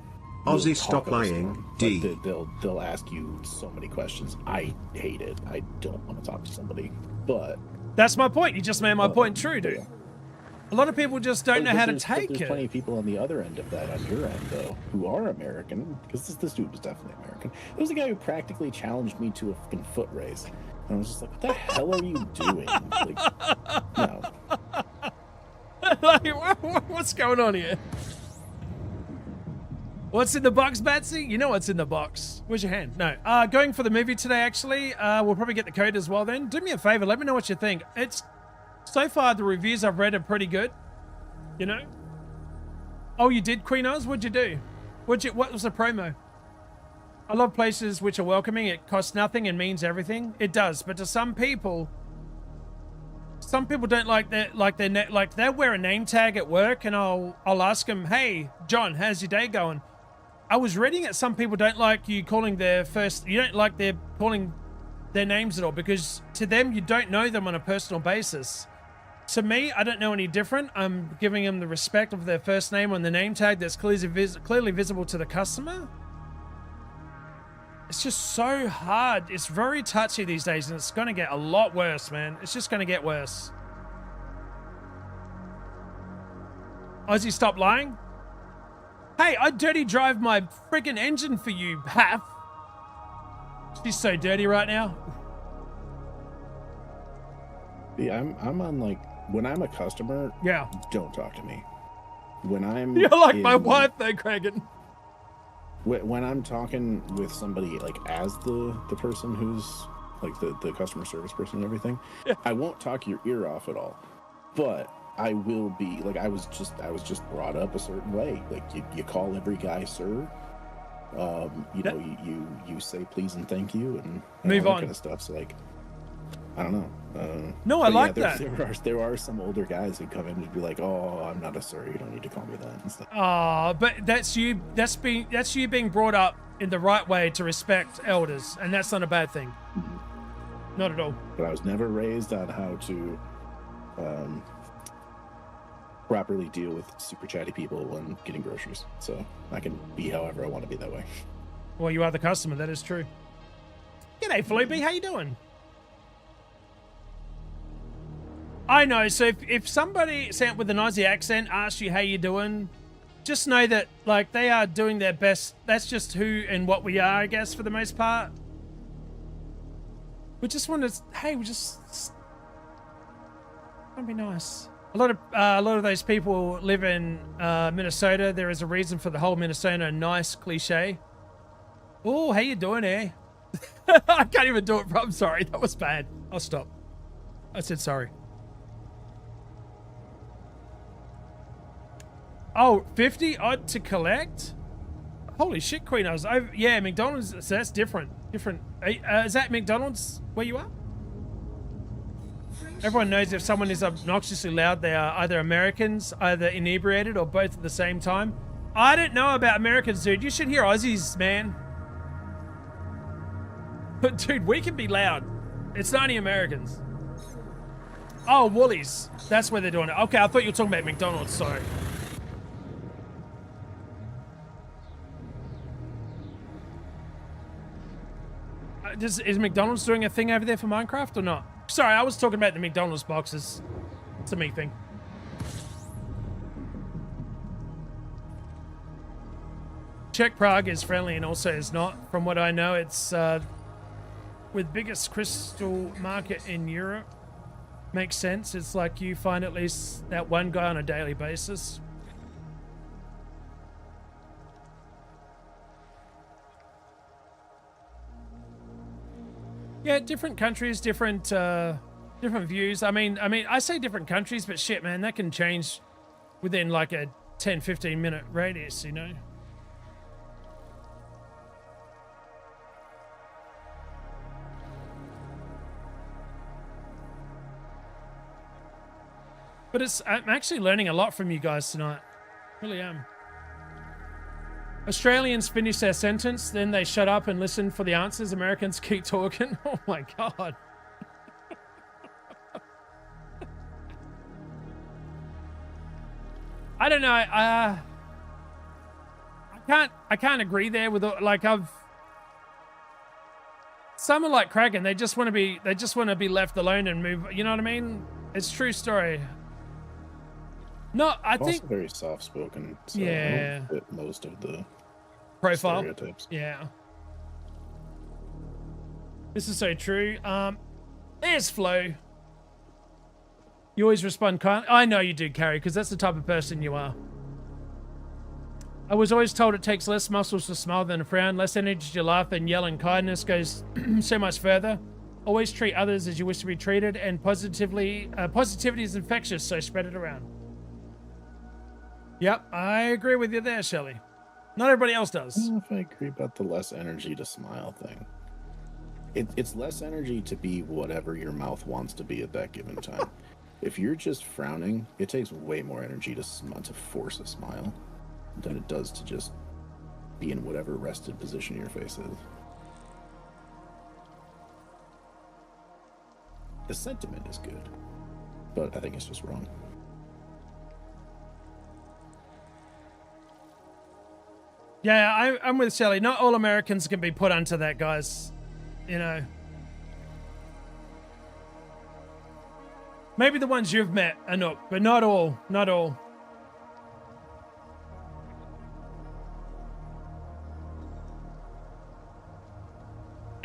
Aussie, stop lying. D. Like they'll ask you so many questions. I hate it. I don't want to talk to somebody, but. That's my point. You just made my point true, dude. Yeah. A lot of people just don't know how to take there's it. Plenty of people on the other end of that, on your end, though, who are American, because this dude was definitely American. There was a guy who practically challenged me to a fucking foot race. And I was just like, what the hell are you doing? Like, no. Like, what's going on here? What's in the box, Batsy? You know what's in the box. Where's your hand? No. Going for the movie today, actually. We'll probably get the code as well then. Do me a favor. Let me know what you think. So far, the reviews I've read are pretty good. You know? Oh, you did, Queen Oz? What'd you do? What was the promo? I love places which are welcoming. It costs nothing and means everything. It does. But to some people don't like they'll wear a name tag at work, and I'll ask them, hey, John, how's your day going? I was reading it. Some people don't like you calling their you don't like their calling their names at all, because to them, you don't know them on a personal basis. To me, I don't know any different. I'm giving them the respect of their first name on the name tag that's clearly visible to the customer. It's just so hard. It's very touchy these days, and it's going to get a lot worse, man. It's just going to get worse. Ozzy, stop lying. Hey, I dirty drive my freaking engine for you, Half. She's so dirty right now. Yeah, I'm on like when I'm a customer. Yeah. Don't talk to me. When I'm You're like my wife though, Kragan. When I'm talking with somebody like as the person who's like the customer service person and everything, yeah. I won't talk your ear off at all. But I will be like I was just brought up a certain way. Like you call every guy sir. You know, you say please and thank you and move all that on kind of stuff. So like I don't know. No, I like that. There are some older guys who come in and be like, "Oh, I'm not a sir. You don't need to call me that." And stuff. But that's you. That's you being brought up in the right way to respect elders, and that's not a bad thing. Not at all. But I was never raised on how to properly deal with super chatty people when getting groceries. So I can be however I want to be that way. Well, you are the customer. That is true. G'day, Felipe. How you doing? I know. So if somebody with an Aussie accent asks you how you doing, just know that like they are doing their best. That's just who and what we are, I guess, for the most part. We just want to. Hey, we just. That'd be nice. A lot of those people live in Minnesota. There is a reason for the whole Minnesota nice cliche. Oh, how you doing, eh? I can't even do it. I'm sorry. That was bad. I'll stop. I said sorry. Oh, 50 odd to collect? Holy shit, Queen. Yeah, McDonald's. So that's different. Is that McDonald's where you are? Everyone knows if someone is obnoxiously loud, they are either Americans, either inebriated, or both at the same time. I don't know about Americans, dude. You should hear Aussies, man. But dude, we can be loud. It's not only Americans. Oh, Woolies. That's where they're doing it. Okay, I thought you were talking about McDonald's. Sorry. Is McDonald's doing a thing over there for Minecraft or not? Sorry, I was talking about the McDonald's boxes. It's a me thing. Czech Prague is friendly and also is not. From what I know, it's with biggest crystal market in Europe. Makes sense. It's like you find at least that one guy on a daily basis. Yeah, different countries, different views. I mean, I say different countries, but shit, man, that can change within like a 10, 15 minute radius, you know? But I'm actually learning a lot from you guys tonight. Really am. Australians finish their sentence, then they shut up and listen for the answers. Americans keep talking. Oh my God. I don't know. I can't agree there with like someone like Kraken, they just want to be left alone and move, you know what I mean? It's true story. No, I think also very soft spoken, so yeah. I don't fit most of the profile stereotypes. Yeah. This is so true. There's Flo. You always respond kind. I know you do, Carrie, because that's the type of person you are. I was always told it takes less muscles to smile than a frown, less energy to laugh and yell, and kindness goes so much further. Always treat others as you wish to be treated, and positivity is infectious, so spread it around. Yep, I agree with you there, Shelley. Not everybody else does. I don't know if I agree about the less energy to smile thing. It's less energy to be whatever your mouth wants to be at that given time. If you're just frowning, it takes way more energy to force a smile than it does to just be in whatever rested position your face is. The sentiment is good, but I think it's just wrong. Yeah, I'm with Sally. Not all Americans can be put onto that, guys. You know. Maybe the ones you've met, Anouk, but not all. Not all.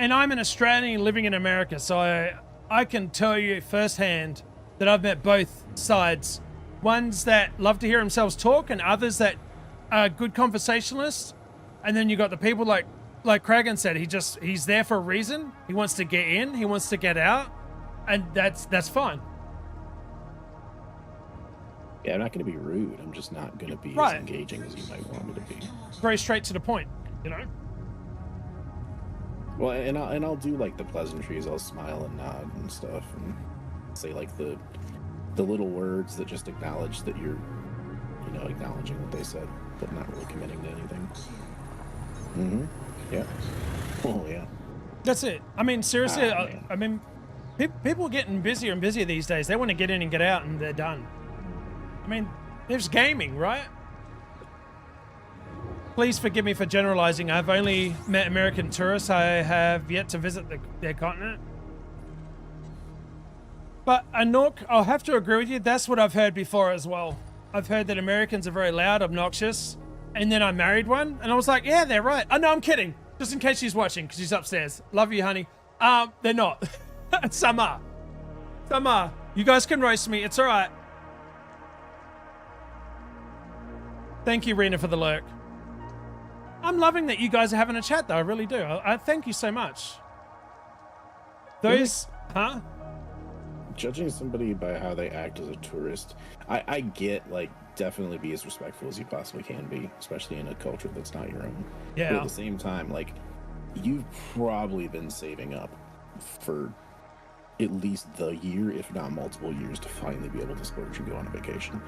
and I'm an Australian living in America, so I can tell you firsthand that I've met both sides. Ones that love to hear themselves talk and others that are good conversationalists. And then you got the people like Kragan said, he's there for a reason. He wants to get in, he wants to get out, and that's fine. Yeah, I'm not going to be rude. I'm just not going to be Right. as engaging as you might want me to be. Very straight to the point, you know? Well, and I'll do like the pleasantries. I'll smile and nod and stuff, and say like the little words that just acknowledge that you're, you know, acknowledging what they said, but not really committing to anything. Mm-hmm. Yeah. Oh yeah. That's it. I mean, seriously, man. I mean, people are getting busier and busier these days. They want to get in and get out, and they're done. I mean, there's gaming, right? Please forgive me for generalizing. I've only met American tourists. I have yet to visit their continent. But Anouk, I'll have to agree with you. That's what I've heard before as well. I've heard that Americans are very loud, obnoxious. And then I married one, and I was like, yeah, they're right. Oh, no, I'm kidding. Just in case she's watching, because she's upstairs. Love you, honey. They're not. Some are. Some are. You guys can roast me. It's all right. Thank you, Rena, for the lurk. I'm loving that you guys are having a chat, though. I really do. I thank you so much. Those... Huh? Judging somebody by how they act as a tourist, I get, like, definitely be as respectful as you possibly can be, especially in a culture that's not your own. Yeah. But at the same time, like, you've probably been saving up for at least the year, if not multiple years, to finally be able to splurge and go on a vacation.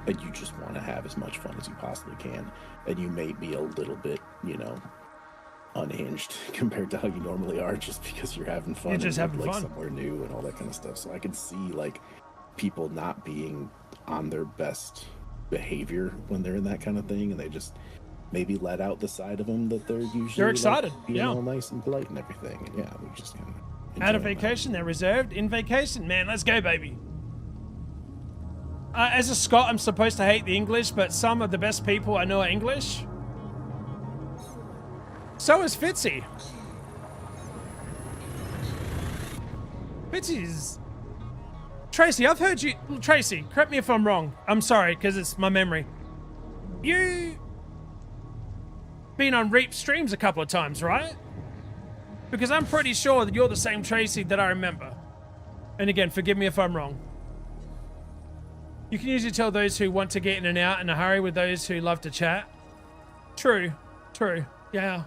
And you just want to have as much fun as you possibly can. And you may be a little bit, you know, unhinged compared to how you normally are, just because you're having fun. You're just and, having like, fun. somewhere new and all that kind of stuff. So I can see, like, people not being on their best behavior when they're in that kind of thing, and they just maybe let out the side of them that they're usually They're excited, like, being yeah. all nice and polite and everything. And yeah, we just kind of Out of vacation, they're reserved. In vacation, man, let's go, baby. As a Scot, I'm supposed to hate the English, but some of the best people I know are English. So is Fitzy. Fitzy's... Tracy, I've heard you... Tracy, correct me if I'm wrong. I'm sorry, because it's my memory. You... been on Reap streams a couple of times, right? Because I'm pretty sure that you're the same Tracy that I remember. And again, forgive me if I'm wrong. You can usually tell those who want to get in and out in a hurry with those who love to chat. True. True. Yeah.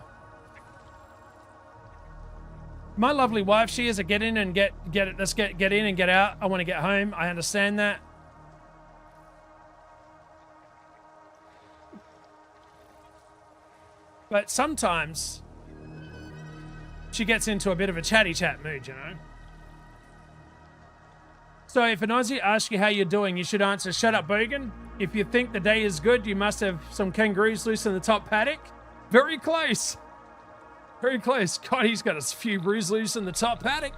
My lovely wife, she is a get in and get it. Let's get in and get out. I want to get home. I understand that. But sometimes she gets into a bit of a chatty chat mood, you know. So if an Aussie asks you how you're doing, you should answer, shut up, Bogan. If you think the day is good, you must have some kangaroos loose in the top paddock. Very close. Very close. God, he's got a few brews loose in the top paddock.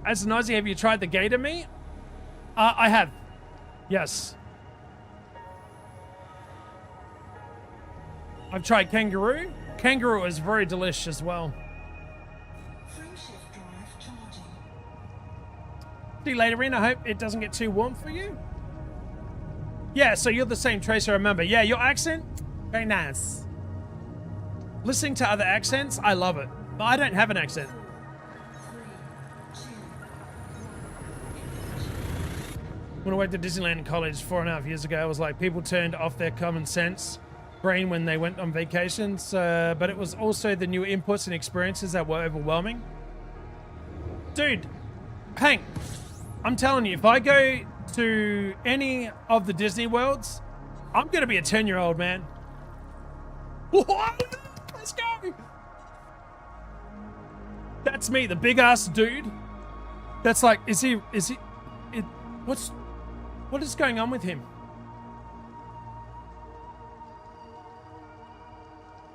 As an Aussie, have you tried the gator meat? I have. Yes. I've tried kangaroo. Kangaroo is very delicious as well. Friendship drive charging. See you later, Rin. I hope it doesn't get too warm for you. Yeah, so you're the same Trace I remember. Yeah, your accent, very nice. Listening to other accents, I love it. But I don't have an accent. When I went to Disneyland in college 4.5 years ago, I was like, people turned off their common sense brain when they went on vacations, but it was also the new inputs and experiences that were overwhelming. Dude, Hank, I'm telling you, if I go to any of the Disney worlds, I'm gonna be a 10-year-old, man. What? Let's go. That's me, the big ass dude. That's like, what is going on with him?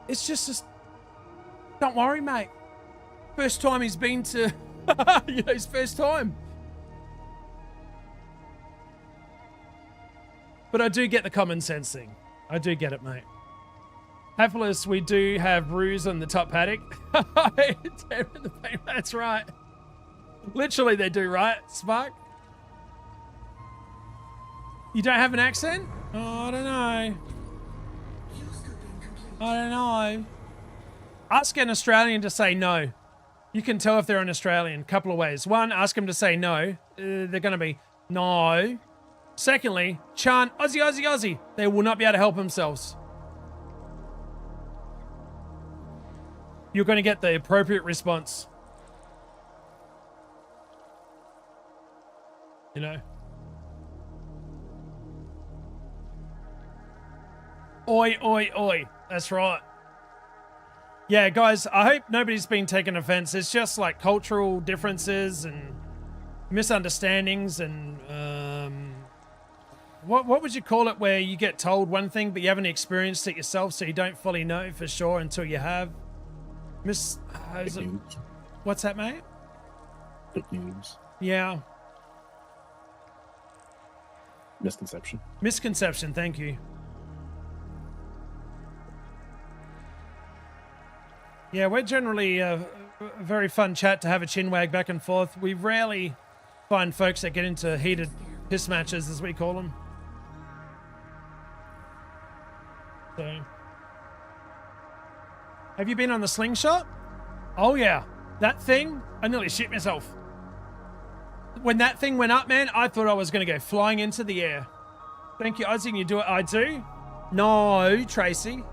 It's just, don't worry, mate. First time he's been to, you know, his first time. But I do get the common sense thing. I do get it, mate. Hapless, we do have ruse on the top paddock. That's right. Literally they do, right, Spark? You don't have an accent? Oh, I don't know. I don't know. Ask an Australian to say no. You can tell if they're an Australian couple of ways. One, ask them to say no. They're going to be no. Secondly, chant Aussie, Aussie, Aussie. They will not be able to help themselves. You're going to get the appropriate response. You know? Oi, oi, oi. That's right. Yeah, guys, I hope nobody's been taking offense. It's just like cultural differences and misunderstandings and what would you call it where you get told one thing but you haven't experienced it yourself, so you don't fully know for sure until you have. What's that, mate? Fake news. Yeah. Misconception. Misconception, thank you. Yeah, we're generally a very fun chat to have a chinwag back and forth. We rarely find folks that get into heated piss matches, as we call them. So, have you been on the slingshot? Oh yeah, that thing, I nearly shit myself. When that thing went up, man, I thought I was going to go flying into the air. Thank you, Ozzy, and you do it. I do? No, Tracy.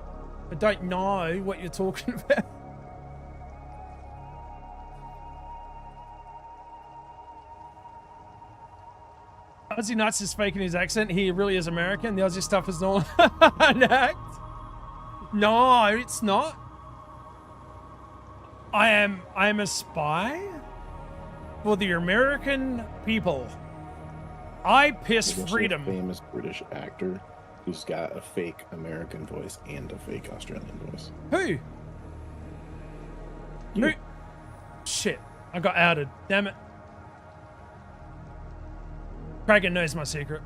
I don't know what you're talking about. Aussienutz is faking his accent. He really is American. The Aussie stuff is not an act. No, it's not. I am a spy for the American people. I piss There's freedom. A famous British actor who's got a fake American voice and a fake Australian voice. Who? You. Who? Shit, I got outed. Damn it. Kragan knows my secret.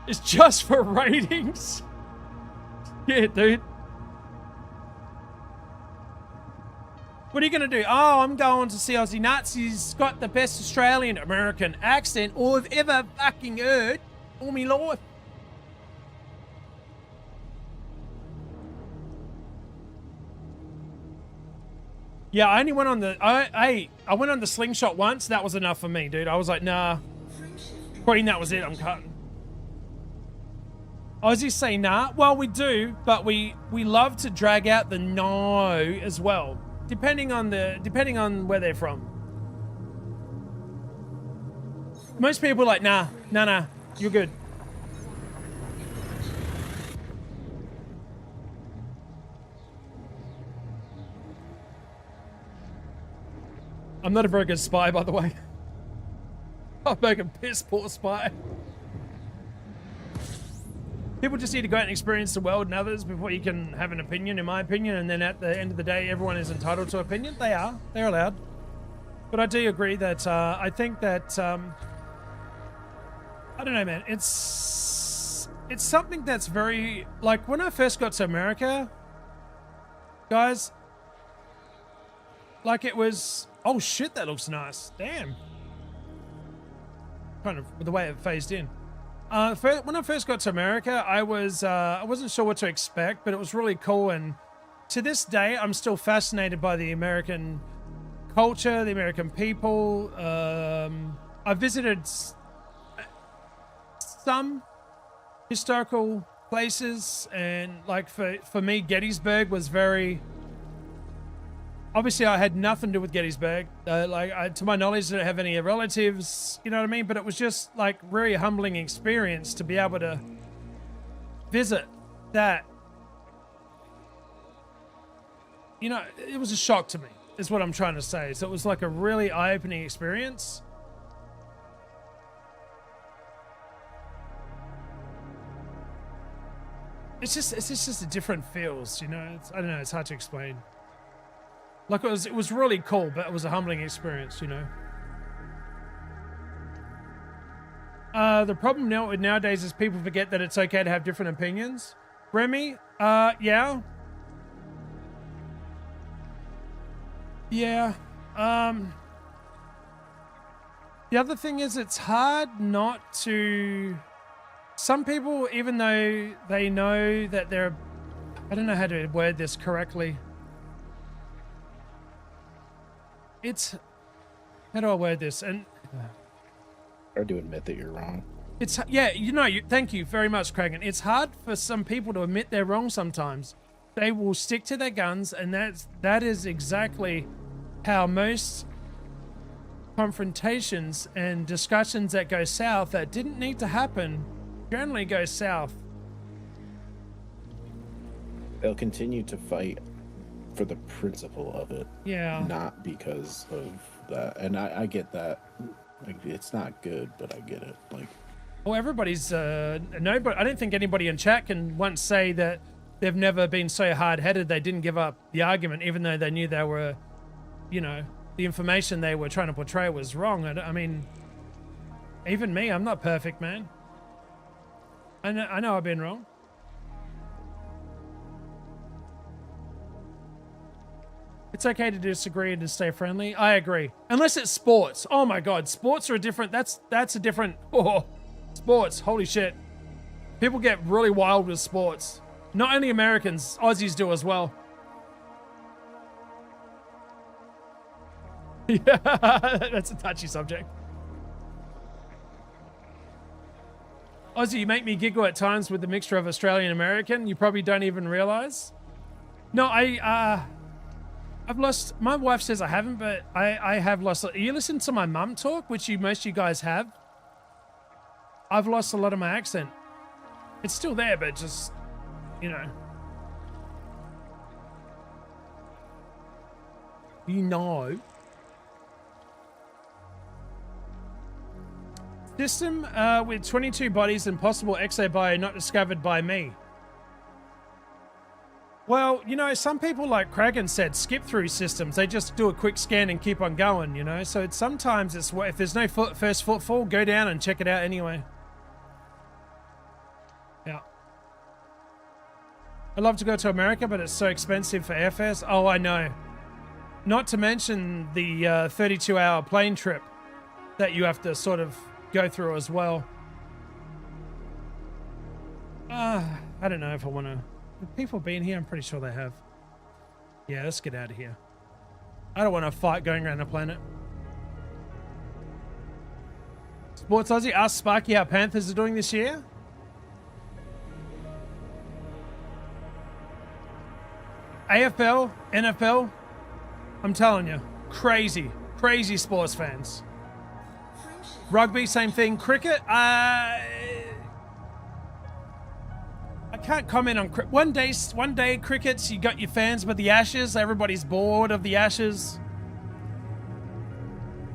It's just for ratings. Yeah, dude. What are you going to do? Oh, I'm going to see Aussienutz. He's got the best Australian American accent I've ever fucking heard all my life. Yeah, I only went on the I went on the slingshot once. That was enough for me, dude. I was like, nah. Queen, that was it. I'm cutting. Aussies say nah. Well, we do, but we love to drag out the no as well, depending on where they're from. Most people are like, nah, you're good. I'm not a very good spy, by the way. I'm making piss poor spy. People just need to go out and experience the world and others before you can have an opinion, in my opinion, and then at the end of the day, everyone is entitled to opinion. They are. They're allowed. But I do agree that, I think that, I don't know, man. It's something that's very, like, when I first got to America, guys, like it was, oh shit, that looks nice. Damn. Kind of the way it phased in. When I first got to America, I wasn't sure what to expect, but it was really cool. And to this day, I'm still fascinated by the American culture, the American people. I visited some historical places, and like for me, Gettysburg was very. Obviously, I had nothing to do with Gettysburg. To my knowledge, I don't have any relatives, you know what I mean? But it was just like very humbling experience to be able to visit that. You know, it was a shock to me, is what I'm trying to say. So it was like a really eye-opening experience. It's just a different feels, you know? I don't know, it's hard to explain. Like it was really cool, but it was a humbling experience, you know. The problem nowadays is people forget that it's okay to have different opinions. Remy, yeah. Yeah. The other thing is it's hard not to... Some people, even though they know that they're... I don't know how to word this correctly. It's... How do I word this? And... Or to admit that you're wrong. It's... Yeah, thank you very much, Kragan. It's hard for some people to admit they're wrong sometimes. They will stick to their guns, and that is exactly how most confrontations and discussions that go south that didn't need to happen generally go south. They'll continue to fight for the principle of it. Yeah. Not because of that. And I get that. Like, it's not good, but I get it. Like, well, everybody's nobody. I don't think anybody in chat can once say that they've never been so hard-headed they didn't give up the argument, even though they knew they were, the information they were trying to portray was wrong. I mean, even me, I'm not perfect, man. I know I've been wrong. It's okay to disagree and to stay friendly. I agree. Unless it's sports. Oh my God, sports are a different, that's a different, sports, holy shit. People get really wild with sports. Not only Americans, Aussies do as well. Yeah, that's a touchy subject. Aussie, you make me giggle at times with the mixture of Australian and American. You probably don't even realize. No, I've lost, my wife says I haven't, but I have lost. You listen to my mum talk, which most of you guys have. I've lost a lot of my accent. It's still there, but just, System with 22 bodies and possible Exobio not discovered by me. Well, some people, like Kragan said, skip through systems. They just do a quick scan and keep on going, So sometimes it's, if there's no first footfall, go down and check it out anyway. Yeah. I'd love to go to America, but it's so expensive for airfares. Oh, I know. Not to mention the 32-hour plane trip that you have to sort of go through as well. I don't know if I want to... Have people been here? I'm pretty sure they have. Yeah, let's get out of here. I don't want to fight going around the planet. Sports Aussie, ask Sparky how Panthers are doing this year. AFL, NFL, I'm telling you, crazy sports fans. Rugby, same thing. Cricket, I can't comment on one day crickets. You got your fans, but the Ashes, everybody's bored of the Ashes.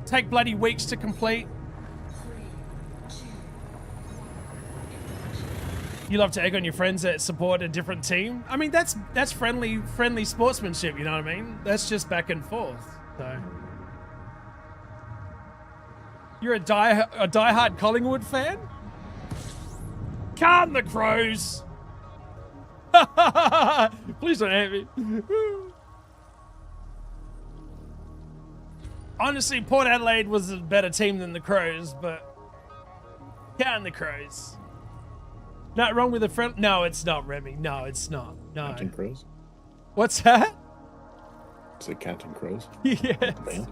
Take bloody weeks to complete. You love to egg on your friends that support a different team. I mean, that's friendly sportsmanship. You know what I mean? That's just back and forth. So you're a diehard Collingwood fan? Calm the Crows. Please don't hate me. Honestly, Port Adelaide was a better team than the Crows, but count the Crows. Not wrong with a friend. No, it's not, Remy. No, it's not. No. Counting Crows? What's that? Is it Counting Crows? Yes. Band?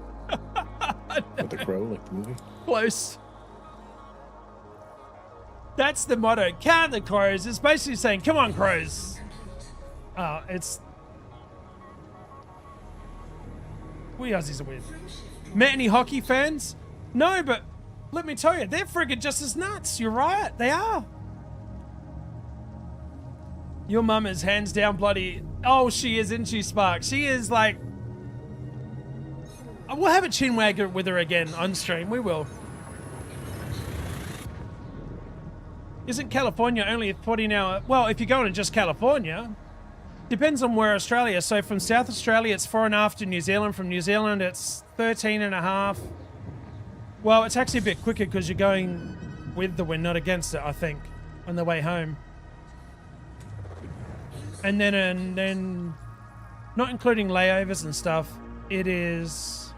With the crow, like the movie? Close. That's the motto. Count the Crows. It's basically saying, come on, Crows. Oh, it's... We Aussies are weird. Met any hockey fans? No, but let me tell you, they're friggin' just as nuts. You're right. They are. Your mum is hands down bloody... Oh, she is, isn't she, Spark? She is like... We'll have a chin wagger with her again on stream. We will. Isn't California only a 14-hour... Well, if you're going to just California, depends on where Australia. So from South Australia, it's 4.5 to New Zealand. From New Zealand, it's 13.5. Well, it's actually a bit quicker because you're going with the wind, not against it, I think, on the way home. And then not including layovers and stuff, it is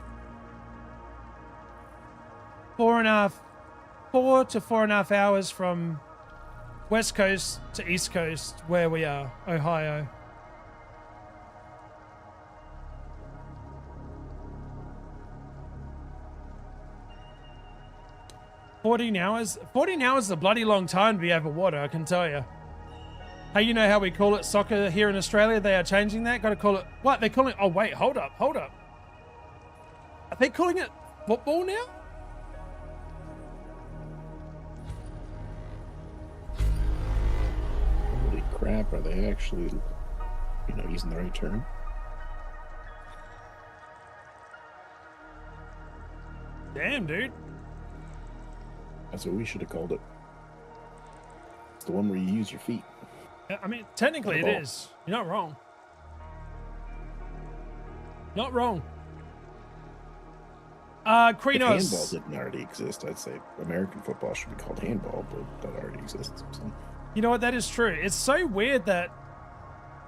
4 to 4.5 hours from West Coast to East Coast where we are, Ohio. $14 hours? 14 hours is a bloody long time to be over water, I can tell you. Hey, you know how we call it soccer here in Australia? They are changing that. Got to call it... What? They're calling... Oh, wait. Hold up. Hold up. Are they calling it football now? Holy crap, are they actually, using the right term? Damn, dude. That's what we should have called it. It's the one where you use your feet. I mean, technically it is. You're not wrong. Not wrong. Krinos. If handball didn't already exist, I'd say American football should be called handball, but that already exists. So. You know what? That is true. It's so weird that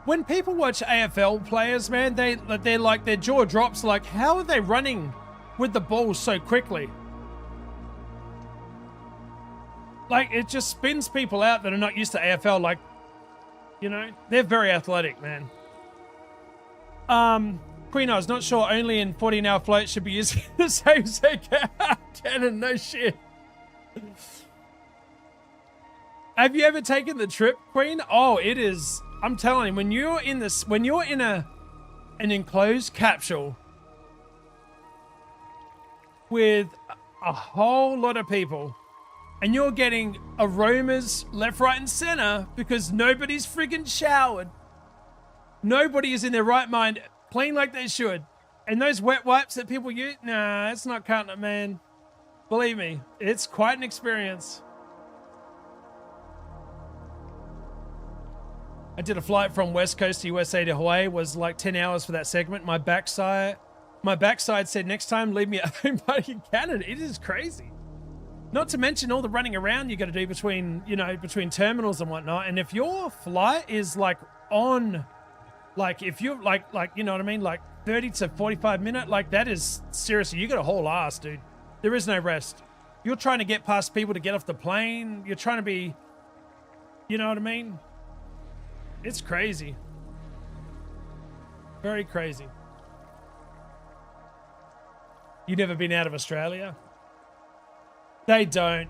when people watch AFL players, man, they're like, their jaw drops. Like, how are they running with the ball so quickly? Like, it just spins people out that are not used to AFL. Like, they're very athletic, man. Queen, I was not sure only in 14-hour floats should be using the same cannon. No shit. Have you ever taken the trip, Queen? Oh, it is. I'm telling you, when you're in an enclosed capsule with a whole lot of people, and you're getting aromas left, right, and center because nobody's friggin' showered. Nobody is in their right mind, clean like they should. And those wet wipes that people use, nah, it's not cutting it, man. Believe me, it's quite an experience. I did a flight from West Coast to USA to Hawaii. It was like 10 hours for that segment. My backside said, next time, leave me at home in Canada. It is crazy. Not to mention all the running around you got to do between terminals and whatnot. And if your flight is like on, like if you're like, you know what I mean? Like 30 to 45 minute, like that is seriously, you got a whole ass, dude. There is no rest. You're trying to get past people to get off the plane. You're trying to be, you know what I mean? It's crazy. Very crazy. You never been out of Australia? They don't.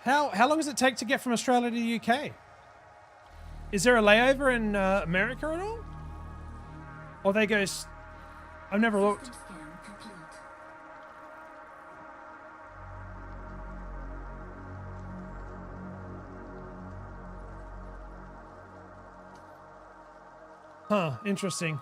How long does it take to get from Australia to the UK? Is there a layover in America at all? Or they go... I've never looked. Scan complete. Huh, interesting.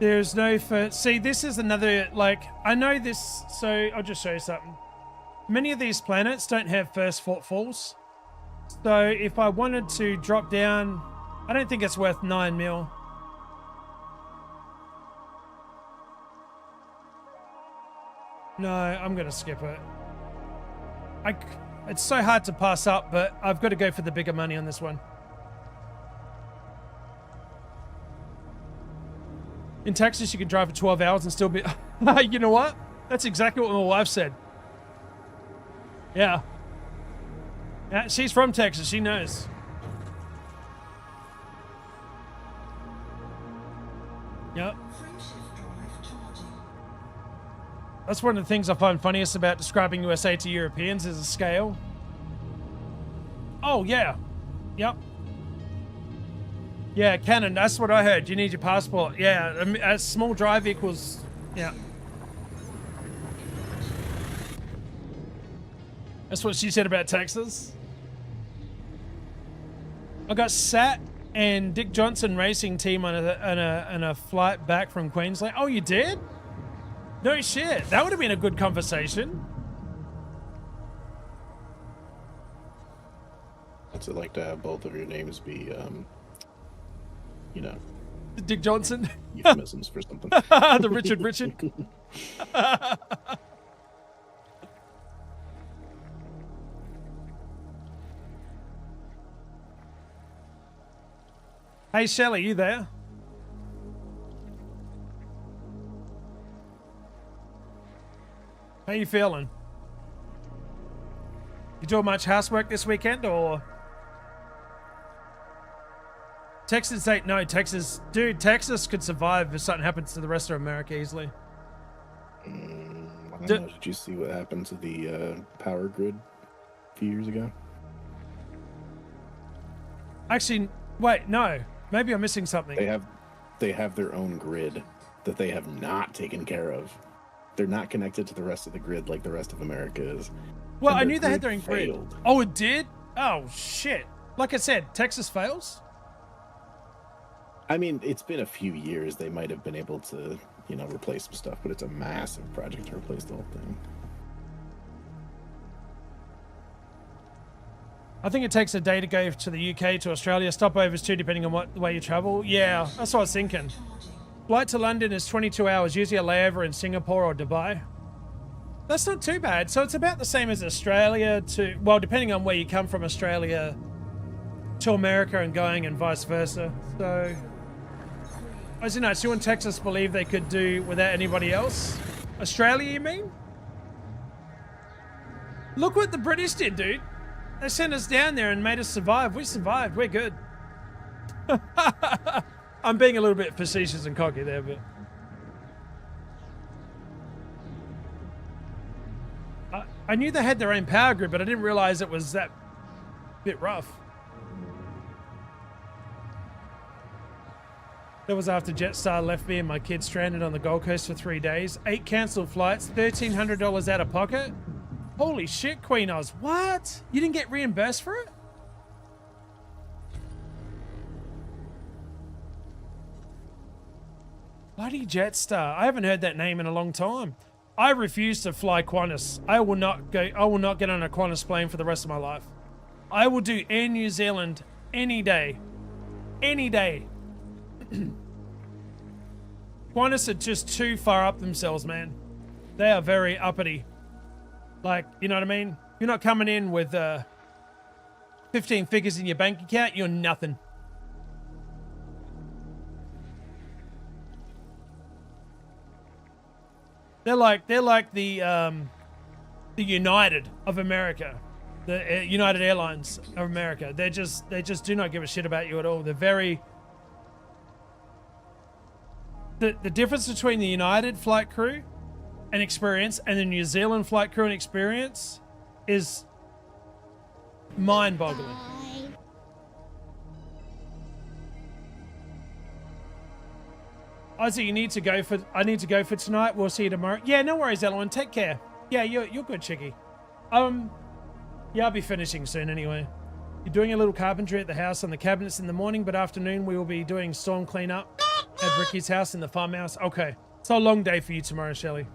There's no first... See, this is another, like, I know this, so I'll just show you something. Many of these planets don't have first footfalls. So if I wanted to drop down, I don't think it's worth 9 mil. No, I'm going to skip it. It's so hard to pass up, but I've got to go for the bigger money on this one. In Texas, you can drive for 12 hours and still be... You know what? That's exactly what my wife said. Yeah. Yeah, she's from Texas. She knows. Yep. That's one of the things I find funniest about describing USA to Europeans is the scale. Oh, yeah. Yep. Yeah, Canon, that's what I heard. You need your passport. Yeah, a small drive equals... Yeah. That's what she said about Texas. I got Sat and Dick Johnson Racing Team on a flight back from Queensland. Oh, you did? No shit. That would have been a good conversation. What's it like to have both of your names be, you know, Dick Johnson. euphemisms for something? The Richard. Hey, Shelley, you there? How you feeling? You doing much housework this weekend, or? Texas ain't, no, Texas, dude, Texas could survive if something happens to the rest of America easily. I don't know. Did you see what happened to the power grid a few years ago? Actually, wait, no. Maybe I'm missing something. They have their own grid that they have not taken care of. They're not connected to the rest of the grid like the rest of America is. Well, And I their knew they had their own grid. failed. Oh, it did? Oh, shit. Like I said, Texas fails? I mean, it's been a few years. They might have been able to, you know, replace some stuff, but it's a massive project to replace the whole thing. I think it takes a day to go to the UK to Australia. Stopovers too, depending on what way you travel. Yeah, that's what I was thinking. Flight to London is 22 hours, usually a layover in Singapore or Dubai. That's not too bad. So it's about the same as Australia to, well, depending on where you come from, Australia to America and going and vice versa. So, Aussienutz, you and Texas believe they could do without anybody else? Australia, you mean? Look what the British did, dude. They sent us down there and made us survive. We survived. We're good. I'm being a little bit facetious and cocky there, but... I knew they had their own power grid, but I didn't realize it was that bit rough. That was after Jetstar left me and my kids stranded on the Gold Coast for 3 days. 8 cancelled flights, $1,300 out of pocket. Holy shit, Queen Oz. What? You didn't get reimbursed for it? Bloody Jetstar. I haven't heard that name in a long time. I refuse to fly Qantas. I will not get on a Qantas plane for the rest of my life. I will do Air New Zealand any day. Any day. Qantas are just too far up themselves, man. They are very uppity. Like, you know what I mean? You're not coming in with 15 figures in your bank account, you're nothing. They're like the United of America, the United Airlines of America. They just do not give a shit about you at all. They're very. The difference between the United flight crew and experience and the New Zealand flight crew and experience is mind-boggling. Ozzy, I need to go for tonight. We'll see you tomorrow. Yeah, no worries, Eloin. Take care. Yeah, you're good, Chicky. Yeah, I'll be finishing soon anyway. You're doing a little carpentry at the house on the cabinets in the morning, but afternoon we will be doing storm cleanup at Ricky's house in the farmhouse. Okay, so a long day for you tomorrow, Shelley.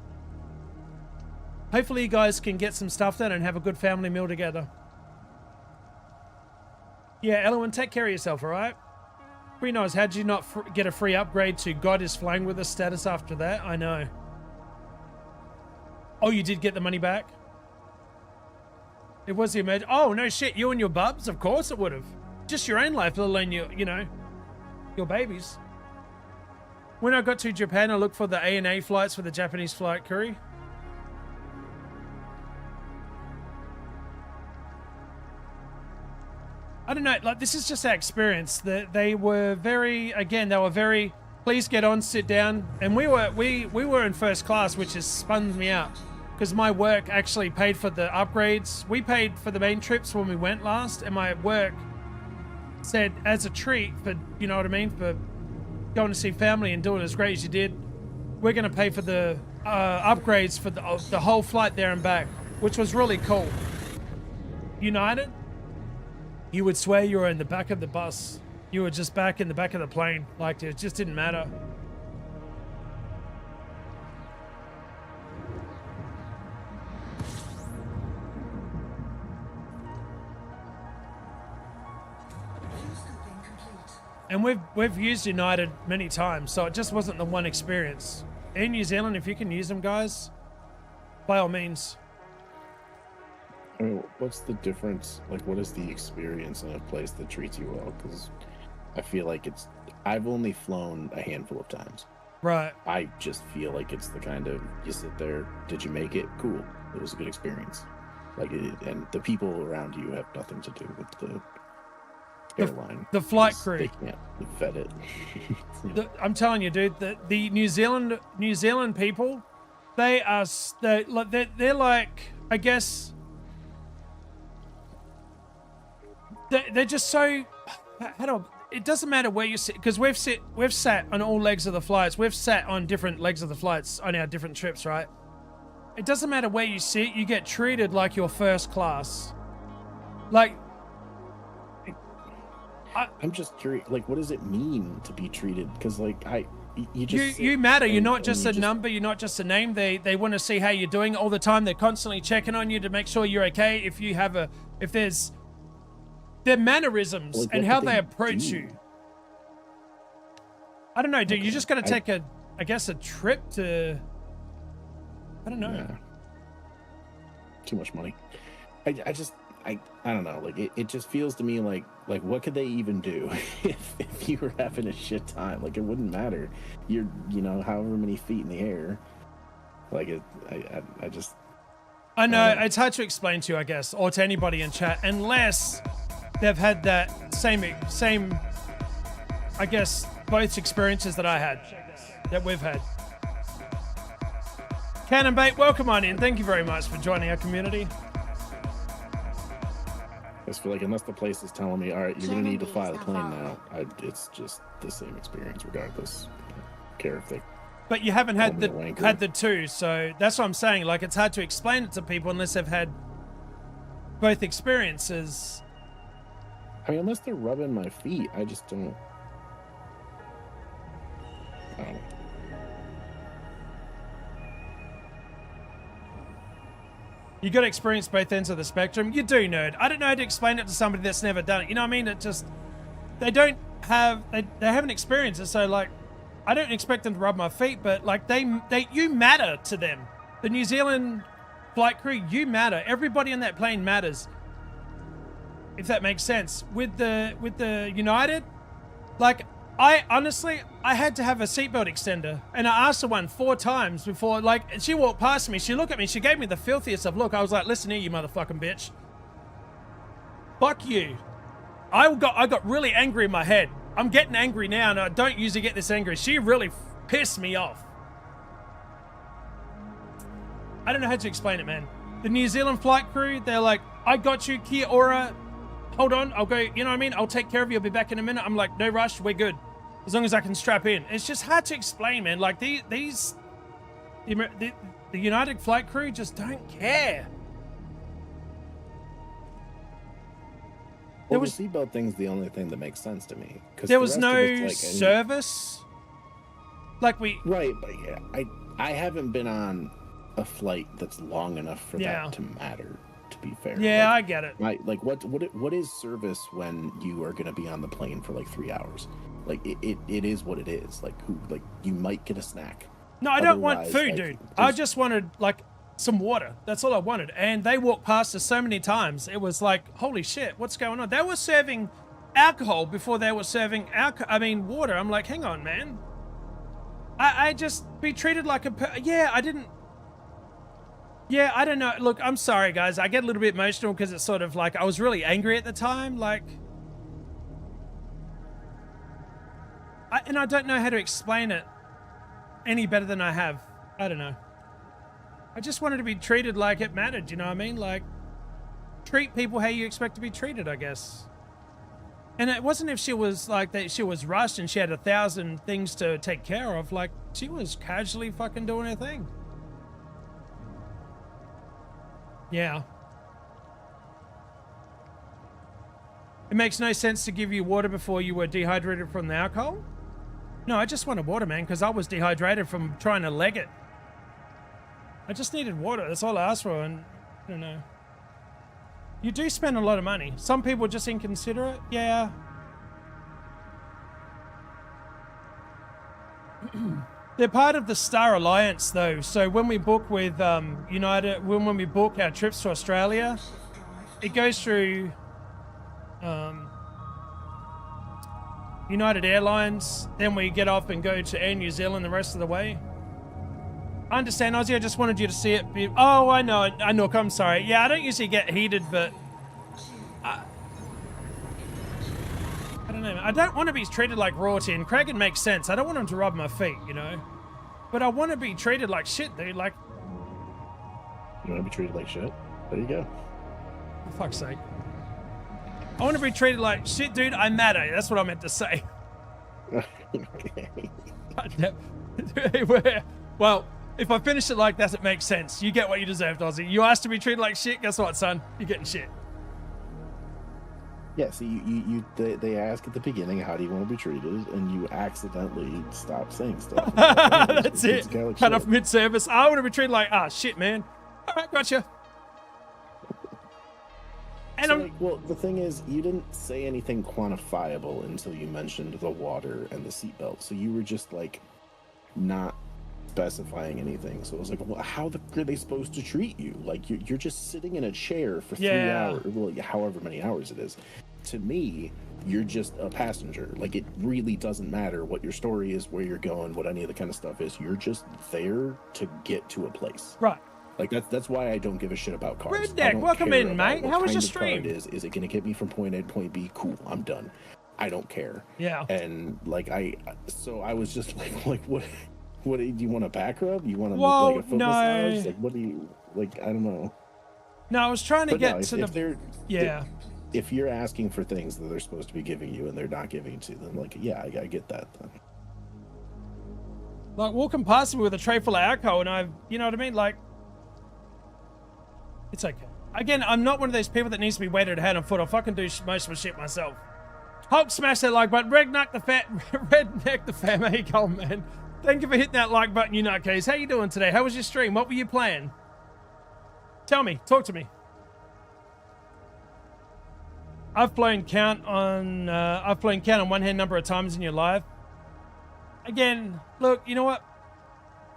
Hopefully you guys can get some stuff done and have a good family meal together. Yeah, Eloin, take care of yourself, all right? Pretty nice. How did you not get a free upgrade to God is flying with us status after that? I know. Oh, you did get the money back? It was the emergency. Oh, no shit. You and your bubs? Of course it would have. Just your own life, let alone your, you know, your babies. When I got to Japan, I looked for the ANA flights for the Japanese flight crew. I don't know, like, this is just our experience. They were very, again, they were very, please get on, sit down. And we were in first class, which has spun me out. Because my work actually paid for the upgrades. We paid for the main trips when we went last, and my work said, as a treat for, you know what I mean, for going to see family and doing as great as you did, we're going to pay for the upgrades for the whole flight there and back, which was really cool. United? You would swear you were in the back of the bus. You were just back in the back of the plane. Like, it just didn't matter. And we've used United many times, so it just wasn't the one experience. In New Zealand, if you can use them, guys, by all means. I mean, what's the difference? Like, what is the experience in a place that treats you well? Because I feel like I've only flown a handful of times. Right. I just feel like it's the kind of, you sit there, did you make it? Cool. It was a good experience. Like, and the people around you have nothing to do with the airline. The flight crew. They can't vet it. I'm telling you, dude, the New Zealand people, they're like, I guess, they're just so, it doesn't matter where you sit, because we've sat on all legs of the flights. We've sat on different legs of the flights on our different trips, right? It doesn't matter where you sit, you get treated like you're first class. Like, I'm just curious, like, what does it mean to be treated? Because, like, you matter. You're not just a number. You're not just a name. They want to see how you're doing all the time. They're constantly checking on you to make sure you're okay. If there's their mannerisms, like, and how they approach you. I don't know, dude. Okay. You just got to take a trip to. I don't know. Yeah. Too much money. I don't know. Like, it just feels to me like what could they even do if you were having a shit time? Like, it wouldn't matter. You're, however many feet in the air. Like, I know it's hard to explain to you, I guess, or to anybody in chat, unless they've had that same, I guess, both experiences that I had, that we've had. Cannon Bait, welcome on in. Thank you very much for joining our community. I just feel like unless the place is telling me, all right, you're going to need to fly the plane now, it's just the same experience regardless. I don't care if they... But you haven't had the two, so that's what I'm saying. Like, it's hard to explain it to people unless they've had both experiences. I mean, unless they're rubbing my feet, I just don't... I don't know. You got to experience both ends of the spectrum. You do, nerd. I don't know how to explain it to somebody that's never done it. You know what I mean? It just, they haven't experienced it. So, like, I don't expect them to rub my feet, but like you matter to them. The New Zealand flight crew, you matter. Everybody on that plane matters. If that makes sense. With the United, like, I honestly had to have a seatbelt extender, and I asked her one 4 times before. Like, she walked past me, she looked at me, she gave me the filthiest of look. I was like, listen here, you motherfucking bitch. Fuck you. I got really angry in my head. I'm getting angry now, and I don't usually get this angry. She really pissed me off. I don't know how to explain it, man. The New Zealand flight crew, they're like, I got you, kia ora. Hold on, I'll go, you know what I mean? I'll take care of you, I'll be back in a minute. I'm like, no rush, we're good. As long as I can strap in. It's just hard to explain, man. Like, the United flight crew just don't care. Well, the seatbelt thing's the only thing that makes sense to me. There was no service. Like, Right, but yeah, I haven't been on a flight that's long enough for that to matter. To be fair, yeah, like, I get it. What is service when you are going to be on the plane for like 3 hours? Like, it is what it is. Like, you might get a snack. No, I don't want food, dude. I just wanted like some water. That's all I wanted. And they walked past us so many times. It was like, holy shit, what's going on? They were serving alcohol before they were serving water. I'm like, hang on, man. I just be treated like I don't know. Look, I'm sorry, guys. I get a little bit emotional because it's sort of like I was really angry at the time. Like, and I don't know how to explain it any better than I have. I don't know. I just wanted to be treated like it mattered. You know what I mean? Like, treat people how you expect to be treated, I guess. And it wasn't if she was like that. She was rushed and she had 1,000 things to take care of. Like, she was casually fucking doing her thing. Yeah. It makes no sense to give you water before you were dehydrated from the alcohol? No, I just wanted water, man, because I was dehydrated from trying to leg it. I just needed water. That's all I asked for, and I don't know. You do spend a lot of money. Some people are just inconsiderate. Yeah. They're part of the Star Alliance, though. So when we book with United, when we book our trips to Australia, it goes through United Airlines. Then we get off and go to Air New Zealand the rest of the way. I understand, Aussie. I just wanted you to see it. Oh, I know. I know. I'm sorry. Yeah, I don't usually get heated, but I don't know. I don't want to be treated like royalty, and Kragan makes sense. I don't want him to rub my feet, you know. But I want to be treated like shit, dude. Like, you want to be treated like shit? There you go. For fuck's sake. I want to be treated like shit, dude. I matter. That's what I meant to say. Okay. Well, if I finish it like that, it makes sense. You get what you deserve, Aussie. You asked to be treated like shit. Guess what, son? You're getting shit. Yeah, so they ask at the beginning, how do you want to be treated? And you accidentally stop saying stuff. That's it. Cut off mid-service. I want to be treated like, shit, man. All right, gotcha. And so, well, the thing is, you didn't say anything quantifiable until you mentioned the water and the seatbelt. So you were just like not specifying anything. So it was like, well, how are they supposed to treat you? Like you're just sitting in a chair for 3 hours, well, however many hours it is. To me, you're just a passenger. Like, it really doesn't matter what your story is, where you're going, what any of the kind of stuff is. You're just there to get to a place. Right. Like, that's why I don't give a shit about cars. Redneck, welcome in, mate. How was your stream? Is it going to get me from point A to point B? Cool, I'm done. I don't care. Yeah. And like I was just like what do you want, a back rub? You want to look like a foot massage? Like, what do you, like, I don't know. No, I was trying to get to the... Yeah. If you're asking for things that they're supposed to be giving you and they're not giving to them, like, yeah, I get that then. Like, walking past me with a tray full of alcohol and you know what I mean? Like, it's okay. Again, I'm not one of those people that needs to be weighted hand and foot. I'll fucking do most of the shit myself. Hulk, smash that like button. Redneck the fam. Hey, Cole, man. Thank you for hitting that like button, you nutcase. How you doing today? How was your stream? What were you playing? Tell me. Talk to me. I've flown count on one hand number of times in your life. Again, look, you know what?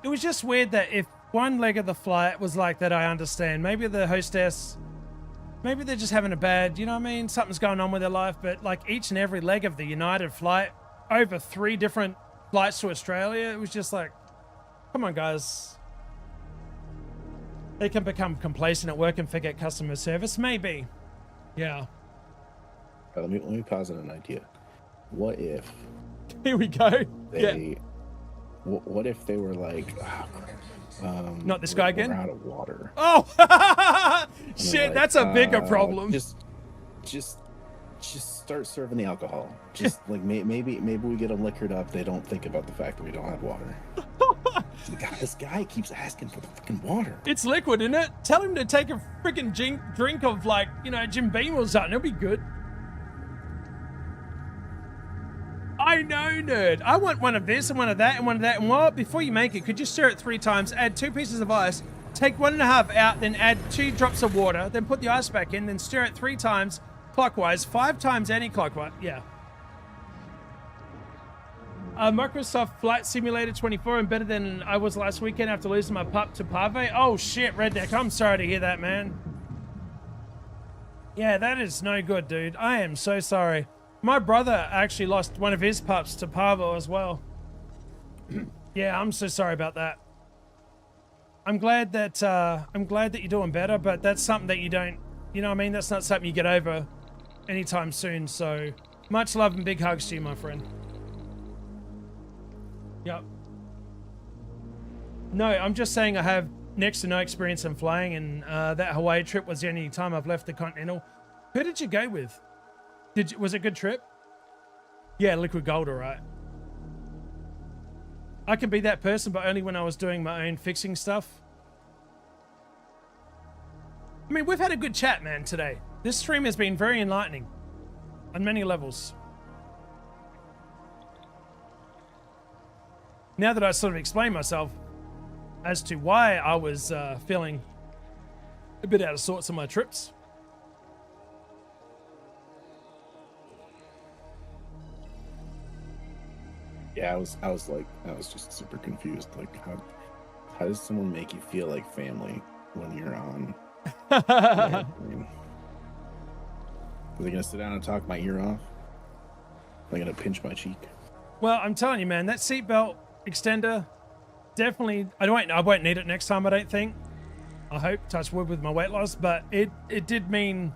It was just weird that if one leg of the flight was like that, I understand. Maybe the hostess, maybe they're just having a bad, you know what I mean? Something's going on with their life, but like each and every leg of the United flight, over 3 different flights to Australia, it was just like, come on, guys. They can become complacent at work and forget customer service. Maybe. Yeah. Let me posit an idea. What if... Here we go. What if they were like... not this guy again? We're out of water. Oh! Shit, like, that's a bigger problem. Just start serving the alcohol. Just like maybe we get them liquored up. They don't think about the fact that we don't have water. This guy keeps asking for the fucking water. It's liquid, isn't it? Tell him to take a freaking drink of, like, you know, Jim Beam or something. It'll be good. I know, nerd. I want one of this and one of that and one of that. And what? Before you make it, could you stir it 3 times, add 2 pieces of ice, take 1.5 out, then add 2 drops of water, then put the ice back in, then stir it 3 times clockwise, 5 times anti-clockwise. Yeah. Microsoft Flight Simulator 24 and better than I was last weekend after losing my pup to Pave. Oh shit, Redneck. I'm sorry to hear that, man. Yeah, that is no good, dude. I am so sorry. My brother actually lost one of his pups to Pavo as well. Yeah, I'm so sorry about that. I'm glad that you're doing better, but that's something that you don't, you know what I mean? That's not something you get over anytime soon. So much love and big hugs to you, my friend. Yep. No, I'm just saying I have next to no experience in flying, and that Hawaii trip was the only time I've left the Continental. Who did you go with? Was it a good trip? Yeah, Liquid Gold, all right. I can be that person, but only when I was doing my own fixing stuff. I mean, we've had a good chat, man, today. This stream has been very enlightening on many levels. Now that I sort of explained myself as to why I was feeling a bit out of sorts on my trips. Yeah, I was just super confused. Like, how does someone make you feel like family when you're on? Are they gonna sit down and talk my ear off? Are they gonna pinch my cheek? Well, I'm telling you, man, that seatbelt extender, definitely, I won't need it next time, I don't think. I hope, touch wood with my weight loss, but it did mean,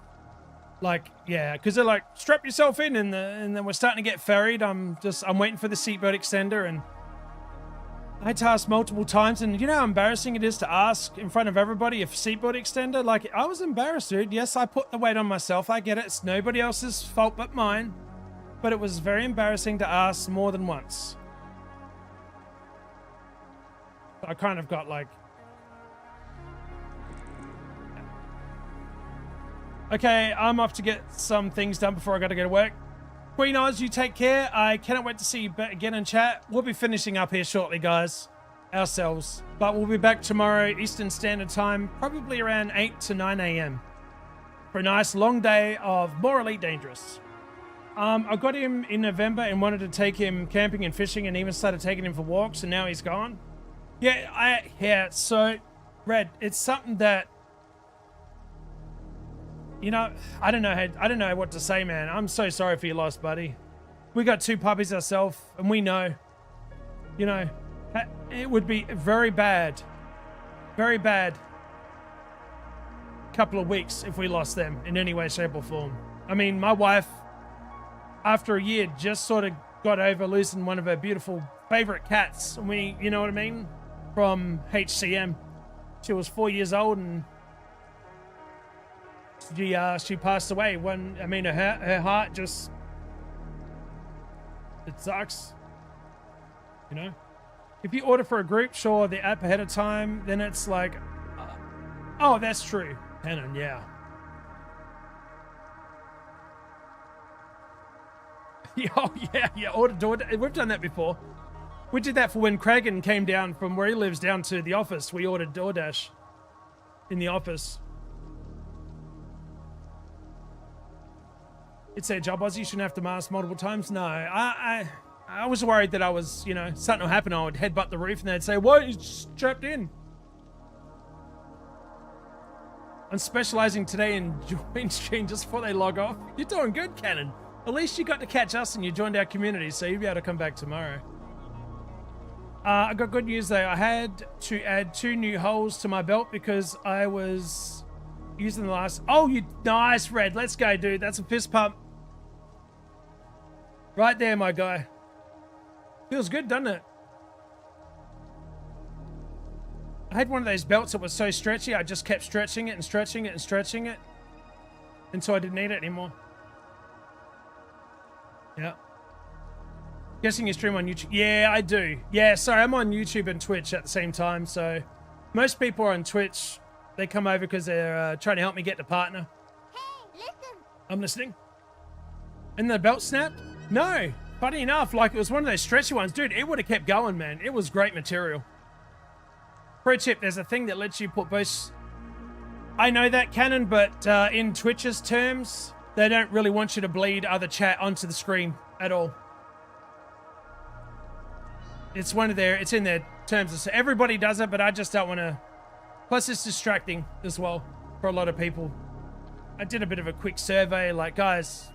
like, yeah, because they're like, strap yourself in, and then we're starting to get ferried. I'm waiting for the seatbelt extender, and I had to ask multiple times, and you know how embarrassing it is to ask in front of everybody if seatbelt extender? Like, I was embarrassed, dude. Yes, I put the weight on myself. I get it. It's nobody else's fault but mine. But it was very embarrassing to ask more than once. I kind of got like... Okay, I'm off to get some things done before I got to go to work. Queen Oz, you take care. I cannot wait to see you back again in chat. We'll be finishing up here shortly, guys. Ourselves. But we'll be back tomorrow, Eastern Standard Time, probably around 8 to 9 a.m. for a nice long day of more Elite Dangerous. I got him in November and wanted to take him camping and fishing, and even started taking him for walks, and now he's gone. Yeah, so, Red, it's something that, you know, I don't know what to say, man. I'm so sorry for your loss, buddy. We got 2 puppies ourselves, and we know, you know, it would be very bad couple of weeks if we lost them in any way, shape, or form. I mean, my wife, after a year, just sort of got over losing one of her beautiful favorite cats. And you know what I mean? From HCM. She was 4 years old, and she passed away. Her heart just, it sucks. You know? If you order for a group, sure, the app ahead of time, then it's like, oh, that's true. Canon, yeah. Oh, yeah, order DoorDash. We've done that before. We did that for when Kragan came down from where he lives down to the office. We ordered DoorDash in the office. It's their job, Ozzy. You shouldn't have to mask multiple times. No, I was worried that I was, you know, something will happen. I would headbutt the roof and they'd say, "What? You're strapped in." I'm specializing today in join stream just before they log off. You're doing good, Cannon. At least you got to catch us and you joined our community, so you'll be able to come back tomorrow. I got good news though. I had to add 2 new holes to my belt because I was using the last... Oh, you nice, Red. Let's go, dude. That's a fist pump. Right there, my guy. Feels good, doesn't it? I had one of those belts that was so stretchy, I just kept stretching it and stretching it and stretching it until I didn't need it anymore. Yeah. Guessing you stream on YouTube. Yeah, I do. Yeah, sorry, I'm on YouTube and Twitch at the same time, so most people are on Twitch. They come over because they're trying to help me get the partner. Hey, listen. I'm listening. And the belt snapped? No. Funny enough, like it was one of those stretchy ones. Dude, it would have kept going, man. It was great material. Pro tip, there's a thing that lets you put both... I know that, Canon, but in Twitch's terms, they don't really want you to bleed other chat onto the screen at all. It's in their terms. So everybody does it, but I just don't want to... Plus, it's distracting as well for a lot of people. I did a bit of a quick survey, like, guys,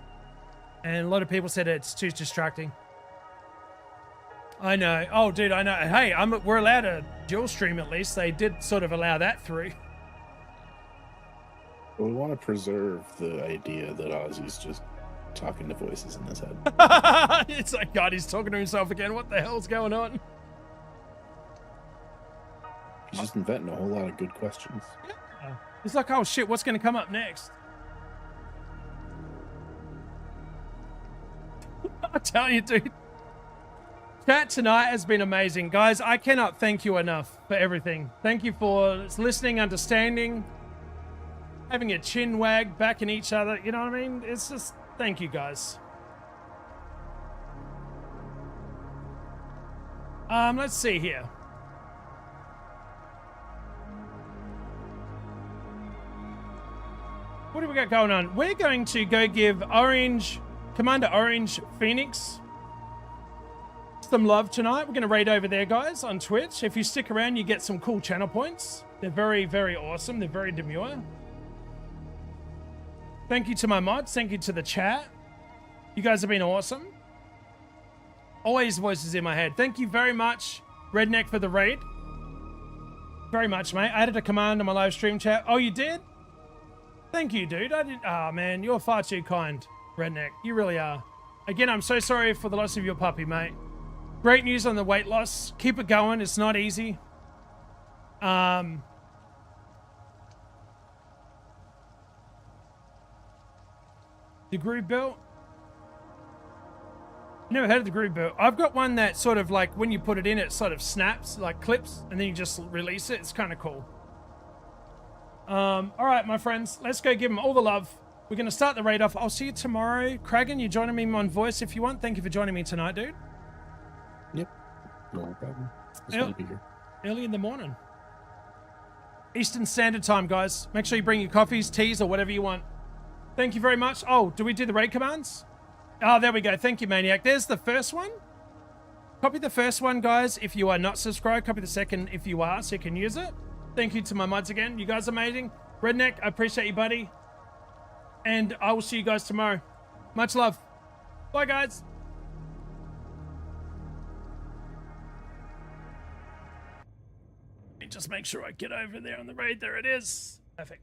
and a lot of people said it's too distracting. I know. Oh, dude, I know. Hey, we're allowed to dual stream at least. They did sort of allow that through. We want to preserve the idea that Ozzy's just talking to voices in his head. It's like, God, he's talking to himself again. What the hell's going on? He's just inventing a whole lot of good questions. Yeah. It's like, oh shit, what's going to come up next? I tell you, dude. Chat tonight has been amazing. Guys, I cannot thank you enough for everything. Thank you for listening, understanding, having a chin wag, backing each other. You know what I mean? It's just, thank you, guys. Let's see here. What do we got going on? We're going to go give Commander Orange Phoenix some love tonight. We're going to raid over there, guys, on Twitch. If you stick around, you get some cool channel points. They're very, very awesome. They're very demure. Thank you to my mods. Thank you to the chat. You guys have been awesome. Always voices in my head. Thank you very much, Redneck, for the raid. Very much, mate. I added a command on my live stream chat. Oh, you did? Thank you, dude. I didn't. Ah, man, you're far too kind, Redneck. You really are. Again, I'm so sorry for the loss of your puppy, mate. Great news on the weight loss. Keep it going. It's not easy. The groove belt. Never heard of the groove belt. I've got one that sort of like when you put it in, it sort of snaps, like clips, and then you just release it. It's kind of cool. All right, my friends, let's go give them all the love. We're going to start the raid off. I'll see you tomorrow. Kragan, you're joining me on voice if you want. Thank you for joining me tonight, dude. Yep. No problem. Just want to be here. Early in the morning. Eastern Standard Time, guys. Make sure you bring your coffees, teas, or whatever you want. Thank you very much. Oh, do we do the raid commands? Oh, there we go. Thank you, Maniac. There's the first one. Copy the first one, guys, if you are not subscribed. Copy the second if you are, so you can use it. Thank you to my mods again. You guys are amazing. Redneck, I appreciate you, buddy. And I will see you guys tomorrow. Much love. Bye, guys. Let me just make sure I get over there on the raid. There it is. Perfect.